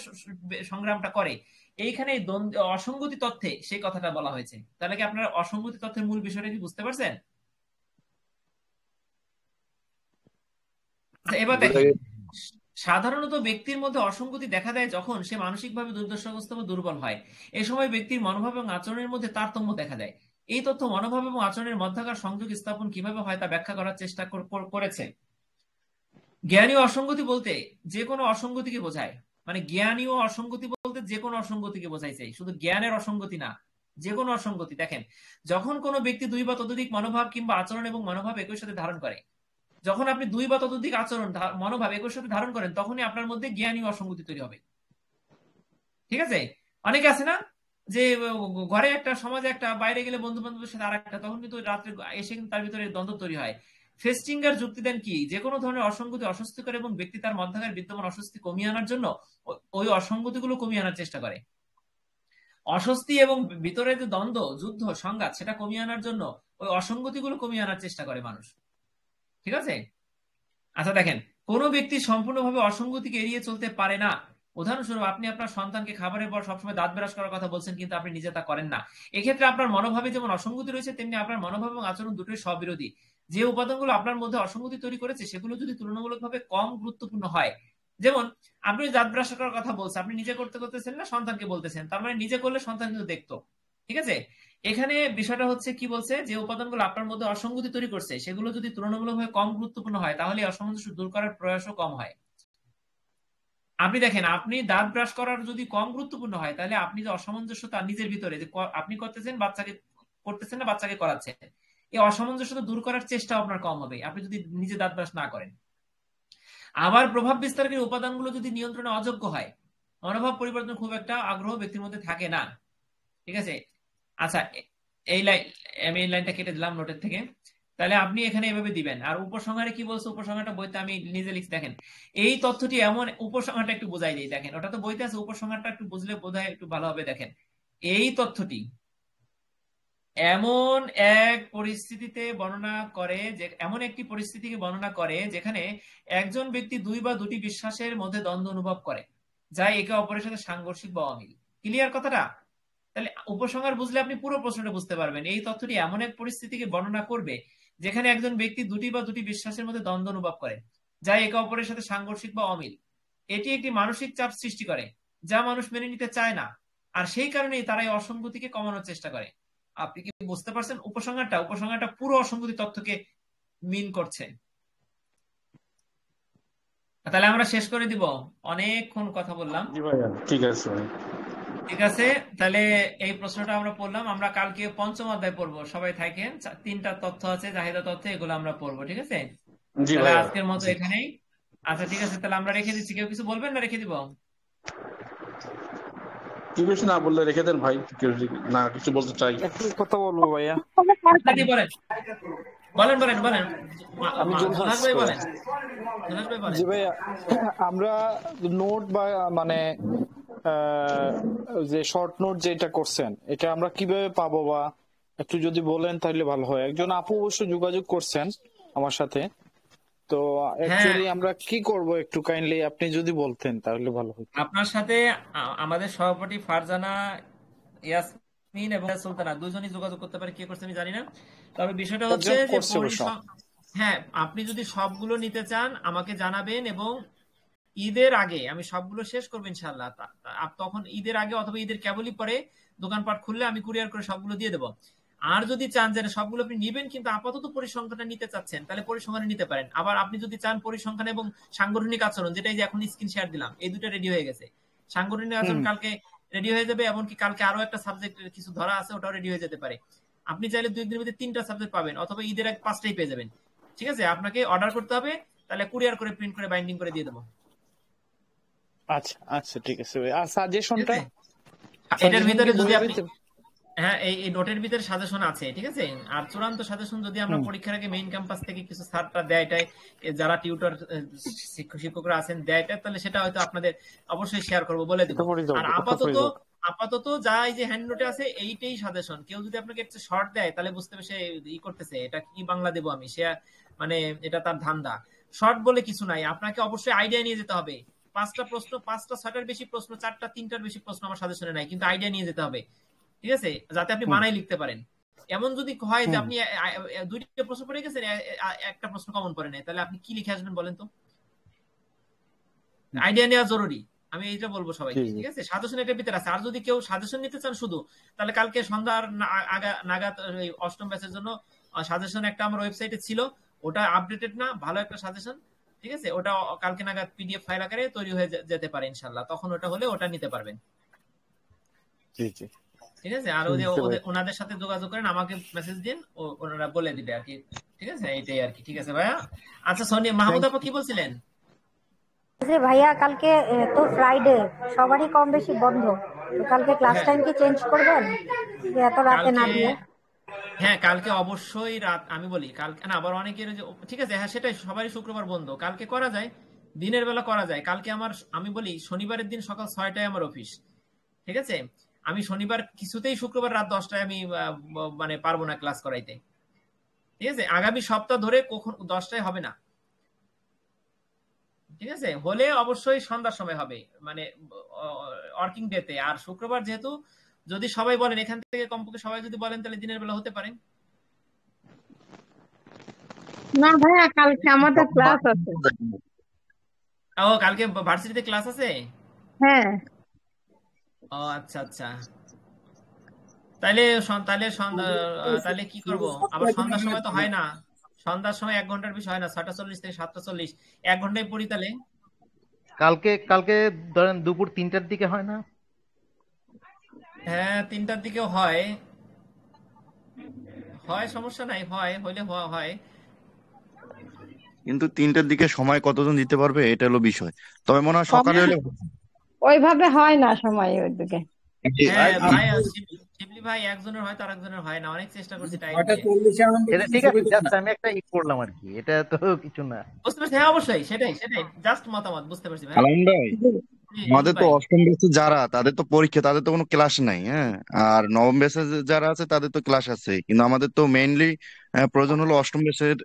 সংগ্রামটা করে, এইখানে অসঙ্গতি তথ্যে সেই কথাটা বলা হয়েছে। তাহলে কি আপনারা অসঙ্গতি তথ্যের মূল বিষয়টা কি বুঝতে পারছেন? এবার দেখেন, সাধারণত ব্যক্তির মধ্যে অসঙ্গতি দেখা দেয় যখন সে মানসিকভাবে দুর্দশাগ্রস্ত বা দুর্বল হয়। এ সময় ব্যক্তির মনোভাব এবং আচরণের মধ্যে তারতম্য দেখা দেয়। এই তথ্য মনোভাব এবং আচরণের মধ্যকার সংযোগ স্থাপন কিভাবে হয় তা ব্যাখ্যা করার চেষ্টা করেছে। জ্ঞানীয় অসঙ্গতি বলতে যে কোনো অসঙ্গতিকে বোঝায়। মানে জ্ঞানীয় অসঙ্গতি বলতে যে কোনো অসঙ্গতিকে বোঝাইছে, শুধু জ্ঞানের অসঙ্গতি না, যে কোনো অসঙ্গতি। দেখেন, যখন কোনো ব্যক্তি 2 বা ততোধিক মনোভাব কিংবা আচরণ এবং মনোভাব একই সাথে ধারণ করে, যখন আপনি 2 বা ততোধিক আচরণ মনোভাব একই সাথে ধারণ করেন, তখনই আপনার মধ্যে জ্ঞানীয় অসঙ্গতি তৈরি হবে। ঠিক আছে, অনেকে আছে না যে ঘরে একটা, সমাজে একটা, বাইরে গেলে বন্ধু বান্ধবের সাথে আরেকটা, তখন কিন্তু রাত্রে এসে কিন্তু তার ভিতরে দ্বন্দ্ব তৈরি হয়। ফেস্টিঙ্গার যুক্তি দেন কি, যে কোনো ধরনের অসঙ্গতি অস্বস্তিকর এবং ব্যক্তি তার মধ্যকার বিদ্যমান অস্বস্তি কমিয়ে আনার জন্য ওই অসঙ্গতিগুলো কমিয়ে আনার চেষ্টা করে। অস্বস্তি এবং ভিতরে যে দ্বন্দ্ব, যুদ্ধ, সংঘাত, সেটা কমিয়ে আনার জন্য ওই অসঙ্গতিগুলো কমিয়ে আনার চেষ্টা করে মানুষ। ঠিক আছে, আচ্ছা দেখেন, কোন ব্যক্তি সম্পূর্ণভাবে অসঙ্গতিকে এড়িয়ে চলতে পারে না। উদাহরণস্বরূপ, আপনি আপনার সন্তানকে খাবারের পর সবসময় দাঁত ব্রাশ করার কথা বলছেন, কিন্তু আপনি নিজে তা করেন না। এক্ষেত্রে আপনার মনোভাবে যেমন অসঙ্গতি রয়েছে, তেমনি আপনার মনোভাব এবং আচরণ দুটোই স্ববিরোধী। যে উপাদানগুলো আপনার মধ্যে অসঙ্গতি তৈরি করেছে, সেগুলো যদি তুলনামূলকভাবে কম গুরুত্বপূর্ণ হয়, যেমন আপনি দাঁত ব্রাশ করার কথা বলছেন, আপনি নিজে করতে করতেছেন না, সন্তানকে বলতেছেন, তার মানে নিজে করলে সন্তান কিন্তু দেখতো। ঠিক আছে, এখানে বিষয়টা হচ্ছে কি বলছে, যে উপাদানগুলো আপনার মধ্যে অসঙ্গতি তৈরি করছে, সেগুলো যদি তুলনামূলকভাবে কম গুরুত্বপূর্ণ হয়, তাহলে অসামঞ্জস্য দূর করার প্রয়াসও কম হয়। আপনি দেখেন, আপনি দাঁত ব্রাশ করার যদি কম গুরুত্বপূর্ণ হয়, তাহলে আপনি যে অসামঞ্জস্যতা নিজের ভিতরে যে আপনি করতেছেন, বাচ্চাকে করতেছেন না, বাচ্চাকে করাচ্ছেন, এই অসামঞ্জস্যতা দূর করার চেষ্টা আপনার কম হবে আপনি যদি নিজে দাঁত ব্রাশ না করেন। আবার প্রভাব বিস্তারকারী উপাদানগুলো যদি নিয়ন্ত্রণে অযোগ্য হয়, মনোভাব পরিবর্তন খুব একটা আগ্রহ ব্যক্তির মধ্যে থাকে না। ঠিক আছে, আচ্ছা আমি এই লাইনটা কেটে দিলাম নোটের থেকে। তাহলে আপনি এখানে এভাবে দিবেন। আর উপসংহারে কি বলছে, উপসংহারটা বইতে আমি নিজে লিখে, দেখেন এই তথ্যটি এমন, উপসংহারটা একটু বোঝাই দিই। দেখেন, ওটা তো বইতে আছে, উপসংহারটা একটু বুঝলে বোধহয় একটু ভালো হবে। দেখেন, এই তথ্যটি এমন এক পরিস্থিতিতে বর্ণনা করে, যে এমন একটি পরিস্থিতিকে বর্ণনা করে যেখানে একজন ব্যক্তি 2 বা দুটি বিশ্বাসের মধ্যে দ্বন্দ্ব অনুভব করে, যা একে অপরের সাথে সাংঘর্ষিক বা অমিল। ক্লিয়ার কথাটা? তাহলে উপসংহার বুঝলে আপনি পুরো প্রশ্নটা বুঝতে পারবেন। এই তথ্যটি এমন এক পরিস্থিতিকে বর্ণনা করবে যেখানে একজন ব্যক্তি 2 বা দুটি বিশ্বাসের মধ্যে দ্বন্দ্ব অনুভব করে, যা একে অপরের সাথে সাংঘর্ষিক বা অমিল। এটি একটি মানসিক চাপ সৃষ্টি করে, যা মানুষ মেনে নিতে চায় না, আর সেই কারণেই তারা এই অসঙ্গতিকে কমানোর চেষ্টা করে। আপনি কি বুঝতে পারছেন? উপসংহারটা পুরো অসঙ্গতি তথ্যকে মিন করছে। তাহলে আমরা শেষ করে দিব, অনেকক্ষণ কথা বললাম। জি ভাইয়া, ঠিক আছে ভাই। ঠিক আছে, তাহলে এই প্রশ্নটা আমরা পড়লাম। আমরা কালকে পঞ্চম অধ্যায় পড়বো, সবাই থাকেন। 3টা তথ্য আছে, চাহিদা তথ্য, এগুলো আমরা পড়বো। ঠিক আছে, জি তাহলে ভাইয়া। আজকের মতো এখানেই। আচ্ছা ঠিক আছে, তাহলে আমরা রেখে দিচ্ছি। কেউ কিছু বলবেন না রেখে দিব? কি কিছু না বললে রেখে দেন ভাই, কেউ যদি না কিছু বলতে চাই। একটু কথা বলবো ভাইয়া। আপনাকে বলেন, বলেন বলেন বলেন। আমি জুলহাস ভাই বলেন, জুলহাস ভাই বলেন। জি ভাইয়া, আমরা নোট বা মানে যে শর্ট নোট যেটা করছেন, এটা আমরা কিভাবে পাবো, বা একটু যদি বলেন তাহলে ভালো হয়। একজন আপু অবশ্য যোগাযোগ করছেন আমার সাথে, তো হ্যাঁ, অ্যাকচুয়ালি আমরা কি করব একটু কাইন্ডলি আপনি যদি বলতেন তাহলে ভালো হতো। আপনার সাথে আমাদের সভাপতি ফারজানা, ইয়াসমিন এবং সুলতানা দুজনই যোগাযোগ করতে পারে। কে করছে আমি জানি না, তবে বিষয়টা হচ্ছে একজন যে করছে অবশ্য। হ্যাঁ, আপনি যদি সবগুলো নিতে চান আমাকে জানাবেন, এবং ঈদের আগে আমি সবগুলো শেষ করবো ইনশাল্লাহ। তখন ঈদের আগে অথবা ঈদের কেবলই পরে দোকানপাট খুললে আমি কুরিয়ার করে সবগুলো দিয়ে দেবো। আর যদি চান যে সবগুলো আপনি নিবেন কিন্তু আপাতত পরিসংখ্যানটা নিতে চাচ্ছেন, তাহলে পরিসংখ্যানে নিতে পারেন। আবার আপনি যদি চান পরিসংখ্যান এবং সাংগঠনিক আচরণ, যেটা এই যে এখন স্ক্রিন শেয়ার দিলাম, এই দুটো রেডি হয়ে গেছে। সাংগঠনিক আচরণ কালকে রেডি হয়ে যাবে, এমনকি কালকে আরো একটা সাবজেক্ট কিছু ধরা আছে, ওটাও রেডি হয়ে যেতে পারে। আপনি চাইলে 2 দিনের মধ্যে 3টা সাবজেক্ট পাবেন, অথবা ঈদের আগে 5টাই পেয়ে যাবেন। ঠিক আছে, আপনাকে অর্ডার করতে হবে, তাহলে কুরিয়ার করে প্রিন্ট করে বাইন্ডিং করে দিয়ে দেবো। আচ্ছা আচ্ছা ঠিক আছে ভাই। আর সাজেশনটা এটার ভিতরে যদি আপনি, হ্যাঁ এই নোটের ভিতরে সাজেশন আছে। ঠিক আছে, আর চূড়ান্ত সাজেশন যদি আমরা পরীক্ষার আগে মেইন ক্যাম্পাস থেকে কিছু স্যারটা দেয়, যারা টিউটর শিক্ষকরা আছেন দেয়, তাহলে সেটা হয়তো আপনাদের অবশ্যই শেয়ার করবো, বলে দেবো। আর আপাতত যা এই যে হ্যান্ড নোটে আছে এইটাই সাজেশন। কেউ যদি আপনাকে একটা শর্ট দেয় তাহলে বুঝতে হবে সে ই করতেছে, এটা কি বাংলা দেবো আমি, সে মানে এটা তার ধান্দা। শর্ট বলে কিছু নাই, আপনাকে অবশ্যই আইডিয়া নিয়ে যেতে হবে। 5টা প্রশ্ন, 5টা 6টার বেশি প্রশ্ন, 4টা 3টার বেশি প্রশ্ন আমার সাজেশনে নাই, কিন্তু আইডিয়া নিয়ে যেতে হবে। ঠিক আছে, যাতে আপনি বানাই লিখতে পারেন। এমন যদি হয় যে আপনি 2টা প্রশ্ন পড়ে গেছেন, একটা প্রশ্ন কমন পড়ে নাই, তাহলে আপনি কি লিখে আসবেন বলেন তো? আইডিয়া নেওয়া জরুরি, আমি এইটা বলবো সবাইকে। ঠিক আছে, সাজেশন এটার ভিতরে আছে। আর যদি কেউ সাজেশন নিতে চান শুধু, তাহলে কালকে সন্ধ্যার নাগাদ 8ম ব্যাচের জন্য সাজেশন একটা আমার ওয়েবসাইটে ছিল, ওটা আপডেটেড না, ভালো একটা সাজেশন। ঠিক আছে, ওটা কালকে নাগাদ পিডিএফ ফাইল আকারে তৈরি হয়ে যেতে পারে ইনশাল্লাহ, তখন ওটা হলে ওটা নিতে পারবেন। ঠিক আছে, আর ওনাদের সাথে যোগাযোগ করেন, আমাকে মেসেজ দিন, ওনারা বলে দিবে আর কি। ঠিক আছে, এইটাই আর কি। ঠিক আছে ভাইয়া। আচ্ছা সোনিয়া, মাহমুদ আপা কি বলছিলেন? ভাইয়া কালকে তো ফ্রাইডে, সবারই কম বেশি বন্ধ, কালকে ক্লাস টাইম কি চেঞ্জ করবেন এত রাতে না দিয়ে? হ্যাঁ, কালকে অবশ্যই রাত, আমি বলি কালকে না, আবার অনেকের ঠিক আছে, হ্যাঁ সেটাই, সবারই শুক্রবার বন্ধ, কালকে করা যায়, দিনের বেলা করা যায়। কালকে আমি বলি শনিবারের দিন সকাল 6টায় আমার অফিস। ঠিক আছে, আমি শনিবার কিছুতেই শুক্রবার রাত 10টায় আমি মানে পারবো না ক্লাস করাইতে। ঠিক আছে, আগামী সপ্তাহ ধরে কখন 10টায় হবে না। ঠিক আছে, হলে অবশ্যই সন্ধ্যার সময় হবে, মানে ওয়ার্কিং ডেতে। আর শুক্রবার যেহেতু, যদি সবাই বলেন, এখান থেকে কমপক্ষে সবাই যদি বলেন, তাহলে দিনের বেলা হতে পারে। না ভাইয়া, কালকে আমাদের ক্লাস আছে। ও, কালকে ভার্সিটিতে ক্লাস আছে? হ্যাঁ। ও আচ্ছা আচ্ছা, তাহলে তাহলে কি করব? আবার সন্ধ্যার সময় তো হয় না, সন্ধ্যার সময় 1 ঘন্টার বেশি হয় না, 6টা 40 থেকে 7টা 40, 1 ঘন্টায় পড়ি। তাহলে কালকে ধরেন দুপুর 3টার দিকে হয় না? হ্যাঁ, 3টার দিকেও হয়, সমস্যা নাই, হইলে হয়। কিন্তু 3টার দিকে সময় কতজন দিতে পারবে, এটা হলো বিষয়। তবে মনে হয় সকালে হলে ওইভাবে হয় না সময় ওইদিকে। হ্যাঁ ভাই, শিবলি ভাই, একজনের হয়, তার একজনের হয় না, অনেক চেষ্টা করছি টাইম দিয়ে। ঠিক আছে, জাস্ট আমি একটা করলাম আর কি, এটা তো কিছু না। বুঝতে পারছি, হ্যাঁ অবশ্যই, সেটাই জাস্ট মতামত, বুঝতে পারছি ভাই। আলম ভাই, আমাদের তো 8ম ব্যাচে যারা, তাদের তো পরীক্ষা, তাদের তো কোনো ক্লাস নাই। হ্যাঁ, আর 9ম ব্যাচে যারা আছে তাদের তো ক্লাস আছে, কিন্তু আমাদের তো মেইনলি প্রয়োজন হলো 8ম ব্যাচের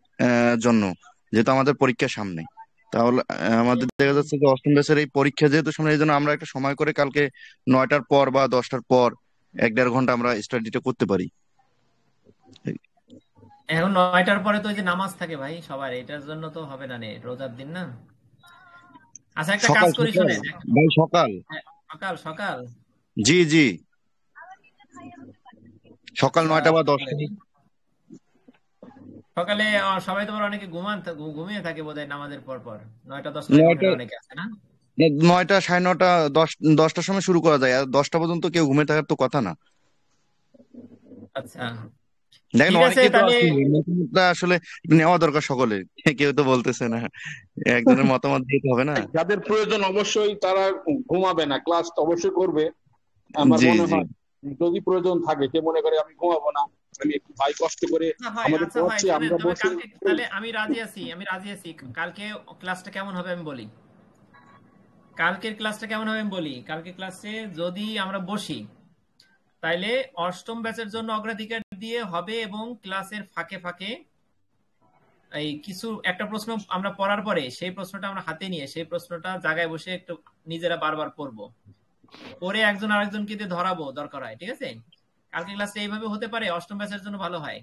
জন্য, যেহেতু আমাদের পরীক্ষা সামনে। তাহলে আমাদের দেখা যাচ্ছে যে 8ম ব্যাচের এই পরীক্ষা যেহেতু সামনে, এই জন্য আমরা একটা সময় করে কালকে 9টার পর বা 10টার পর 1-1.5 ঘন্টা আমরা স্টাডিটা করতে পারি। এখন 9টার পরে তো যে নামাজ থাকে ভাই সবার, এটার জন্য তো হবে না, রোজার দিন না। আচ্ছা, একটা কাজ করি, শুনেন ভাই, সকাল সকাল জি জি, সকাল 9টা বা 10টা। সকালে সবাই তোমার অনেকে ঘুমিয়ে থাকে বোধহয় নামাজের পর পর 9টা-10টায় ঘুমের 9টা অনেকে আছে না? 9টা 9:30 10টার সময় শুরু করা যায়, আর 10টা পর্যন্ত কেউ ঘুমিয়ে থাকার তো কথা না। আচ্ছা দেখেন ঠিক আছে অনেকেই তো তাহলে। আছে, মতামতটা আসলে নেওয়া দরকার সকলের, কেউ তো বলতেছে না, একজনের মতামত দিতে হবে না। যাদের প্রয়োজন অবশ্যই তারা ঘুমাবে না, ক্লাস অবশ্যই করবে। আমার জি মনে জি হয় যদি প্রয়োজন থাকে, সে মনে করে আমি ঘুমাবো না, আমি একটু ভাই কষ্ট করে আমাদের আচ্ছা ভাই পড়ছি, শোনেন, আমরা তবে বসে। কালকে তাহলে আমি রাজি আছি। কালকে ক্লাসটা কেমন হবে আমি বলি। কালকের ক্লাসটা কেমন হবে আমি বলি। কালকে ক্লাসে যদি আমরা বসি তাইলে অষ্টম ব্যাচের জন্য অগ্রাধিকার দিয়ে হবে, এবং ক্লাসের ফাঁকে ফাঁকে এই কিছু একটা প্রশ্ন আমরা পড়ার পরে সেই প্রশ্নটা আমরা হাতে নিয়ে সেই প্রশ্নটা জায়গায় বসে একটু নিজেরা বারবার পড়বো, পরে একজন আরেকজনকে দিয়ে ধরাবো দরকার হয়। ঠিক আছে, কালকে ক্লাসটা এইভাবে হতে পারে, অষ্টম ব্যাচের জন্য ভালো হয়।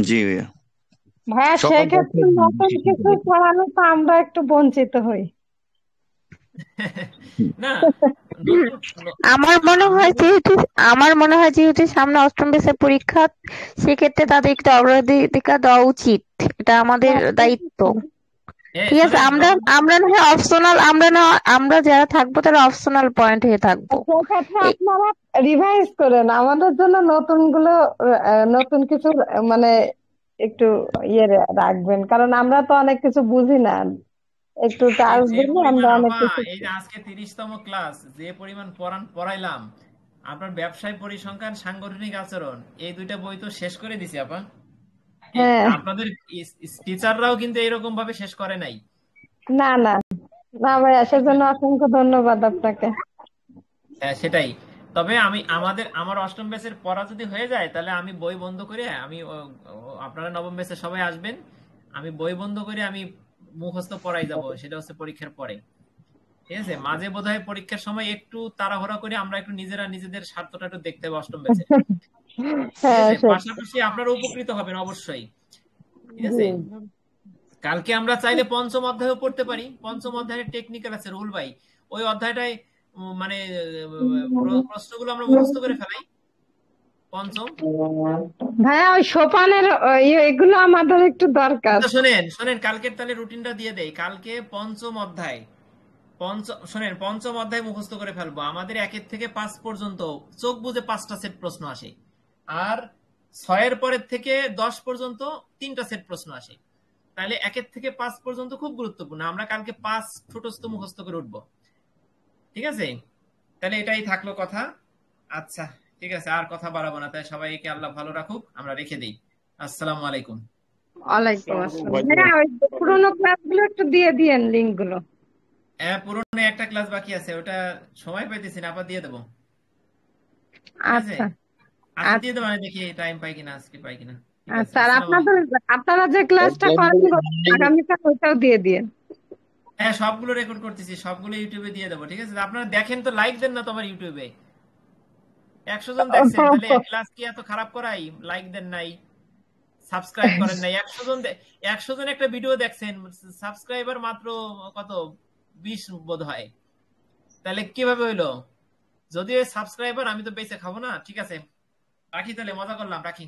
জি ভাইয়া। ভাইয়া সকল সেক্ষেত্রে নতুন কিছু পড়ানো তো আমরা একটু বঞ্চিত হই। না আমার মনে হয় যেহেতু সামনে অষ্টম ব্যাচের পরীক্ষা, সেক্ষেত্রে তাদের একটু অগ্রাধিকার দেওয়া উচিত, এটা আমাদের দায়িত্ব। ঠিক আছে, আমরা না হয় অপশনাল, আমরা যারা থাকবো তারা অপশনাল পয়েন্ট হয়ে থাকবো। সেক্ষেত্রে আপনারা রিভাইজ করেন, আমাদের জন্য নতুন কিছু মানে একটু রাখবেন, কারণ আমরা তো অনেক কিছু বুঝি না, একটু টাচ দিলে আমরা অনেক কিছু। এই যে আজকে 30তম ক্লাস, যে পরিমাণ পড়াইলাম, আপনার ব্যবসায় পরিসংখ্যান, সাংগঠনিক আচরণ, এই দুইটা বই তো শেষ করে দিছি আপা। আপনাদের টিচাররাও কিন্তু এরকম ভাবে শেষ করে নাই। না না না ভাইয়া, সেজন্য অসংখ্য ধন্যবাদ আপনাকে। হ্যাঁ সেটাই। তবে আমার অষ্টম ব্যাচের পড়া যদি হয়ে যায়, তাহলে আমি বই বন্ধ করে আপনারা নবম ব্যাচে সবাই আসবেন, আমি বই বন্ধ করে আমি মুখস্থ পড়াই যাব, সেটা হচ্ছে পরীক্ষার পরে। ঠিক আছে, মাঝে বোধহয় পরীক্ষার সময় একটু তাড়াহুড়া করে আমরা একটু নিজেদের স্বার্থটা একটু দেখতে হবে অষ্টম ব্যাচে। ঠিক আছে, পাশাপাশি আপনারা উপকৃত হবেন অবশ্যই। ঠিক আছে, কালকে আমরা চাইলে পঞ্চম অধ্যায়ও পড়তে পারি। পঞ্চম অধ্যায়ের টেকনিক্যাল আছে রুল ভাই, ওই অধ্যায়টাই মানে প্রশ্নগুলো আমরা মুখস্থ করে ফেলাই পঞ্চম। ভাইয়া ওই সোপানের এগুলো আমাদের একটু দরকার। শোনেন কালকের তাহলে রুটিনটা দিয়ে দেই। কালকে পঞ্চম অধ্যায় মুখস্থ করে ফেলবো। আমাদের 1 থেকে 5 পর্যন্ত চোখ বুঝে 5টা সেট প্রশ্ন আসে, আর 6 পরের থেকে 10 পর্যন্ত 3টা সেট প্রশ্ন আসে। তাহলে 1 থেকে 5 পর্যন্ত খুব গুরুত্বপূর্ণ, আমরা কালকে 5 ঠোঁটস্থ মুখস্থ করে উঠবো। ঠিক আছে, তাহলে এটাই থাকলো কথা। আচ্ছা ঠিক আছে, আর কথা বাড়াবো না, তাই সবাইকে আল্লাহ ভালো রাখুক, আমরা রেখে দিই। আসসালামু আলাইকুম। ওয়ালাইকুম আসসালাম। পুরোনো ক্লাসগুলো একটু দিয়ে দিয়েন লিংক গুলো। হ্যাঁ, পুরনো একটা ক্লাস বাকি আছে, ওটা সময় পাইতেছি না, আবার দিয়ে দেবো। আচ্ছা দিয়ে দেবো, আমি দেখি টাইম পাই কিনা, আজকে পাই কিনা। আচ্ছা, আর আপনারা যে ক্লাসটা করেন আগামীকাল ওটাও দিয়ে দিয়েন। হ্যাঁ, সবগুলো রেকর্ড করতেছি, সবগুলো ইউটিউবে দিয়ে দেবো। ঠিক আছে, আপনারা দেখেন তো, লাইক দেন না তো আমার ইউটিউবে। 100 জন দেখছেন, তাহলে ক্লাস কি এত খারাপ করাই? লাইক দেন নাই, সাবস্ক্রাইব করেন নাই। 100 জন একটা ভিডিও দেখছেন, সাবস্ক্রাইবার মাত্র কত 20 বোধ হয়, তাহলে কিভাবে হইলো? যদিও সাবস্ক্রাইবার, আমি তো বেঁচে খাবো না। ঠিক আছে, রাখি তাহলে, মজা করলাম, রাখি।